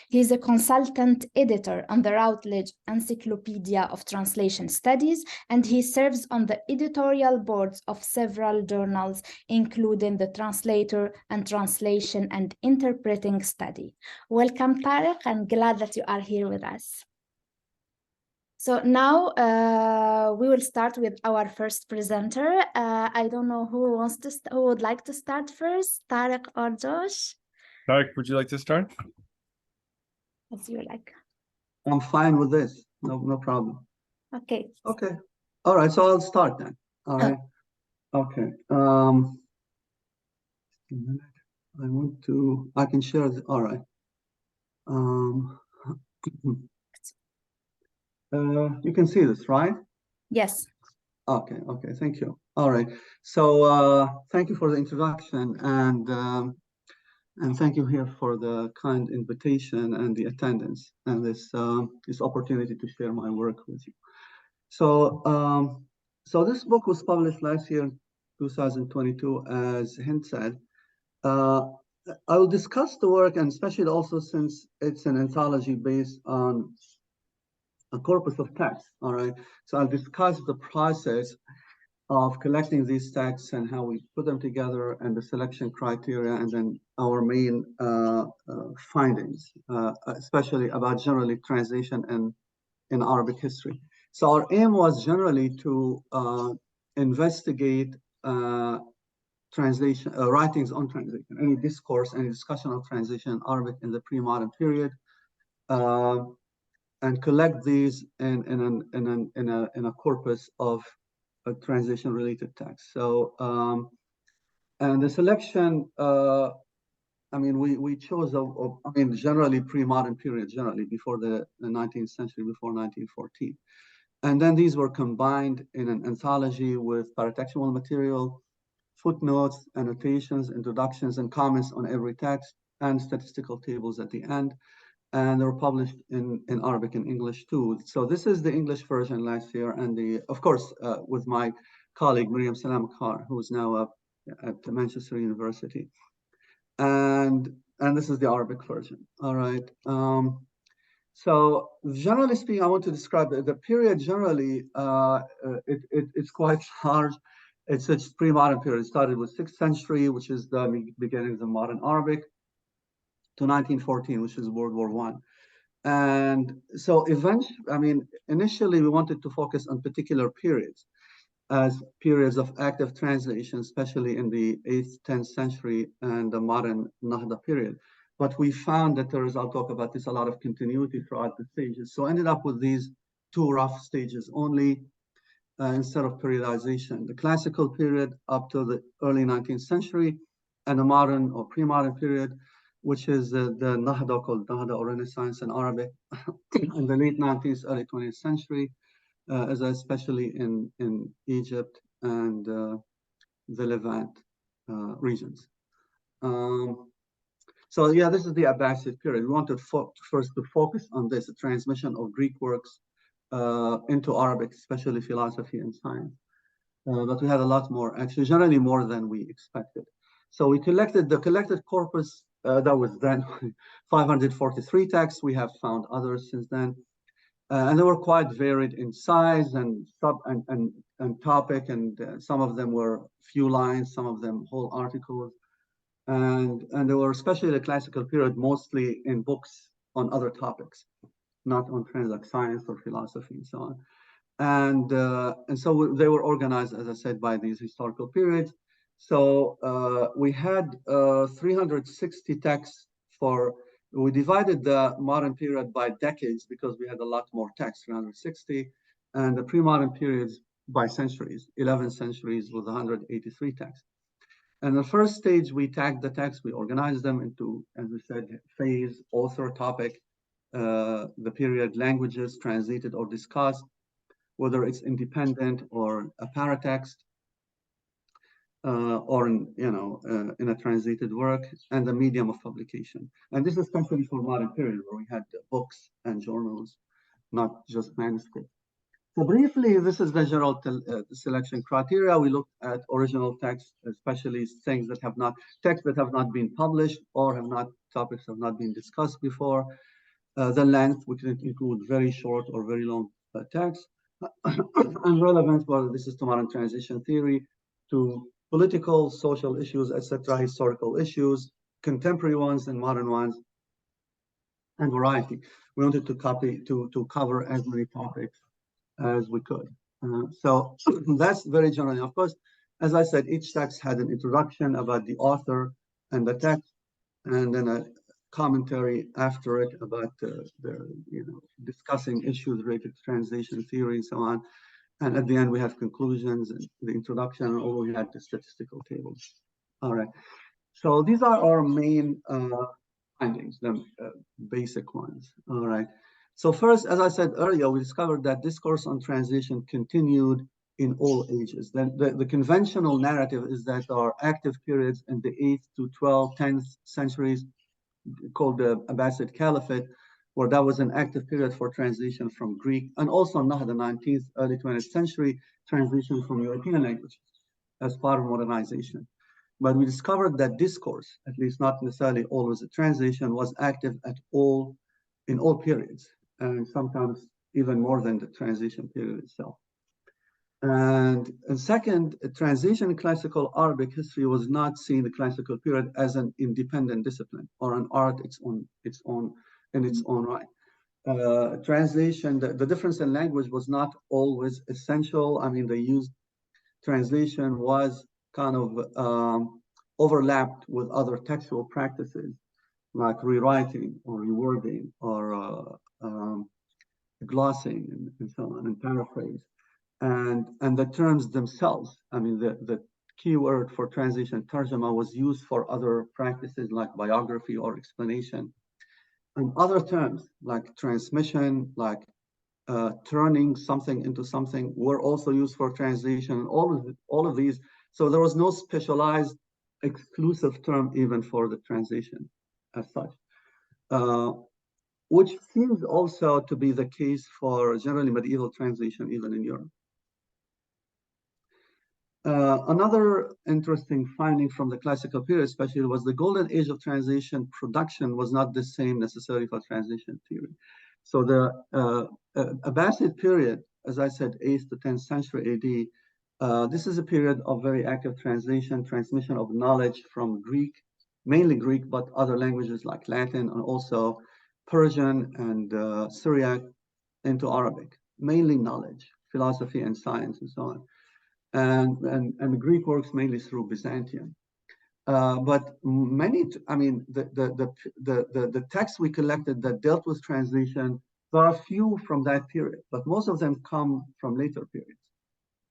N: He's a consultant editor on the Routledge Encyclopedia of Translation Studies, and he serves on the editorial boards of several journals, including the Translator and Translation and Interpreting Study. Welcome, Tarek. I'm glad that you are here with us. So now we will start with our first presenter. I don't know who would like to start first, Tarek or Josh?
M: Tarek, would you like to start?
N: As you like.
O: I'm fine with this. No problem.
N: Okay.
O: Okay. All right. So I'll start then. All right. Okay. I can share this. All right. You can see this, right?
N: Yes.
O: Okay. Okay. Thank you. All right. So thank you for the introduction, and thank you here for the kind invitation and the attendance and this opportunity to share my work with you. So so this book was published last year, 2022, as Hind said. I will discuss the work, and especially also since it's an anthology based on a corpus of texts. All right. So I'll discuss the process of collecting these texts and how we put them together and the selection criteria, and then our main findings, especially about generally translation and in Arabic history. So our aim was generally to investigate translation, writings on translation, any discourse, any discussion of translation in Arabic in the pre-modern period, and collect these in a corpus of translation-related text. So, and the selection, I mean, we chose, generally pre-modern period, generally before the 19th century, before 1914. And then these were combined in an anthology with paratextual material, footnotes, annotations, introductions, and comments on every text, and statistical tables at the end. And they were published in Arabic and English too. So this is the English version last year, and of course, with my colleague Myriam Salama-Carr, who is now at Manchester University. And this is the Arabic version. All right. So generally speaking, I want to describe the period. Generally, it's quite large. It's a pre-modern period. It started with 6th century, which is the beginnings of modern Arabic, to 1914, which is World War I. And so eventually, initially we wanted to focus on particular periods. as periods of active translation, especially in the 8th, 10th century and the modern Nahda period. But we found that there is, I'll talk about this, a lot of continuity throughout the stages. So I ended up with these two rough stages only instead of periodization. The classical period up to the early 19th century and the modern or pre-modern period, which is the Nahda, called Nahda or Renaissance in Arabic, in the late 19th, early 20th century, especially in Egypt and the Levant regions. So yeah, this is the Abbasid period. We wanted first to focus on this, the transmission of Greek works into Arabic, especially philosophy and science. But we had a lot more, actually, generally more than we expected. So we collected the collected corpus that was then 543 texts. We have found others since then. And they were quite varied in size and topic, and some of them were few lines, some of them whole articles. And they were, especially the classical period, mostly in books on other topics, not on trends like science or philosophy and so on. And so they were organized, as I said, by these historical periods. So we had 360 texts we divided the modern period by decades because we had a lot more texts, 360, and the pre-modern periods by centuries, 11 centuries with 183 texts. And the first stage, we tagged the texts, we organized them into, as we said, phase, author, topic, the period, languages, translated or discussed, whether it's independent or a paratext, or in a translated work, and the medium of publication. And this is especially for modern period, where we had books and journals, not just manuscripts. So briefly, this is the general selection criteria. We looked at original texts, especially texts that have not been published or topics have not been discussed before. The length, which can include very short or very long texts, and relevance, well, this is to modern transition theory, to political, social issues, etc., historical issues, contemporary ones and modern ones, and variety. We wanted to cover as many topics as we could. So that's very general. Of course, as I said, each text had an introduction about the author and the text, and then a commentary after it about discussing issues related to translation theory and so on. And at the end, we have conclusions and the introduction, and all we had the statistical tables. All right. So these are our main findings, the basic ones. All right. So first, as I said earlier, we discovered that discourse on translation continued in all ages. Then the conventional narrative is that there are active periods in the 8th to 12th, 10th centuries, called the Abbasid Caliphate, where that was an active period for translation from Greek, and also now the 19th, early 20th century translation from European languages as part of modernization. But we discovered that discourse, at least not necessarily always a translation, was active in all periods, and sometimes even more than the translation period itself. And second, translation in classical Arabic history was not seen in the classical period as an independent discipline or an art in its own right. Translation, the difference in language was not always essential. I mean, translation was kind of overlapped with other textual practices like rewriting or rewording or glossing and so on, and paraphrase. And the terms themselves, I mean, the key word for translation, tarjama, was used for other practices like biography or explanation. And other terms like transmission, like turning something into something, were also used for translation. All of these. So there was no specialized, exclusive term even for the translation as such, which seems also to be the case for generally medieval translation, even in Europe. Another interesting finding from the classical period, especially, was the golden age of translation production was not the same necessarily for translation theory. So the Abbasid period, as I said, 8th to 10th century AD, this is a period of very active translation, transmission of knowledge from Greek, mainly Greek, but other languages like Latin and also Persian and Syriac into Arabic, mainly knowledge, philosophy and science and so on. and the Greek works mainly through Byzantium. But the texts we collected that dealt with translation, there are a few from that period, but most of them come from later periods.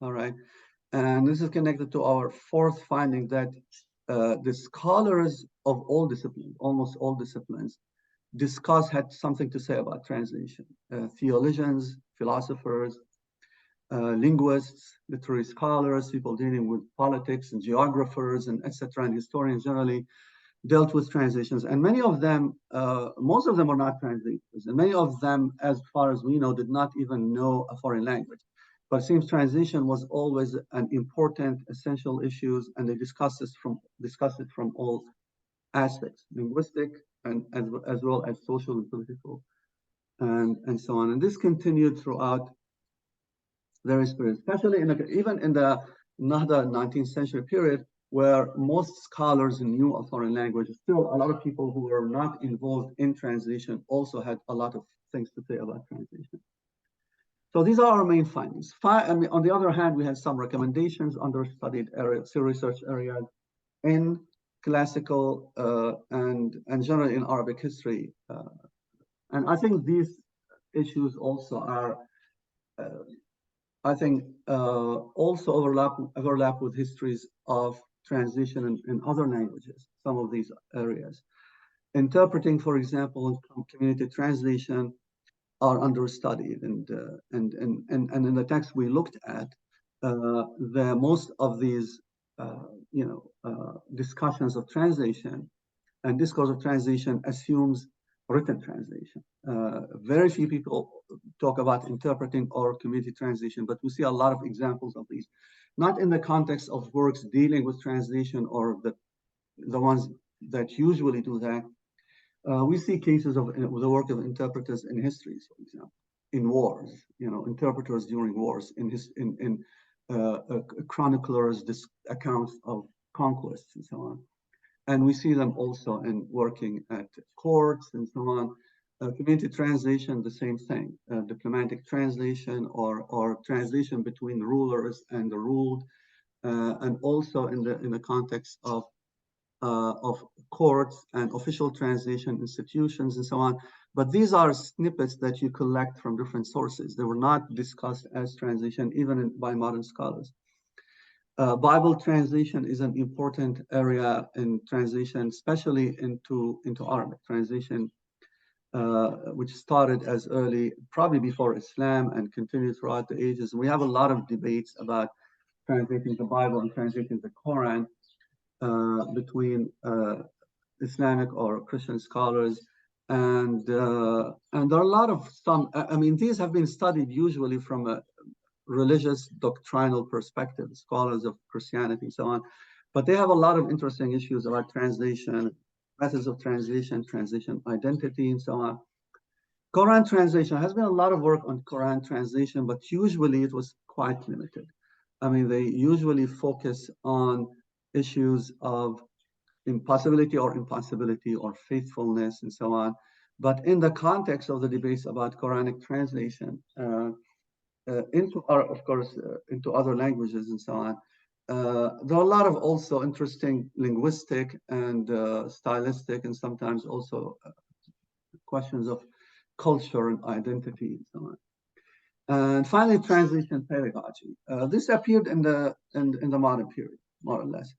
O: All right, and this is connected to our fourth finding that the scholars of all disciplines, almost all disciplines, had something to say about translation. Theologians, philosophers, linguists, literary scholars, people dealing with politics and geographers and etc. and historians generally dealt with translations. And many of them, most of them are not translators. And many of them, as far as we know, did not even know a foreign language. But it seems translation was always an important, essential issue, and they discussed it from all aspects, linguistic and as well as social and political, and so on. And this continued throughout various periods, especially even in the Nahda 19th century period, where most scholars knew a foreign language. Still, a lot of people who were not involved in translation also had a lot of things to say about translation. So these are our main findings. On the other hand, we had some recommendations under studied areas, research areas in classical and generally in Arabic history. And I think these issues also are, also overlap with histories of translation in other languages, some of these areas. Interpreting, for example, community translation are understudied, and in the text we looked at, most of these discussions of translation and discourse of translation assumes written translation. Very few people talk about interpreting or community translation, but we see a lot of examples of these, not in the context of works dealing with translation or the ones that usually do that. We see cases of the work of interpreters in histories, for example, in wars, interpreters during wars, in chroniclers' accounts of conquests and so on. And we see them also in working at courts and so on. Community translation, the same thing, diplomatic translation or translation between rulers and the ruled, and also in the context of courts and official translation institutions and so on. But these are snippets that you collect from different sources. They were not discussed as translation, even by modern scholars. Bible translation is an important area in translation, especially into Arabic translation, which started as early, probably before Islam, and continued throughout the ages. We have a lot of debates about translating the Bible and translating the Quran between Islamic or Christian scholars, and there are a lot of these have been studied usually from a religious doctrinal perspective, scholars of Christianity and so on, but they have a lot of interesting issues about translation, methods of translation, translation identity, and so on. Quran translation, has been a lot of work on Quran translation, but usually it was quite limited. They usually focus on issues of impossibility or faithfulness and so on. But in the context of the debates about Quranic translation into other languages and so on, there are a lot of also interesting linguistic and stylistic and sometimes also questions of culture and identity and so on. And finally, translation pedagogy. This appeared in the modern period, more or less.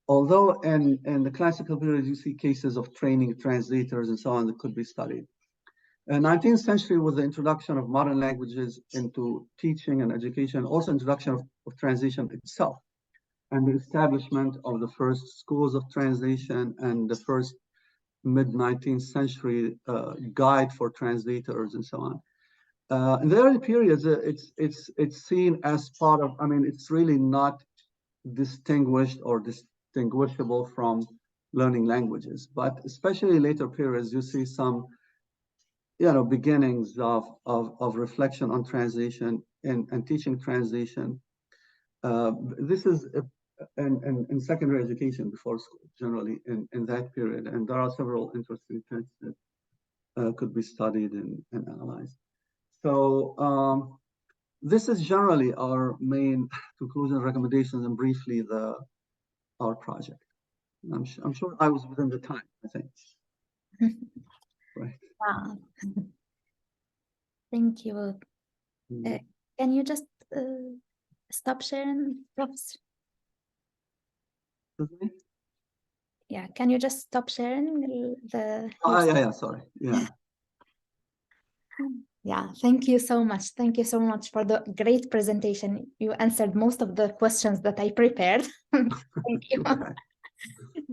O: Although in the classical period, you see cases of training translators and so on that could be studied. 19th century was the introduction of modern languages into teaching and education, also introduction of translation itself, and the establishment of the first schools of translation and the first mid-19th century guide for translators and so on. In the early periods, it's seen as part of, it's really not distinguished or distinguishable from learning languages, but especially later periods, you see some beginnings of reflection on translation and teaching translation. This is in secondary education before school, generally in that period. And there are several interesting texts that could be studied and analyzed. So this is generally our main conclusion, recommendations, and briefly our project. I'm sure I was within the time, I think. Right.
N: Wow. Thank you. Can you just stop sharing, Professor?
O: Excuse me?
N: Yeah, can you just stop sharing the...
O: Yeah, sorry. Yeah.
N: Yeah, thank you so much. Thank you so much for the great presentation. You answered most of the questions that I prepared. Thank you.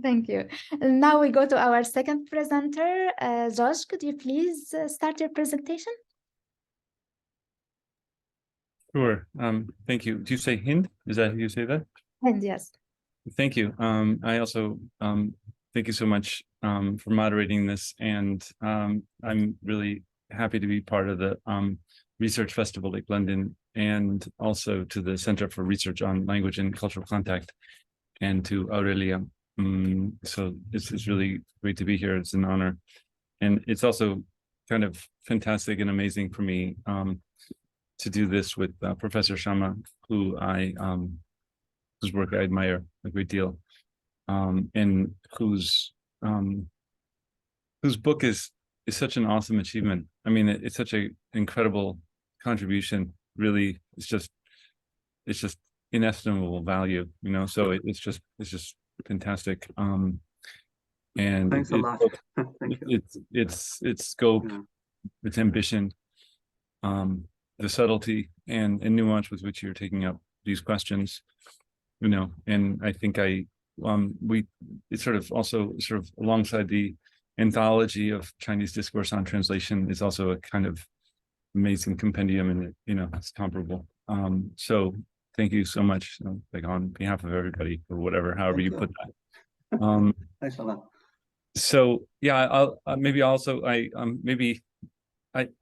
N: Thank you. And now we go to our second presenter. Josh, could you please start your presentation?
M: Sure. Thank you. Do you say Hind? Is that how you say that?
N: And yes.
M: Thank you. I also thank you so much for moderating this, and I'm really happy to be part of the Research Festival Lake London, and also to the Center for Research on Language and Cultural Contact, and to Aurelia. So it's really great to be here. It's an honor, and it's also kind of fantastic and amazing for me to do this with Professor Shamma, who whose work I admire a great deal, and whose book is such an awesome achievement. I mean, it's such an incredible contribution. Really, it's just inestimable value, you know. So it's just fantastic. And
O: Thanks a lot. Thank you.
M: Its scope, its ambition, the subtlety and nuance with which you're taking up these questions, you know. And I think it's sort of also sort of alongside the anthology of Chinese discourse on translation is also a kind of amazing compendium, and you know, it's comparable. So thank you so much, like on behalf of everybody, or whatever, however you put that.
O: Thanks a lot.
M: So yeah, I'll maybe also I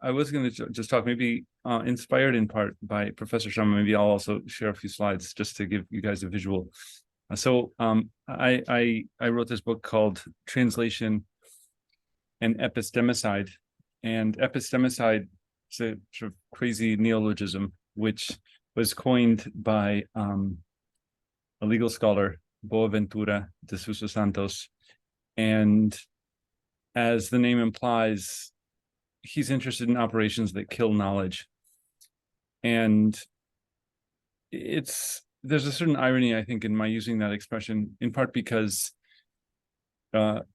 M: was going to just talk, maybe inspired in part by Professor Shamma. Maybe I'll also share a few slides just to give you guys a visual. So I wrote this book called Translation and Epistemicide, and epistemicide is a sort of crazy neologism which was coined by a legal scholar, Boaventura de Sousa Santos, and as the name implies, he's interested in operations that kill knowledge. And there's a certain irony, I think, in my using that expression, in part because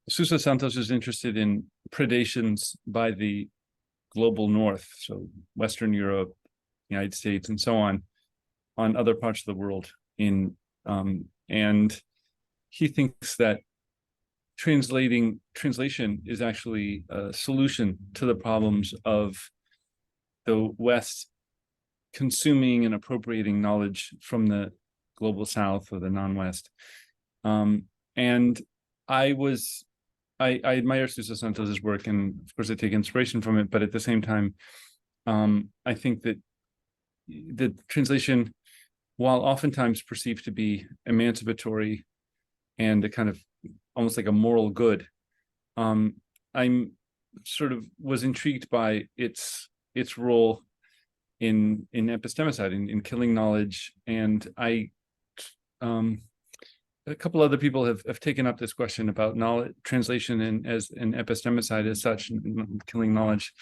M: Sousa Santos is interested in predations by the global north, so Western Europe, United States, and so on other parts of the world. And he thinks that translation is actually a solution to the problems of the West consuming and appropriating knowledge from the global South or the non-West. And I admire Sousa Santos's work, and of course I take inspiration from it, but at the same time, I think that the translation, while oftentimes perceived to be emancipatory and a kind of almost like a moral good, I'm sort of was intrigued by its role in epistemicide, in killing knowledge. And a couple other people have taken up this question about knowledge translation and as an epistemicide as such, killing knowledge.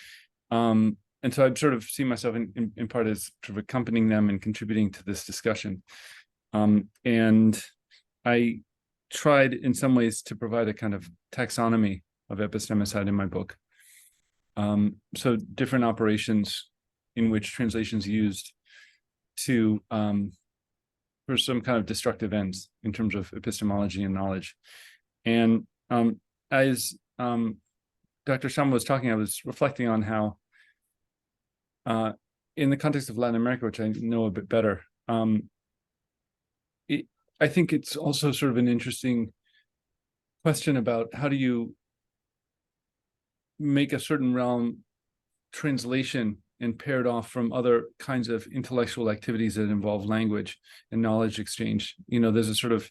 M: And so I'd sort of see myself in part as sort of accompanying them and contributing to this discussion. And I tried in some ways to provide a kind of taxonomy of epistemicide in my book. So different operations in which translation is used to for some kind of destructive ends in terms of epistemology and knowledge. And as Dr. Shamma was talking, I was reflecting on how in the context of Latin America, which I know a bit better, I think it's also sort of an interesting question about how do you make a certain realm translation and paired off from other kinds of intellectual activities that involve language and knowledge exchange. You know, there's a sort of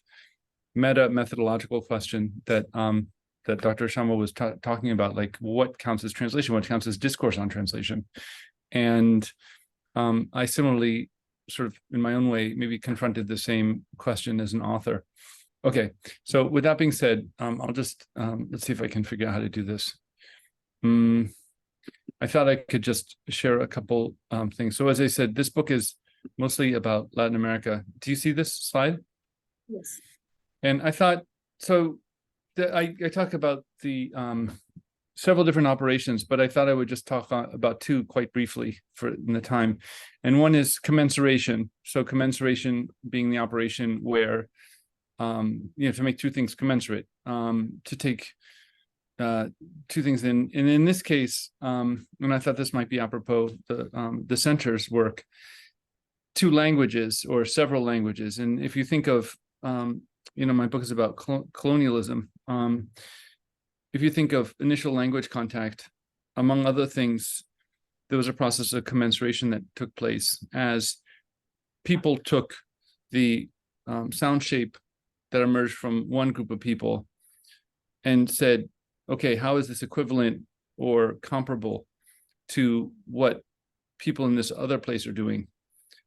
M: meta methodological question that that Dr. Shamma was talking about, like what counts as translation, what counts as discourse on translation. And I similarly sort of in my own way maybe confronted the same question as an author. Okay, so with that being said, I'll just let's see if I can figure out how to do this. I thought I could just share a couple things. So as I said, this book is mostly about Latin America. Do you see this slide?
L: Yes.
M: And I thought, so I talk about the several different operations, but I thought I would just talk about two quite briefly in the time. And one is commensuration. So commensuration being the operation where to make two things commensurate, to take two things in. And in this case, and I thought this might be apropos the center's work, two languages or several languages. And if you think of, my book is about colonialism. If you think of initial language contact, among other things, there was a process of commensuration that took place as people took the sound shape that emerged from one group of people and said, okay, how is this equivalent or comparable to what people in this other place are doing?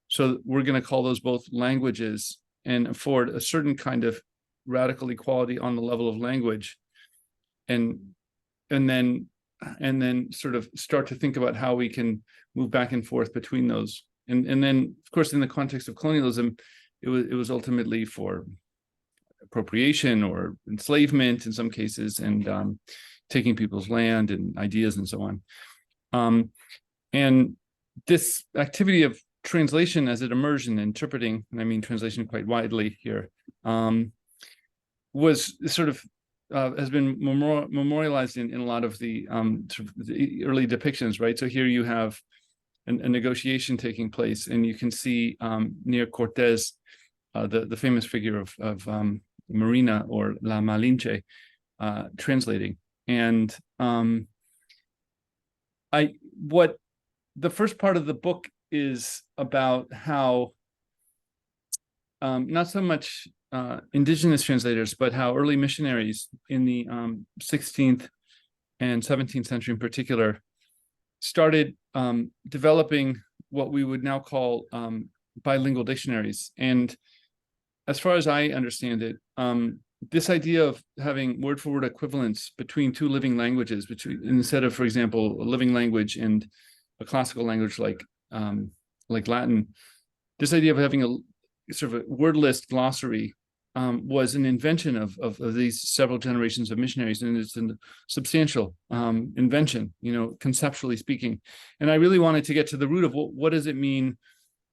M: So we're going to call those both languages and afford a certain kind of radical equality on the level of language, and then sort of start to think about how we can move back and forth between those. And then, of course, in the context of colonialism, it was ultimately for appropriation or enslavement in some cases, and taking people's land and ideas and so on. And this activity of translation as it emerged in interpreting, and I mean translation quite widely here, was sort of has been memorialized in a lot of the early depictions, right? So here you have a negotiation taking place, and you can see near Cortés the famous figure of Marina or La Malinche translating. And what the first part of the book is about how not so much indigenous translators, but how early missionaries in the 16th and 17th century in particular started developing what we would now call bilingual dictionaries. And as far as I understand it, this idea of having word-for-word equivalence between two living languages, instead of, for example, a living language and a classical language like Latin, this idea of having a sort of a word list glossary was an invention of these several generations of missionaries, and it's a substantial invention, conceptually speaking. And I really wanted to get to the root of what does it mean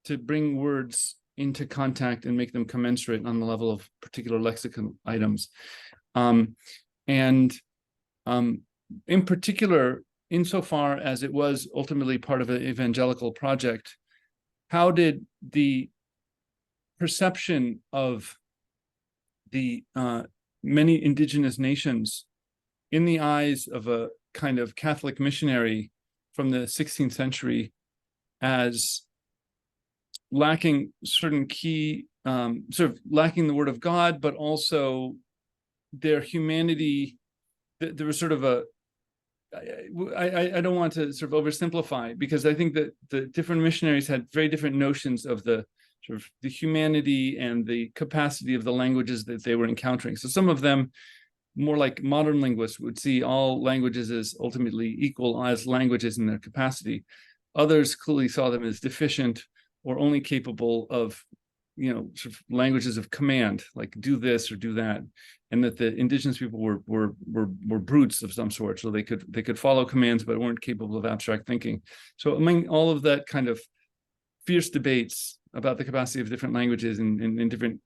M: to bring words into contact and make them commensurate on the level of particular lexicon items. And in particular, insofar as it was ultimately part of an evangelical project, how did the perception of the many indigenous nations in the eyes of a kind of Catholic missionary from the 16th century as lacking certain key, sort of lacking the word of God, but also their humanity, there was sort of I don't want to sort of oversimplify, because I think that the different missionaries had very different notions of the sort of the humanity and the capacity of the languages that they were encountering. So some of them, more like modern linguists, would see all languages as ultimately equal as languages in their capacity. Others clearly saw them as deficient or only capable of, sort of languages of command, like do this or do that, and that the indigenous people were brutes of some sort, so they could follow commands but weren't capable of abstract thinking. So among all of that kind of fierce debates about the capacity of different languages and different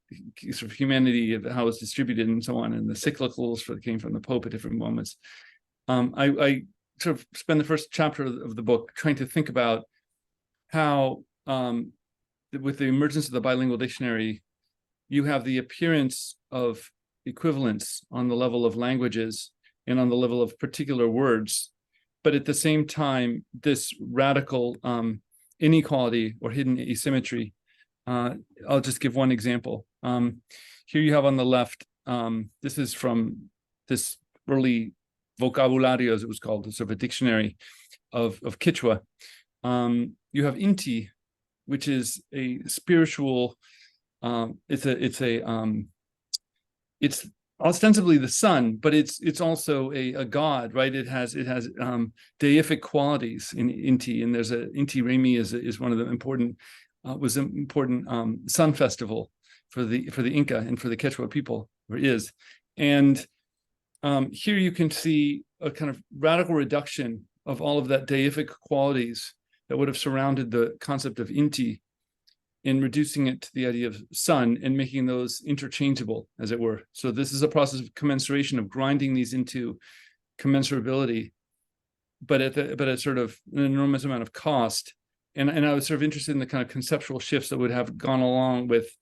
M: sort of humanity of how it's distributed and so on, and the cyclicals that came from the Pope at different moments, I sort of spend the first chapter of the book trying to think about how with the emergence of the bilingual dictionary, you have the appearance of equivalence on the level of languages and on the level of particular words, but at the same time, this radical inequality or hidden asymmetry. I'll just give one example. Here you have on the left, this is from this early vocabulario, as it was called, sort of a dictionary of Quechua. You have inti, which is a spiritual. It's ostensibly the sun, but it's also a god, right? It has deific qualities in Inti, and there's Inti Raymi is one of the important was an important sun festival for the Inca and for the Quechua people, or is. And here you can see a kind of radical reduction of all of that deific qualities that would have surrounded the concept of Inti, in reducing it to the idea of sun and making those interchangeable, as it were. So this is a process of commensuration, of grinding these into commensurability, but at sort of an enormous amount of cost. And I was sort of interested in the kind of conceptual shifts that would have gone along with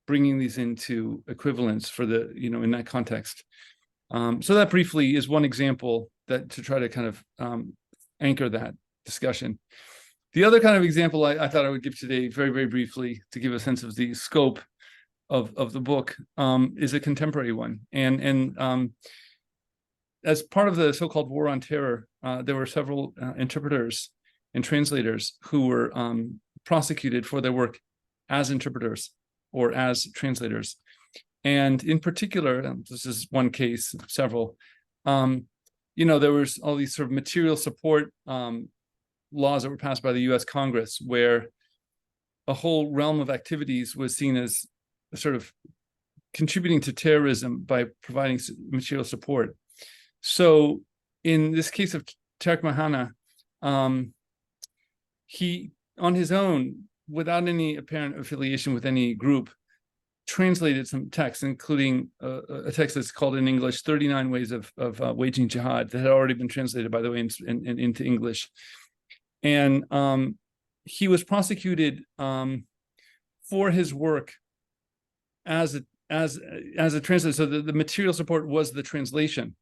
M: bringing these into equivalence for the, in that context. So that briefly is one example that to try to kind of anchor that discussion. The other kind of example I thought I would give today, very, very briefly, to give a sense of the scope of the book, is a contemporary one. And as part of the so-called War on Terror, there were several interpreters and translators who were prosecuted for their work as interpreters or as translators. And in particular, this is one case, several, there was all these sort of material support laws that were passed by the US Congress, where a whole realm of activities was seen as sort of contributing to terrorism by providing material support. So in this case of Tarek Mahana, he, on his own, without any apparent affiliation with any group, translated some texts, including a text that's called in English 39 Ways of Waging Jihad, that had already been translated, by the way, into English. And he was prosecuted for his work as a translator. So the material support was the translation.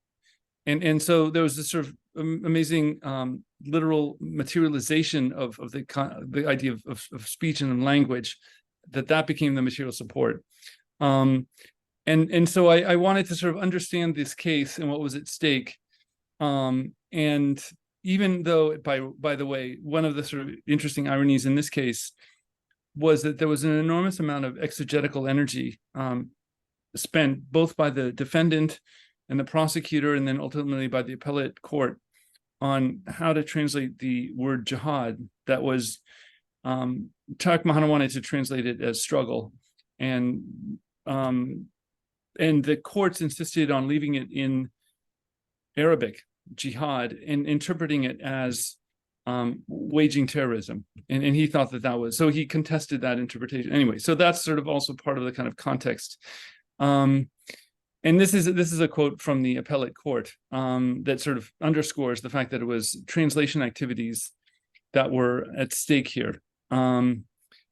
M: And so there was this sort of amazing literal materialization of the idea of speech and language, that became the material support. And so I wanted to sort of understand this case and what was at stake. And even though, by the way, one of the sort of interesting ironies in this case was that there was an enormous amount of exegetical energy spent both by the defendant and the prosecutor, and then ultimately by the appellate court, on how to translate the word jihad. That was, Tarek Mahana wanted to translate it as struggle, and the courts insisted on leaving it in Arabic, jihad, and interpreting it as waging terrorism. And he thought that was, so he contested that interpretation. Anyway, so that's sort of also part of the kind of context. And this is a quote from the appellate court that sort of underscores the fact that it was translation activities that were at stake here in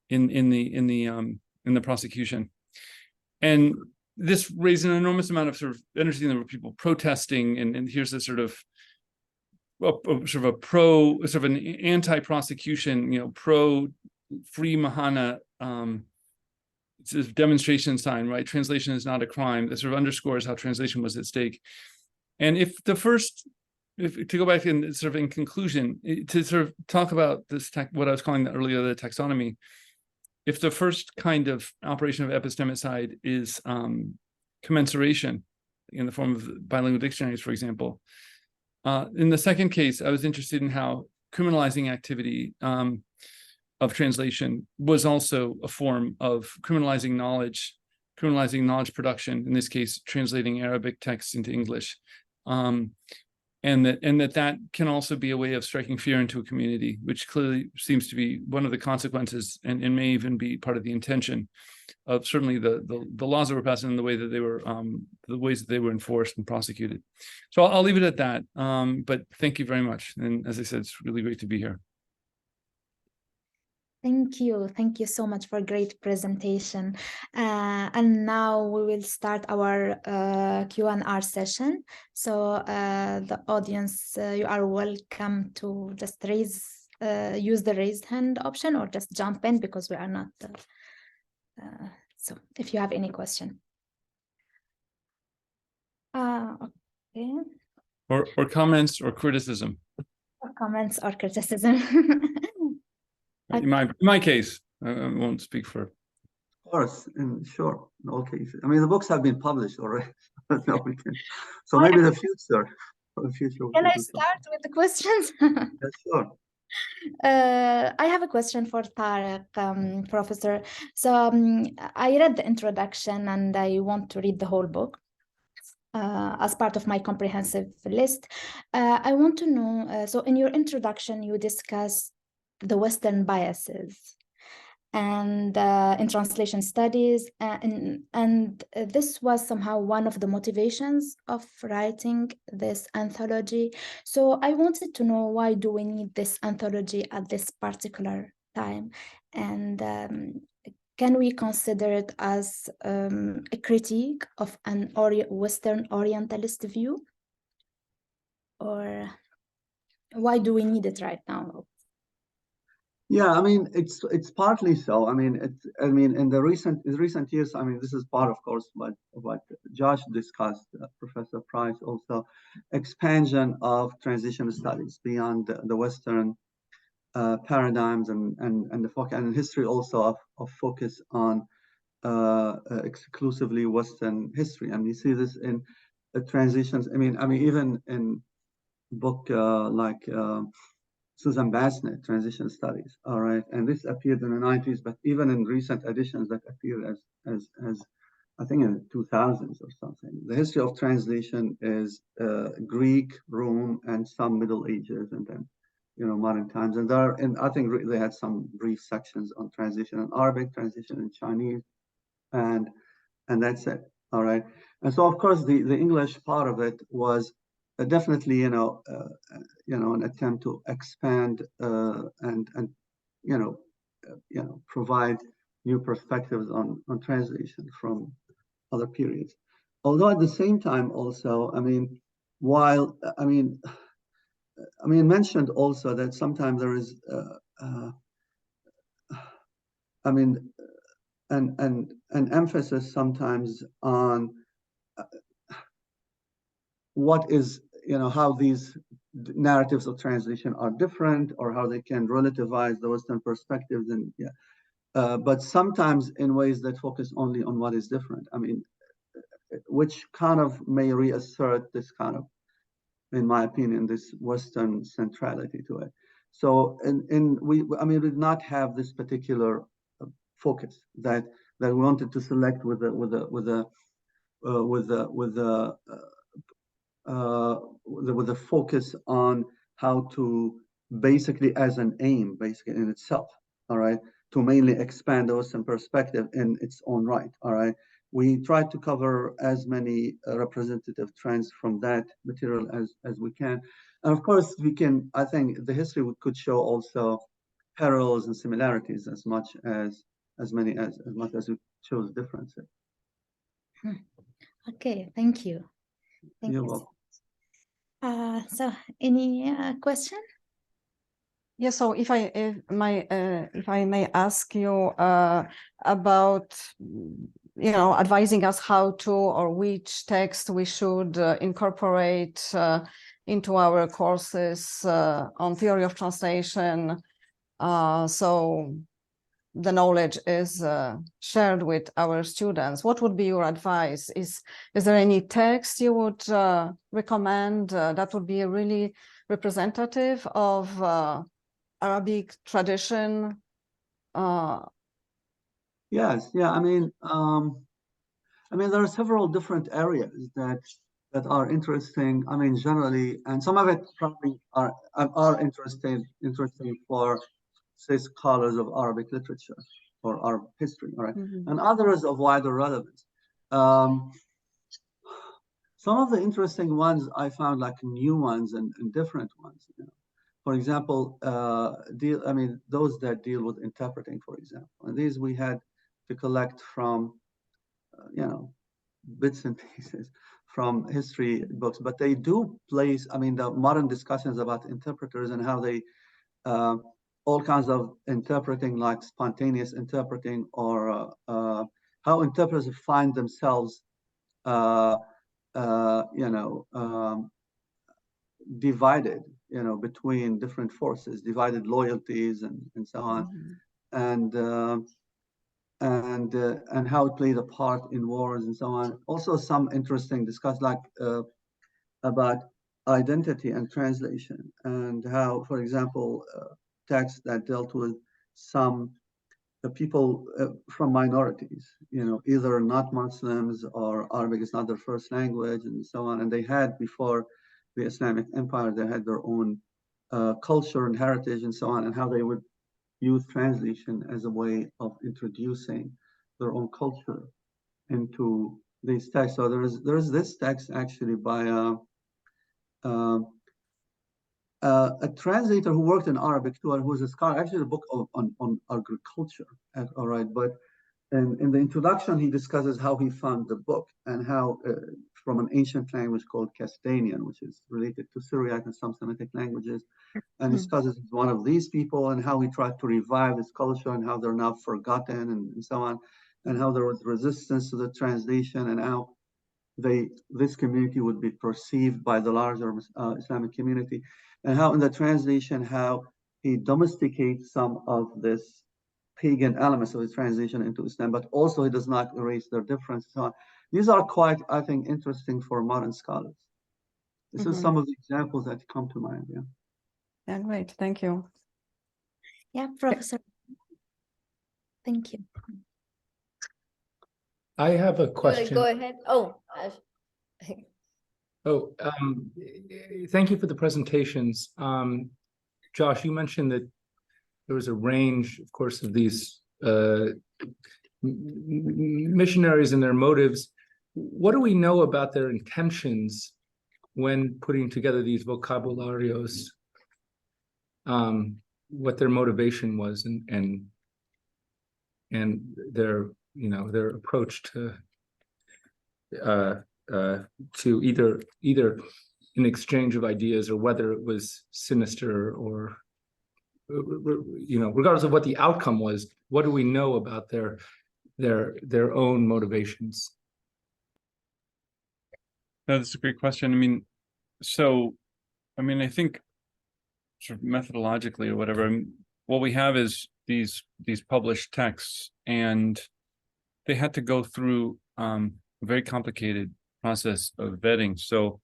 M: the prosecution. And this raised an enormous amount of sort of energy. There were people protesting, and here's a sort of an anti-prosecution, pro-free Mahana demonstration sign, right? Translation is not a crime. That sort of underscores how translation was at stake. And to go back and sort of in conclusion, to sort of talk about this, what I was calling earlier the taxonomy, if the first kind of operation of epistemicide is commensuration in the form of bilingual dictionaries, for example, in the second case, I was interested in how criminalizing activity of translation was also a form of criminalizing knowledge production, in this case, translating Arabic texts into English. And that can also be a way of striking fear into a community, which clearly seems to be one of the consequences, and may even be part of the intention of certainly the laws that were passed and the way that they were the ways that they were enforced and prosecuted. So I'll leave it at that. But thank you very much. And as I said, it's really great to be here.
N: Thank you so much for a great presentation. And now we will start our Q&R session. So the audience, you are welcome to just use the raised hand option, or just jump in, because we are not. So if you have any question. Okay.
M: Or comments or criticism.
N: Or comments or criticism.
M: In my case. I won't speak for.
O: Of course, and sure, in all cases. I mean, the books have been published already. No, we can. So maybe the future.
N: Can I start with the questions?
O: Yeah, sure.
N: I have a question for Tarek, Professor. So I read the introduction and I want to read the whole book as part of my comprehensive list. I want to know, so in your introduction, you discuss the Western biases and in translation studies, and this was somehow one of the motivations of writing this anthology. So I wanted to know, why do we need this anthology at this particular time? And can we consider it as a critique of an Western Orientalist view? Or why do we need it right now?
O: Yeah, I mean, it's partly so. I mean, in the recent years, I mean, this is part, of course, what Josh discussed, Professor Price also, expansion of transition studies beyond the Western paradigms and the focus and history also of focus on exclusively Western history. I mean, you see this in the transitions. I mean, even in book like Susan Bassnett, Transition Studies, all right, and this appeared in the 90s, but even in recent editions that appeared as I think in the 2000s or something. The history of translation is Greek, Rome, and some Middle Ages, and then modern times. And I think they had some brief sections on translation in Arabic, translation in Chinese, and that's it, all right. And so of course the English part of it was definitely an attempt to expand and provide new perspectives on translation from other periods. Although at the same time also, I mean, while I mentioned also that sometimes there is an emphasis sometimes on what is how these narratives of translation are different, or how they can relativize the Western perspectives, and but sometimes in ways that focus only on what is different. I mean, which kind of may reassert this kind of, in my opinion, this Western centrality to it. So, we did not have this particular focus that we wanted to select with a focus on how to basically, as an aim, basically in itself, all right, to mainly expand the Western perspective in its own right, all right. We tried to cover as many representative trends from that material as we can. And of course, I think the history could show also parallels and similarities as much as we chose differences.
N: Okay, thank you.
O: You're welcome.
N: So any question?
A: Yeah, so if I may ask you about advising us how to, or which text we should incorporate into our courses on theory of translation, so the knowledge is shared with our students. What would be your advice? Is there any text you would recommend that would be really representative of Arabic tradition?
O: Yes, yeah. I mean, there are several different areas that are interesting. I mean, generally, and some of it probably are interesting for, say, scholars of Arabic literature or Arab history, all right, and others of wider relevance. Some of the interesting ones I found, like new ones and different ones. For example, those that deal with interpreting, for example, and these we had to collect from, bits and pieces from history books, but they do place, the modern discussions about interpreters and how they, all kinds of interpreting, like spontaneous interpreting, or how interpreters find themselves, divided, between different forces, divided loyalties and so on. and how it played a part in wars and so on. Also, some interesting discussion about identity and translation, and how, for example, texts that dealt with some people from minorities, either not Muslims or Arabic is not their first language and so on. And they had, before the Islamic Empire, they had their own culture and heritage and so on, and how they would use translation as a way of introducing their own culture into these texts. So there's this text actually by a translator who worked in Arabic too, and who's a scholar, actually a book on agriculture, all right, but in the introduction, he discusses how he found the book and how from an ancient language called Castanian, which is related to Syriac and some Semitic languages, and discusses one of these people and how he tried to revive his culture and how they're now forgotten and so on, and how there was resistance to the translation and how this community would be perceived by the larger Islamic community, and how in the translation, how he domesticates some of this pagan elements of his translation into Islam, but also he does not erase their difference. So these are quite, I think, interesting for modern scholars. This is some of the examples that come to mind. Yeah.
A: Yeah, great. Thank you.
N: Yeah, Professor. Thank you.
P: I have a question.
H: Go ahead.
P: Thank you for the presentations. Josh, you mentioned that there was a range, of course, of these missionaries and their motives. What do we know about their intentions when putting together these vocabularios? What their motivation was and their their approach to either an exchange of ideas, or whether it was sinister, or regardless of what the outcome was, what do we know about their own motivations?
M: No, that's a great question. I think sort of methodologically or whatever, what we have is these published texts, and they had to go through a very complicated process of vetting. So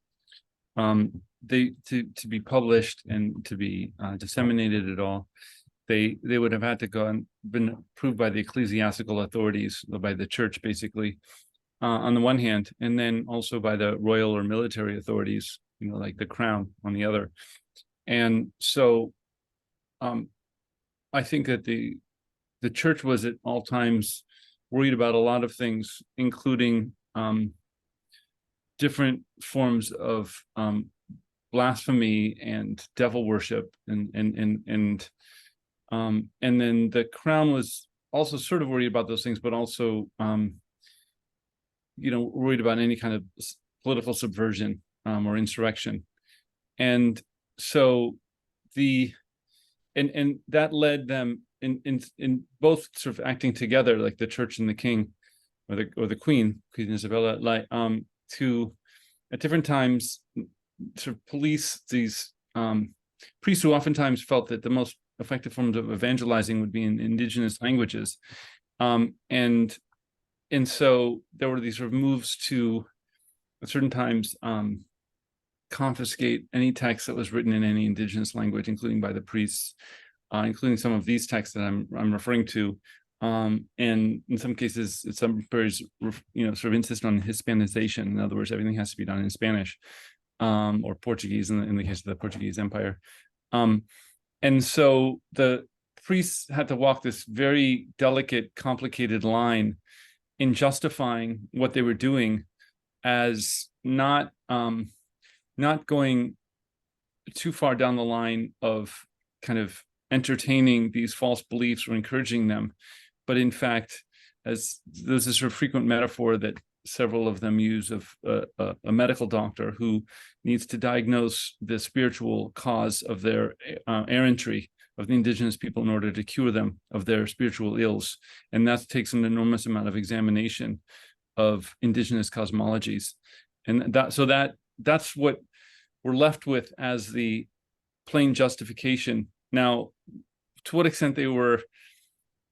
M: to be published and to be disseminated at all, they would have had to go and been approved by the ecclesiastical authorities, by the church, basically, on the one hand, and then also by the royal or military authorities, like the crown on the other. And so I think that the church was at all times worried about a lot of things, including different forms of blasphemy and devil worship, and then the crown was also sort of worried about those things, but also worried about any kind of political subversion or insurrection. And so that led them in both sort of acting together, like the church and the king, or the Queen Isabella, like to at different times sort of police these priests who oftentimes felt that the most effective forms of evangelizing would be in indigenous languages, and so there were these sort of moves to at certain times confiscate any text that was written in any indigenous language, including by the priests, including some of these texts that I'm referring to, and in some cases, some prayers, sort of insist on Hispanization. In other words, everything has to be done in Spanish or Portuguese in the case of the Portuguese Empire. And so the priests had to walk this very delicate, complicated line in justifying what they were doing as not going too far down the line of kind of entertaining these false beliefs or encouraging them, but in fact, as there's this sort of frequent metaphor that several of them use of a medical doctor who needs to diagnose the spiritual cause of their errantry of the indigenous people in order to cure them of their spiritual ills. And that takes an enormous amount of examination of indigenous cosmologies. And that's what we're left with as the plain justification. Now, to what extent they were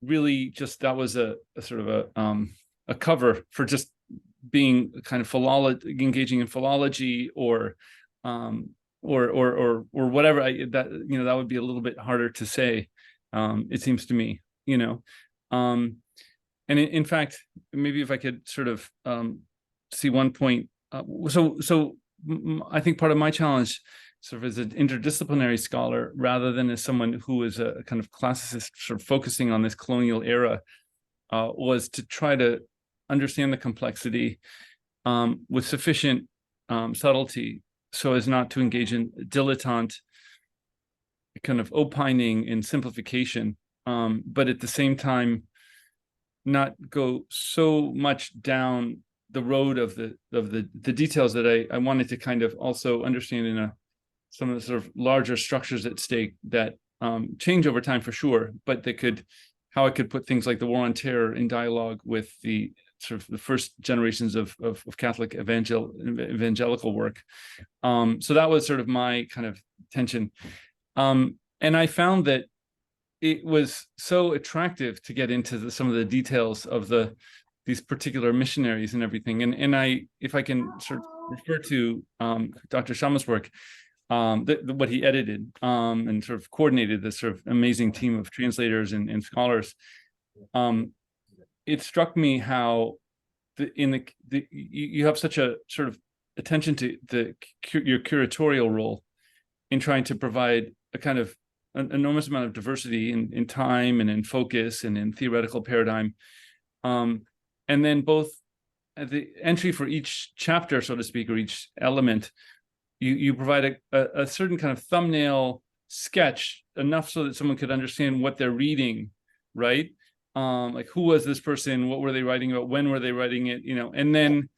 M: really just that was a sort of a cover for just being kind of engaging in philology or whatever. That would be a little bit harder to say. It seems to me, and in fact, maybe if I could sort of see one point. So I think part of my challenge, sort of as an interdisciplinary scholar, rather than as someone who is a kind of classicist, sort of focusing on this colonial era, was to try to understand the complexity with sufficient subtlety, so as not to engage in dilettante kind of opining and simplification, but at the same time not go so much down the road of the details that I wanted to kind of also understand in some of the sort of larger structures at stake that change over time for sure, but how I could put things like the War on Terror in dialogue with the sort of the first generations of Catholic evangelical work. So that was sort of my kind of tension. And I found that it was so attractive to get into some of the details of these particular missionaries and everything. And if I can sort of refer to Dr. Shamma's work, what he edited and sort of coordinated this sort of amazing team of translators and scholars, it struck me how you have such a sort of attention to your curatorial role in trying to provide a kind of an enormous amount of diversity in time and in focus and in theoretical paradigm. And then both at the entry for each chapter, so to speak, or each element, you provide a certain kind of thumbnail sketch, enough so that someone could understand what they're reading, right? Like, who was this person? What were they writing about? When were they writing it? And then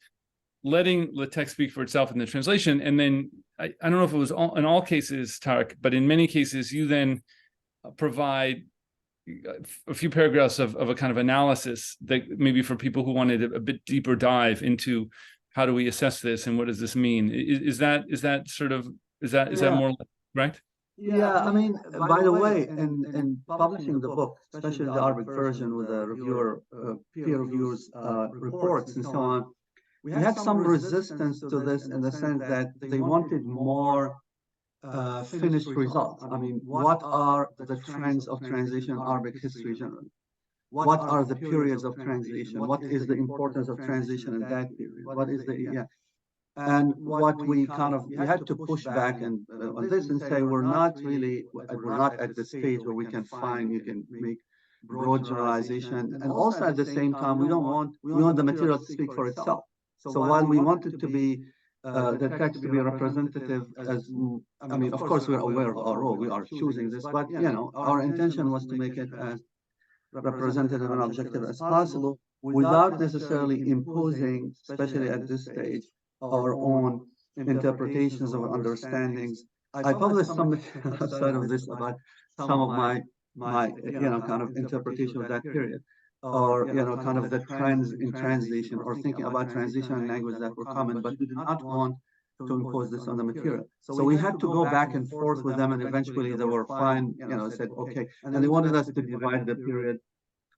M: letting the text speak for itself in the translation. And then I don't know if it was in all cases, Tarek, but in many cases, you then provide a few paragraphs of a kind of analysis that maybe for people who wanted a bit deeper dive into how do we assess this and what does this mean? Is that more right?
O: Yeah, I mean, by the way, in publishing the book, especially the Arabic version with the peer reviewers reports and so on, we had some resistance to this in the sense that they wanted more finished results. I mean, what are the trends of translation in Arabic history generally? What are the periods of translation? What is the importance of translation in that period? What is and what we had to push back on this and say, we're not at the stage where we can make broad generalization. And also at the same time, we want the material to speak for itself. So while we want it to be the text to be representative, of course, we're aware of our role. We are choosing this, but our intention was to make it as representative and objective as possible, without necessarily imposing, especially at this stage, our own interpretations of understandings. I published some material outside of this about some of my kind of interpretation of that period, or kind of the trends in translation, or thinking about translation and language that were common, but we did not want to impose this on the material. So we had to go back and forth with them, and eventually they were fine, said, okay. And they wanted us to divide the period,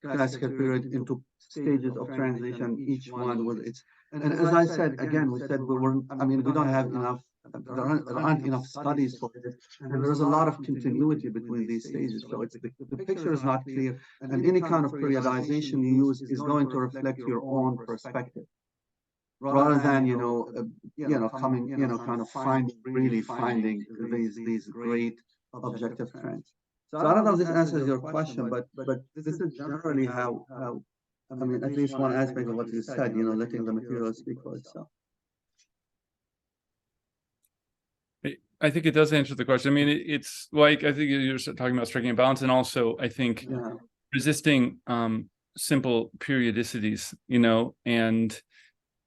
O: classical period, into stages of translation, each one with its, and as I said, again, we said we don't have enough, there aren't enough studies for it, and there's a lot of continuity between these stages, so the picture is not clear, and any kind of periodization you use is going to reflect your own perspective, rather than finding these great objective trends. So I don't know if this answers your question, but this is generally how at least one aspect of what you said, letting the material speak for itself.
M: I think it does answer the question. I mean, it's like, I think you're talking about striking a balance, and also I think resisting simple periodicities, and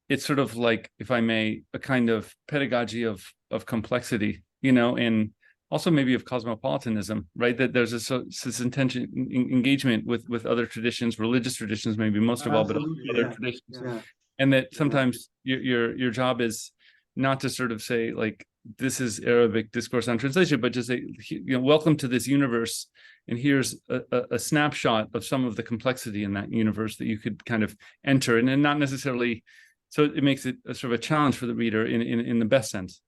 M: it's sort of like, if I may, a kind of pedagogy of complexity, and also maybe of cosmopolitanism, right? That there's this intention, engagement with other traditions, religious traditions, maybe most of all, but other traditions, and that sometimes your job is not to sort of say like, this is Arabic discourse on translation, but just say, welcome to this universe. And here's a snapshot of some of the complexity in that universe that you could kind of enter, and then not necessarily, so it makes it a sort of a challenge for the reader in the best sense.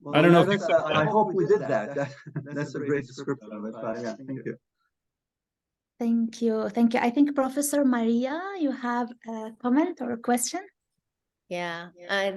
O: Well,
M: I don't know.
O: I hope we did that. That's a great description of it. Yeah, thank you.
N: Thank you. Thank you. I think Professor Maria, you have a comment or a question?
Q: Yeah,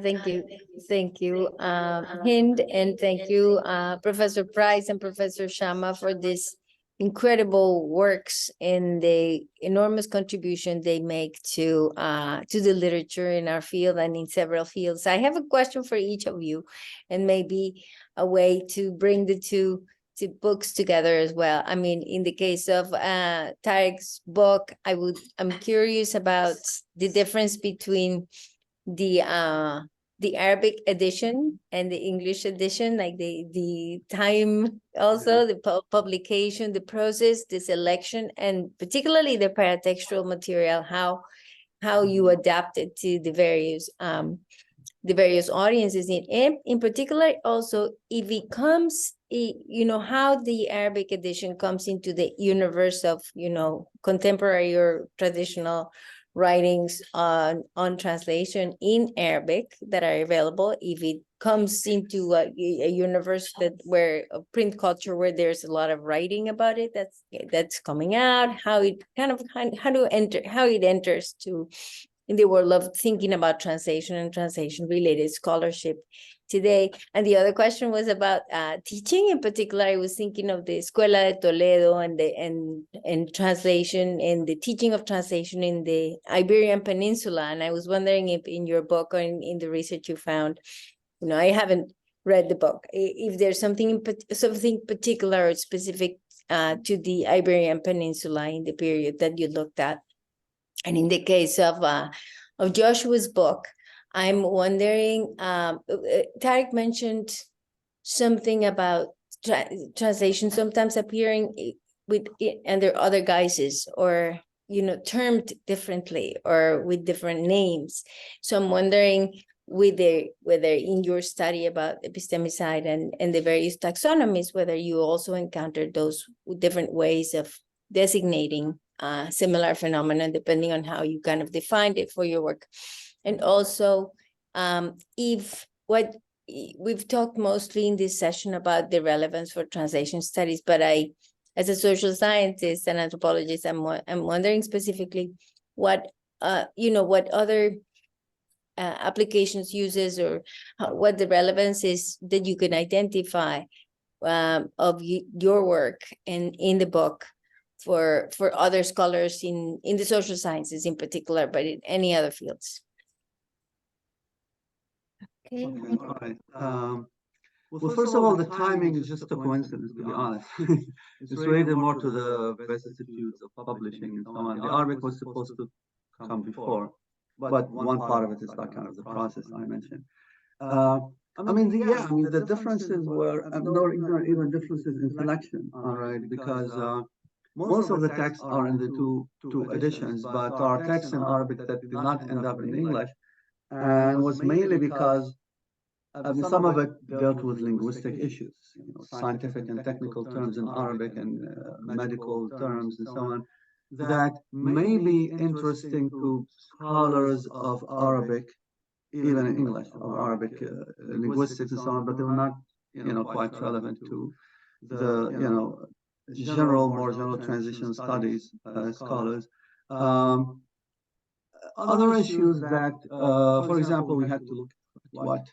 Q: thank you. Thank you, Hind, and thank you, Professor Price and Professor Shamma, for this incredible works and the enormous contribution they make to the literature in our field and in several fields. I have a question for each of you, and maybe a way to bring the two books together as well. I mean, in the case of Tarek's book, I'm curious about the difference between the Arabic edition and the English edition, like the time, also the publication, the process, the selection, and particularly the paratextual material, how you adapt it to the various audiences, in particular also if it comes, how the Arabic edition comes into the universe of contemporary or traditional writings on translation in Arabic that are available, if it comes into a universe where a print culture where there's a lot of writing about it that's coming out, how it enters to in the world of thinking about translation and translation related scholarship today. And the other question was about teaching. In particular, I was thinking of the Escuela de Toledo and translation and the teaching of translation in the Iberian Peninsula. And I was wondering if in your book or in the research you found, I haven't read the book, if there's something particular or specific to the Iberian Peninsula in the period that you looked at. And in the case of Joshua's book, I'm wondering, Tarek mentioned something about translation sometimes appearing under other guises, or termed differently or with different names. So I'm wondering whether in your study about epistemicide and the various taxonomies, whether you also encountered those different ways of designating similar phenomena depending on how you kind of defined it for your work. And also, if what we've talked mostly in this session about the relevance for translation studies, but as a social scientist and anthropologist, I'm wondering specifically what other applications, uses, or what the relevance is that you can identify of your work in the book for other scholars in the social sciences in particular, but in any other fields. Okay.
O: All right. Well, first of all, the timing is just a coincidence, to be honest. It's related more to the vicissitudes of publishing and so on. The Arabic was supposed to come before, but one part of it is that kind of the process I mentioned. The differences were, even differences in selection, all right, because most of the texts are in the two editions, but our texts in Arabic that did not end up in English, and was mainly because some of it dealt with linguistic issues, scientific and technical terms in Arabic and medical terms and so on, that may be interesting to scholars of Arabic, even in English, of Arabic linguistics and so on, but they were not, quite relevant to the, more general transition studies scholars. Other issues that, for example, we had to look at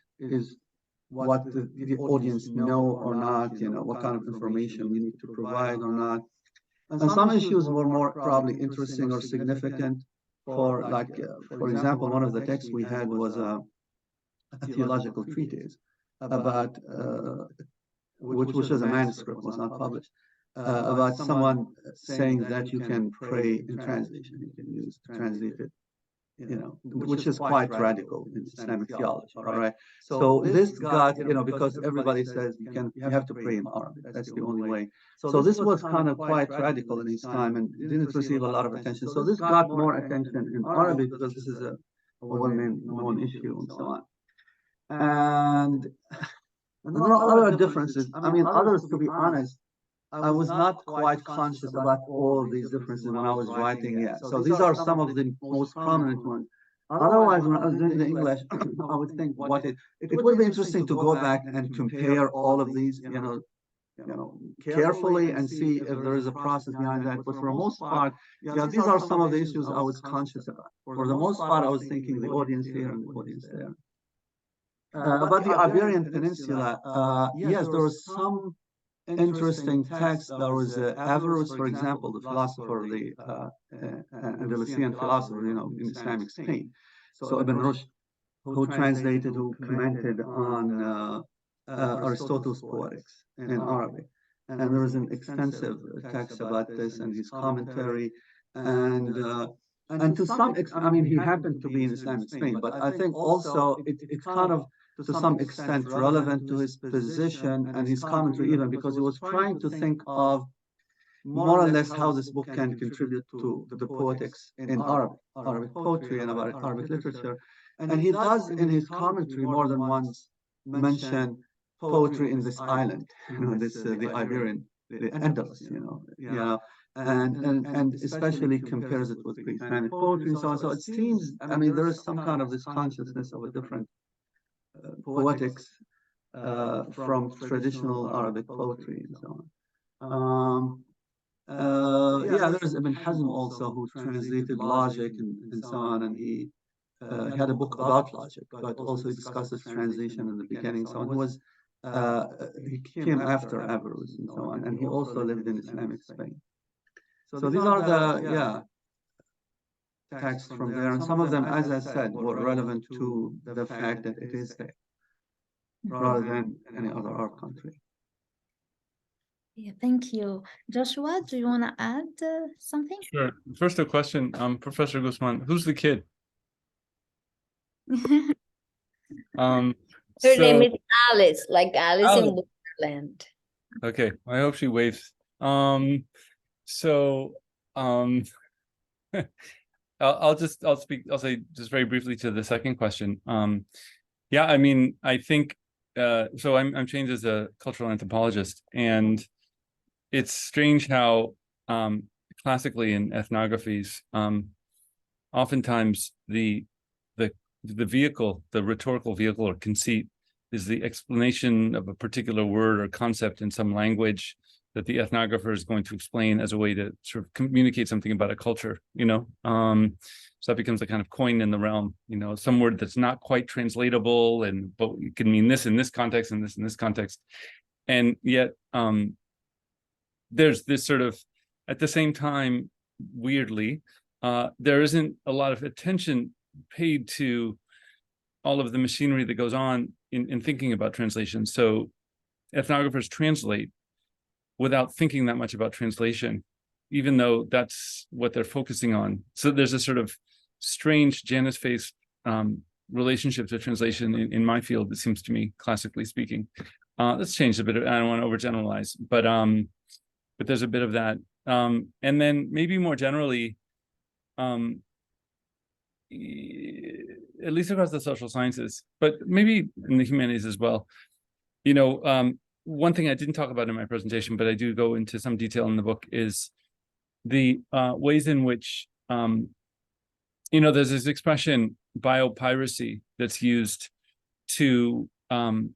O: what the audience know or not, what kind of information we need to provide or not. And some issues were more probably interesting or significant for, like, for example, one of the texts we had was a theological treatise about, which was a manuscript, was not published, about someone saying that you can pray in translation, you can use to translate it, which is quite radical in Islamic theology, all right? So this got, because everybody says you have to pray in Arabic, that's the only way. So this was kind of quite radical in its time and didn't receive a lot of attention. So this got more attention in Arabic because this is a well-known issue and so on. And there are other differences. I mean, others, to be honest, I was not quite conscious about all these differences when I was writing yet. So these are some of the most prominent ones. Otherwise, when I was doing the English, I would think it would be interesting to go back and compare all of these, carefully and see if there is a process behind that. But for the most part, these are some of the issues I was conscious about. For the most part, I was thinking the audience here and the audience there. About the Iberian Peninsula, yes, there was some interesting texts. There was Averroes, for example, the philosopher, the Andalusian philosopher, in Islamic Spain. So Ibn Rushd, who commented on Aristotle's Poetics in Arabic. And there was an extensive text about this and his commentary. And to some extent, I mean, he happened to be in Islamic Spain, but I think also it's kind of, to some extent, relevant to his position and his commentary even, because he was trying to think of more or less how this book can contribute to the poetics in Arabic poetry and Arabic literature. And he does, in his commentary, more than once mention poetry in this island, the Iberian, the Andalus, and especially compares it with pre-Islamic poetry and so on. So it seems, I mean, there is some kind of this consciousness of a different poetics from traditional Arabic poetry and so on. There's Ibn Hazm also, who translated logic and so on, and he had a book about logic, but also he discusses translation in the beginning. So he came after Averroes and so on, and he also lived in Islamic Spain. So these are the texts from there, and some of them, as I said, were relevant to the fact that it is there rather than any other art country.
N: Yeah, thank you. Joshua, do you want to add something?
M: Sure. First, a question, Professor Guzman, who's the kid?
Q: Her name is Alice, like Alice in Wonderland.
M: Okay, I hope she waves. I'll say just very briefly to the second question. Yeah, I mean, I think so. I'm trained as a cultural anthropologist, and it's strange how classically in ethnographies, oftentimes the vehicle, the rhetorical vehicle or conceit, is the explanation of a particular word or concept in some language that the ethnographer is going to explain as a way to sort of communicate something about a culture, so that becomes a kind of coin in the realm, some word that's not quite translatable, but it can mean this in this context and this in this context. And yet there's this sort of, at the same time, weirdly, there isn't a lot of attention paid to all of the machinery that goes on in thinking about translation. So ethnographers translate without thinking that much about translation, even though that's what they're focusing on. So there's a sort of strange Janus face relationship to translation in my field, it seems to me, classically speaking. That's changed a bit. I don't want to overgeneralize, but there's a bit of that. And then maybe more generally, at least across the social sciences, but maybe in the humanities as well. One thing I didn't talk about in my presentation, but I do go into some detail in the book, is the ways in which, there's this expression, biopiracy, that's used to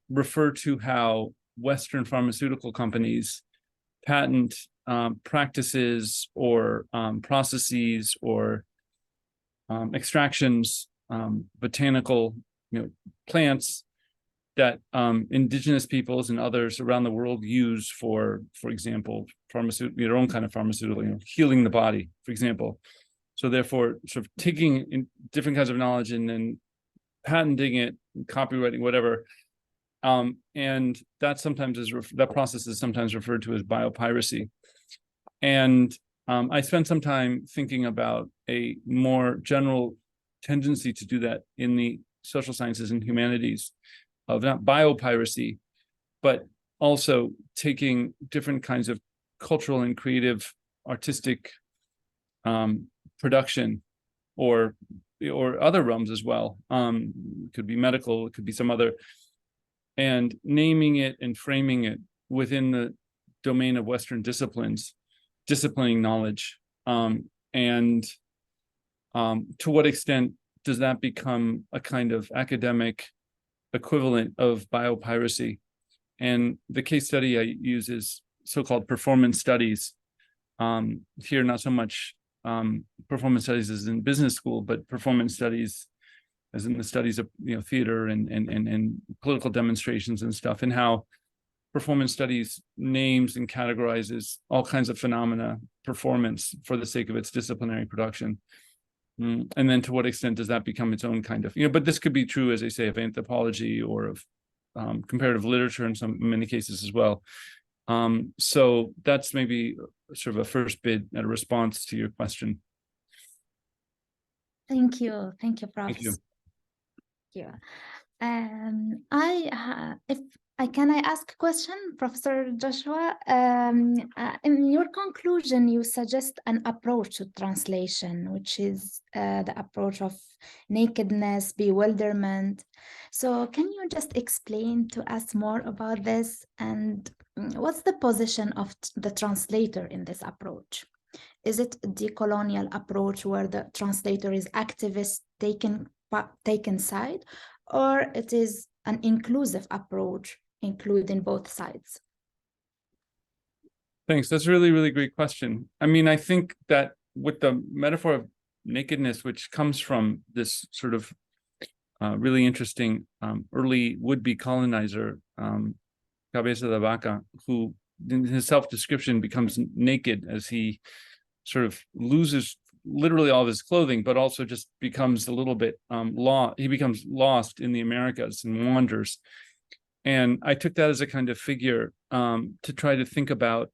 M: refer to how Western pharmaceutical companies patent practices or processes or extractions, botanical, plants that indigenous peoples and others around the world use for example, their own kind of pharmaceutical, healing the body, for example. So therefore, sort of taking in different kinds of knowledge and then patenting it, copywriting, whatever. And that sometimes that process is sometimes referred to as biopiracy. And I spent some time thinking about a more general tendency to do that in the social sciences and humanities, of not biopiracy, but also taking different kinds of cultural and creative artistic production or or other realms as well. It could be medical, it could be some other, and naming it and framing it within the domain of Western disciplines, disciplining knowledge. And to what extent does that become a kind of academic equivalent of biopiracy? And the case study I use is so-called performance studies. Here, not so much performance studies as in business school, but performance studies as in the studies of theater and political demonstrations and stuff, and how performance studies names and categorizes all kinds of phenomena, performance, for the sake of its disciplinary production. And then to what extent does that become its own kind of, but this could be true, as I say, of anthropology or of comparative literature in many cases as well. So that's maybe sort of a first bit at a response to your question.
N: Thank you, Professor.
M: Thank you.
N: If can I ask a question, Professor Joshua? In your conclusion, you suggest an approach to translation, which is the approach of nakedness, bewilderment. So can you just explain to us more about this? And what's the position of the translator in this approach? Is it a decolonial approach where the translator is activist taken side, or it is an inclusive approach including both sides?
M: Thanks. That's a really, really great question. I mean, I think that with the metaphor of nakedness, which comes from this sort of really interesting early would-be colonizer, Cabeza de Vaca, who in his self-description becomes naked as he sort of loses literally all of his clothing, but also just becomes a little bit he becomes lost in the Americas and wanders. And I took that as a kind of figure to try to think about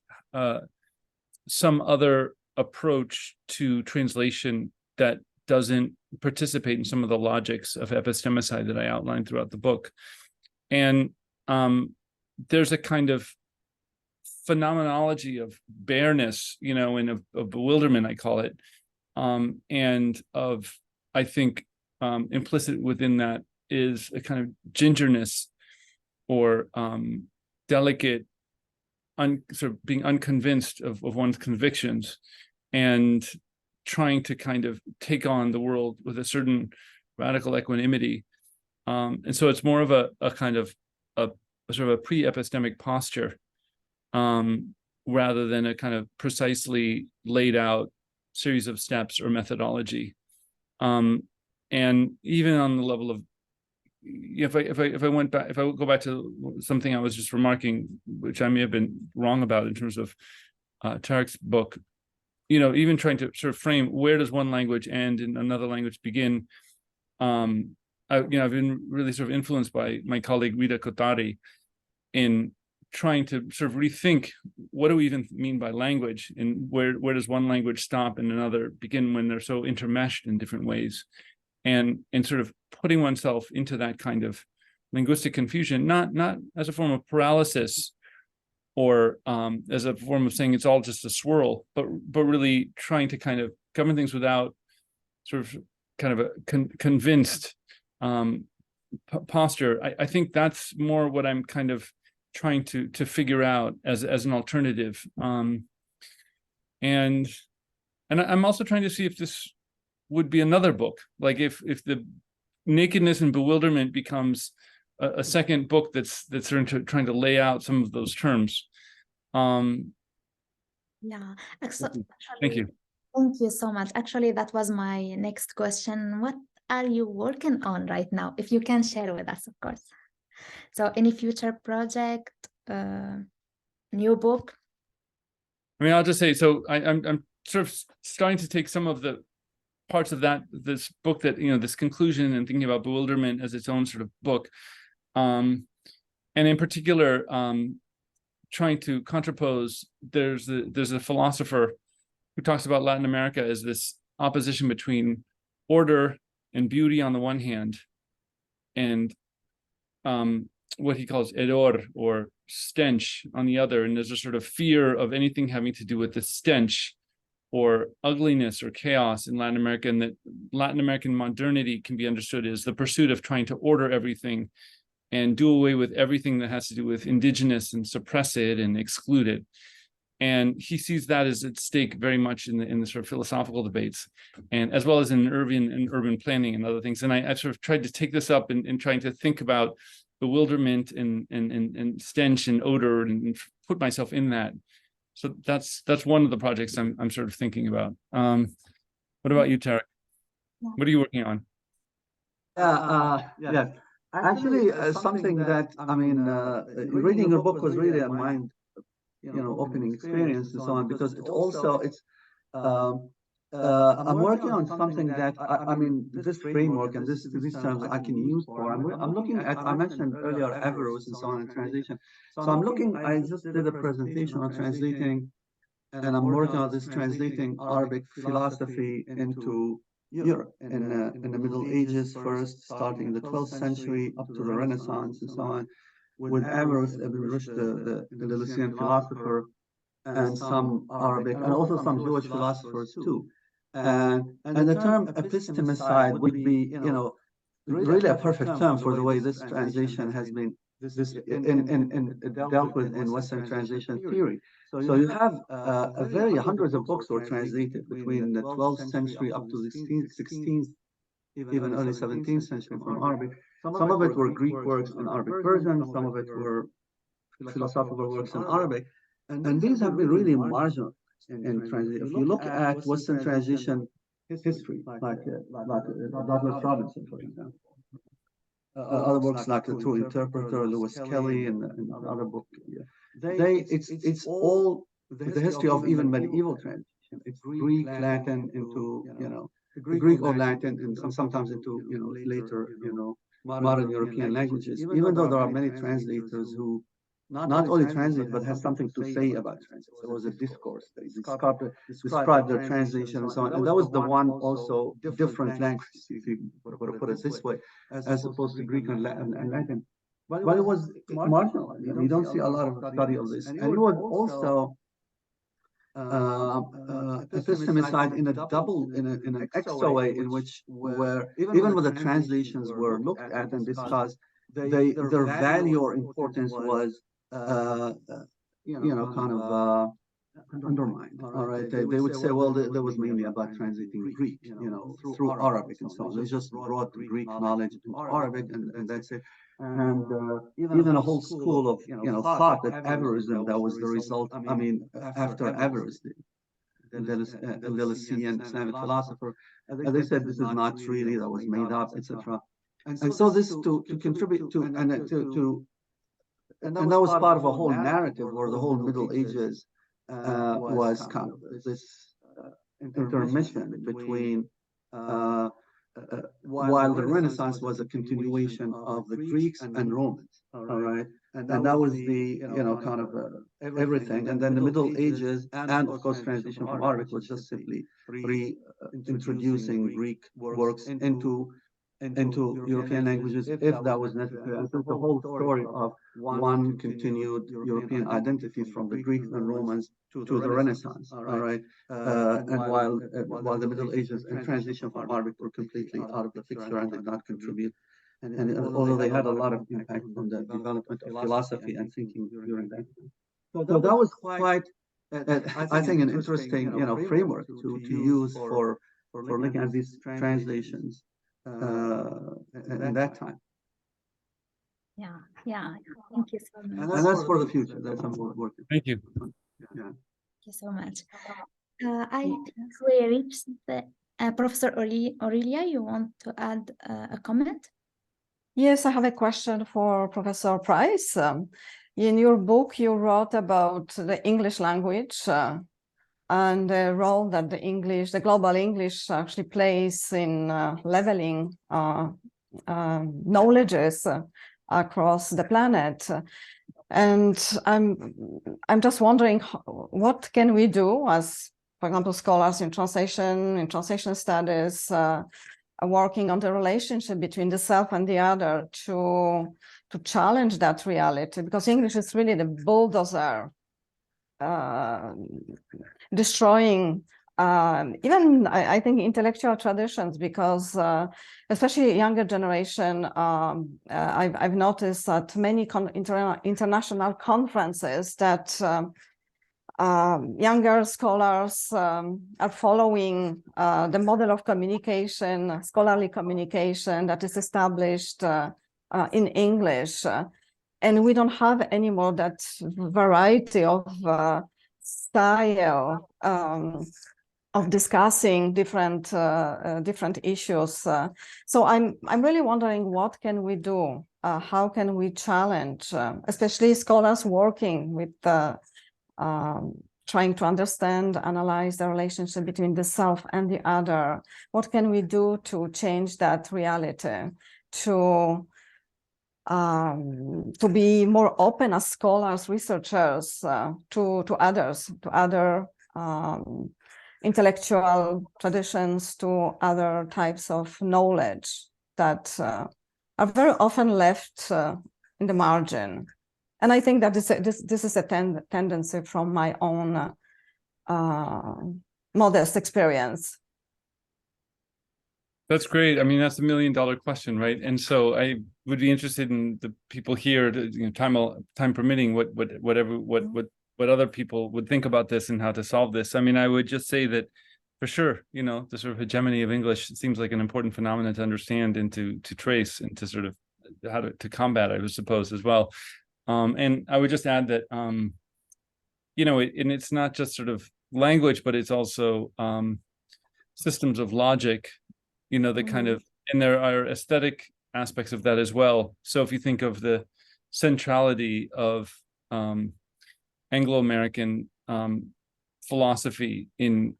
M: some other approach to translation that doesn't participate in some of the logics of epistemicide that I outlined throughout the book. And there's a kind of phenomenology of bareness, and of bewilderment, I call it, and of, I think, implicit within that is a kind of gingerness, or delicate, sort of being unconvinced of one's convictions, and trying to kind of take on the world with a certain radical equanimity. And so it's more of a kind of a sort of a pre-epistemic posture, rather than a kind of precisely laid out series of steps or methodology. And even on the level of, if I go back to something I was just remarking, which I may have been wrong about in terms of Tarek's book, even trying to sort of frame where does one language end and another language begin. I've been really sort of influenced by my colleague Rita Kotari in trying to sort of rethink what do we even mean by language, and where does one language stop and another begin when they're so intermeshed in different ways, and sort of putting oneself into that kind of linguistic confusion, not as a form of paralysis or as a form of saying it's all just a swirl, but really trying to kind of govern things without sort of kind of a convinced posture. I think that's more what I'm kind of trying to figure out as an alternative. And I'm also trying to see if this would be another book, like if the nakedness and bewilderment becomes a second book that's trying to lay out some of those terms.
N: Yeah, actually,
M: thank you.
N: Thank you so much. Actually, that was my next question. What are you working on right now? If you can share with us, of course. So any future project, new book?
M: I mean, I'll just say, so I'm sort of starting to take some of the parts of this book that, this conclusion, and thinking about bewilderment as its own sort of book. And in particular, trying to contrapose, there's a philosopher who talks about Latin America as this opposition between order and beauty on the one hand, and what he calls hedor, or stench, on the other. And there's a sort of fear of anything having to do with the stench or ugliness or chaos in Latin America, and that Latin American modernity can be understood as the pursuit of trying to order everything and do away with everything that has to do with indigenous and suppress it and exclude it. And he sees that as at stake very much in the sort of philosophical debates, and as well as in urban planning and other things. And I've sort of tried to take this up and trying to think about bewilderment and stench and odor and put myself in that. So that's one of the projects I'm sort of thinking about. What about you, Tarek? What are you working on?
O: Yeah. Actually, something that, I mean, reading your book was really a mind, opening experience and so on, because I'm working on something that, I mean, this framework and these terms I can use for. I'm looking at, I mentioned earlier, Averroes and so on, and translation. So I just did a presentation on translating, and I'm working on this translating Arabic philosophy into Europe in the Middle Ages first, starting in the 12th century up to the Renaissance and so on, with Averroes, Ibn Rushd, the Lycean philosopher, and some Arabic, and also some Jewish philosophers too. And the term epistemicide would be, really a perfect term for the way this translation has been dealt with in Western translation theory. So you have hundreds of books were translated between the 12th century up to the 16th, even early 17th century from Arabic. Some of it were Greek works in Arabic version, some of it were philosophical works in Arabic. And these have been really marginal in translation. If you look at Western translation history, like Douglas Robinson, for example, other books like The True Interpreter, Lewis Kelly, and other book, it's all the history of even medieval translation. It's Greek, Latin into, Greek or Latin, and sometimes into, later, modern European languages. Even though there are many translators who not only translate, but has something to say about translation. There was a discourse. They described their translation and so on. And that was the one also different language, if you were to put it this way, as opposed to Greek and Latin. But it was marginal. You don't see a lot of study of this. And it was also epistemicide in an extra way, in which where even when the translations were looked at and discussed, their value or importance was kind of undermined. All right, they would say, well, that was mainly about translating Greek, through Arabic and so on. They just brought Greek knowledge into Arabic, and that's it. And even a whole school of thought that Averroes, that was the result. I mean, after Averroes, the Lycean Islamic philosopher, and they said this is not really, that was made up, etc. And so this to contribute to and that was part of a whole narrative where the whole Middle Ages was kind of this intermission between, while the Renaissance was a continuation of the Greeks and Romans, all right? And that was the, kind of everything. And then the Middle Ages, and of course, translation from Arabic was just simply reintroducing Greek works into European languages, if that was necessary. And so the whole story of one continued European identity from the Greeks and Romans to the Renaissance, all right? And while the Middle Ages and translation from Arabic were completely out of the picture and did not contribute, and although they had a lot of impact on the development of philosophy and thinking during that time. So that was quite, I think, an interesting, framework to use for looking at these translations in that time.
N: Yeah. Thank you so much.
O: And that's for the future. That's something we're working.
M: Thank you.
O: Yeah.
N: Thank you so much. I think we reached the Professor Aurelia. You want to add a comment?
A: Yes, I have a question for Professor Price. In your book, you wrote about the English language and the role that the global English actually plays in leveling knowledges across the planet. And I'm just wondering, what can we do as, for example, scholars in translation studies, working on the relationship between the self and the other to challenge that reality? Because English is really the bulldozer destroying even I think intellectual traditions, because especially younger generation, I've noticed that many international conferences that younger scholars are following the model of communication, scholarly communication that is established in English. And we don't have anymore that variety of style of discussing different issues. So I'm really wondering, what can we do? How can we challenge, especially scholars working with trying to understand, analyze the relationship between the self and the other? What can we do to change that reality, to be more open as scholars, researchers, to others, to other intellectual traditions, to other types of knowledge that are very often left in the margin? And I think that this is a tendency from my own modest experience.
M: That's great. I mean, that's $1 million question, right? And so I would be interested in the people here, to, time permitting, what other people would think about this and how to solve this. I mean, I would just say that for sure, the sort of hegemony of English seems like an important phenomenon to understand and to trace and to sort of how to combat, I would suppose, as well. And I would just add that, and it's not just sort of language, but it's also systems of logic, the kind of, and there are aesthetic aspects of that as well. So if you think of the centrality of Anglo-American philosophy in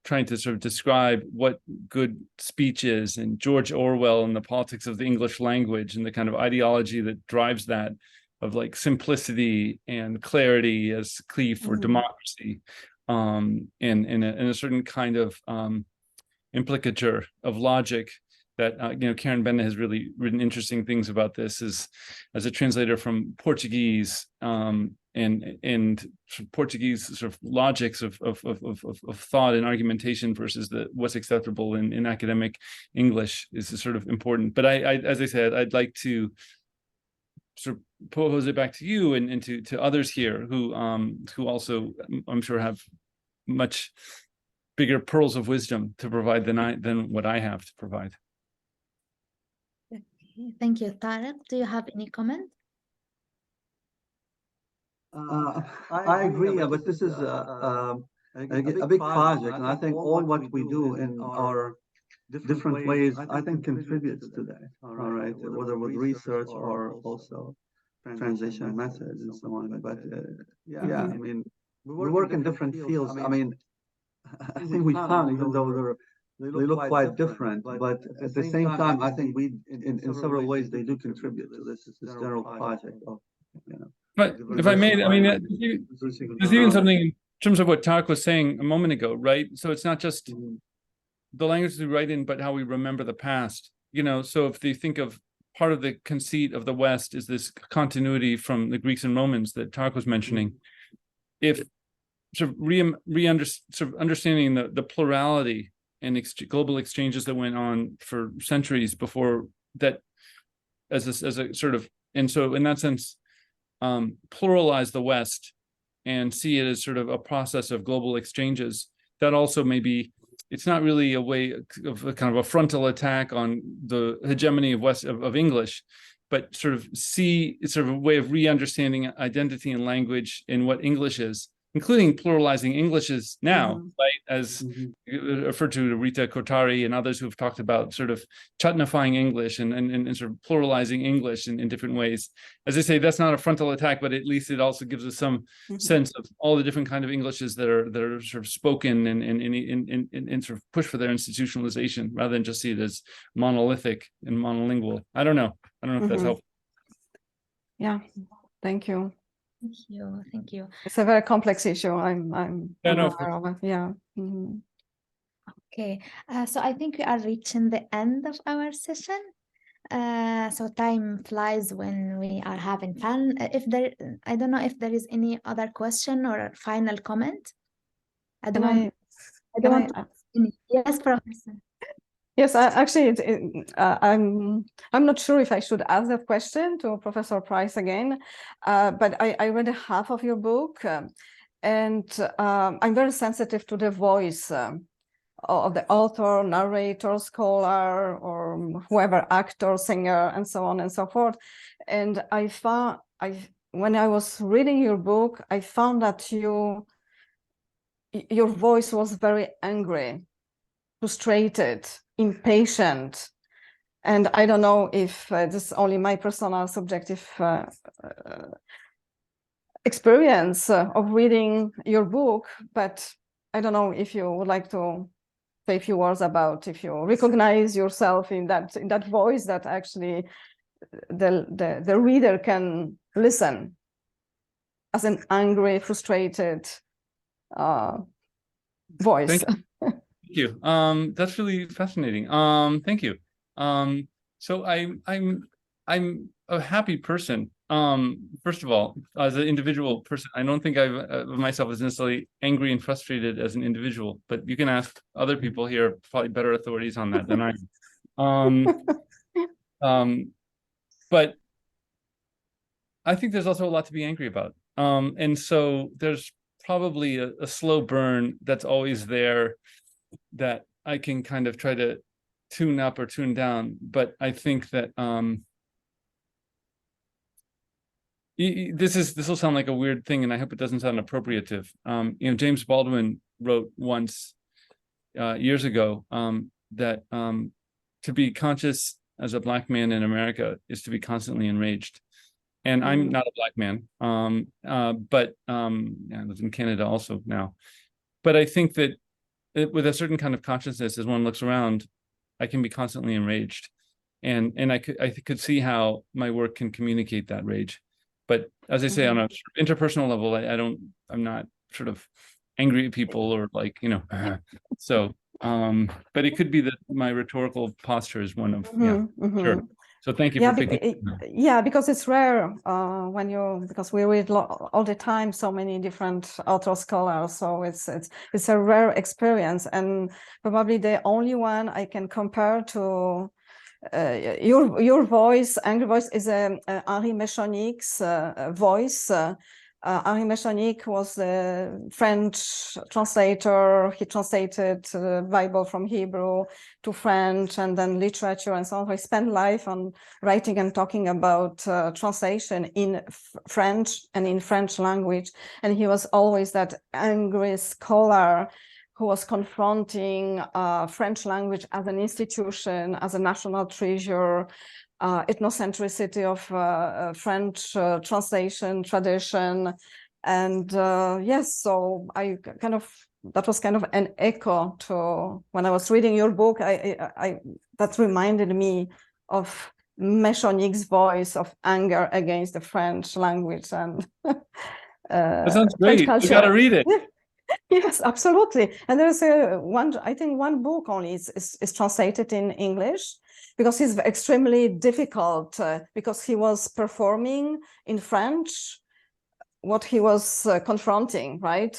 M: trying to sort of describe what good speech is, and George Orwell and the politics of the English language and the kind of ideology that drives that, of like simplicity and clarity as key for democracy, and a certain kind of implicature of logic that Karen Benda has really written interesting things about this as a translator from Portuguese, and Portuguese sort of logics of thought and argumentation versus what's acceptable in academic English is sort of important. But I as I said, I'd like to sort of pose it back to you and to others here who also, I'm sure, have much bigger pearls of wisdom to provide than what I have to provide.
N: Okay, thank you. Tarek, do you have any comment?
O: I agree, but this is a big project, and I think all what we do in our different ways, I think, contributes to that. All right, whether with research or also translation methods and so on. But yeah, I mean, we work in different fields. I mean, I think we found, even though they look quite different, but at the same time, I think we, in several ways, they do contribute to this general project of,
M: But if I may, I mean, there's even something in terms of what Tarek was saying a moment ago, right? So it's not just the language we write in, but how we remember the past. So if you think of part of the conceit of the West is this continuity from the Greeks and Romans that Tarek was mentioning, if sort of understanding the plurality and global exchanges that went on for centuries before that, as a sort of, and so in that sense, pluralize the West and see it as sort of a process of global exchanges, that also maybe it's not really a way of a kind of a frontal attack on the hegemony of English, but sort of see it's sort of a way of re-understanding identity and language in what English is, including pluralizing Englishes now, right? As referred to Rita Kotari and others who've talked about sort of Chetnifying English and sort of pluralizing English in different ways. As I say, that's not a frontal attack, but at least it also gives us some sense of all the different kind of Englishes that are sort of spoken and sort of push for their institutionalization, rather than just see it as monolithic and monolingual. I don't know if that's helpful.
A: Yeah, thank you.
N: Thank you. Thank you.
A: It's a very complex issue. I'm
N: aware
A: of it. Yeah.
N: Okay. So I think we are reaching the end of our session. So time flies when we are having fun. I don't know if there is any other question or final comment. I don't know. I don't want to finish. Yes, Professor.
A: Yes, I'm not sure if I should ask that question to Professor Price again, but I read half of your book, and I'm very sensitive to the voice of the author, narrator, scholar, or whoever, actor, singer, and so on and so forth. And when I was reading your book, I found that your voice was very angry, frustrated, impatient. And I don't know if this is only my personal subjective experience of reading your book, but I don't know if you would like to say a few words about if you recognize yourself in that voice that actually the reader can listen as an angry, frustrated voice.
M: Thank you. That's really fascinating. Thank you. So I'm a happy person. First of all, as an individual person, I don't think of myself as necessarily angry and frustrated as an individual, but you can ask other people here, probably better authorities on that than I am. But I think there's also a lot to be angry about. And so there's probably a slow burn that's always there that I can kind of try to tune up or tune down. But I think that this will sound like a weird thing, and I hope it doesn't sound appropriative. James Baldwin wrote once years ago that to be conscious as a Black man in America is to be constantly enraged. And I'm not a Black man, but I live in Canada also now. But I think that with a certain kind of consciousness, as one looks around, I can be constantly enraged, and I could see how my work can communicate that rage. But as I say, on a interpersonal level, I'm not sort of angry at people or like, so, but it could be that my rhetorical posture is one of, sure. So thank you for picking.
A: Yeah, because it's rare because we read all the time so many different author scholars, so it's a rare experience, and probably the only one I can compare to your voice, angry voice, is Henri Méchanic's voice. Henri Méchanic was the French translator. He translated the Bible from Hebrew to French and then literature and so on. He spent life on writing and talking about translation in French and in French language. And he was always that angry scholar who was confronting French language as an institution, as a national treasure, ethnocentricity of French translation tradition. And yes, so that was kind of an echo to when I was reading your book. That reminded me of Méchanic's voice of anger against the French language and
M: that sounds great. You gotta read it.
A: Yes, absolutely. And there's one book only is translated in English, because he's extremely difficult, because he was performing in French what he was confronting, right?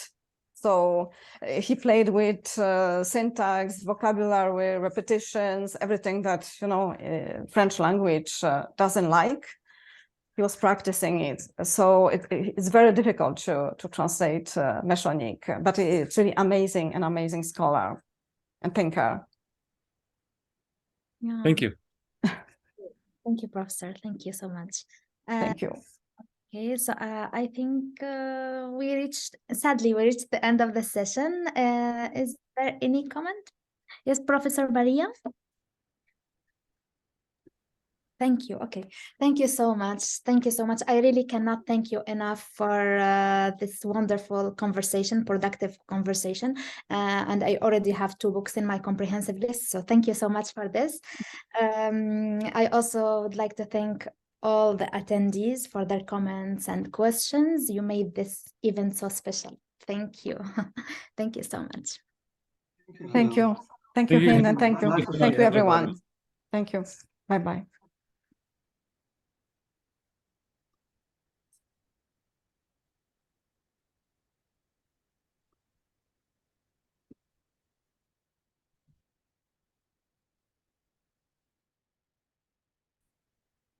A: So he played with syntax, vocabulary, repetitions, everything that French language doesn't like. He was practicing it, so it's very difficult to translate Méchanic, but it's really amazing, an amazing scholar and thinker.
N: Yeah.
M: Thank you.
N: Thank you, Professor. Thank you so much.
A: Thank you.
N: Okay, so I think sadly, we reached the end of the session. Is there any comment? Yes, Professor Maria? Thank you. Okay. Thank you so much. Thank you so much. I really cannot thank you enough for this wonderful conversation, productive conversation. And I already have 2 books in my comprehensive list. So thank you so much for this. I also would like to thank all the attendees for their comments and questions. You made this event so special. Thank you. Thank you so much.
A: Thank you. Thank you, Hind, and thank you. Thank you, everyone. Thank you. Bye-bye.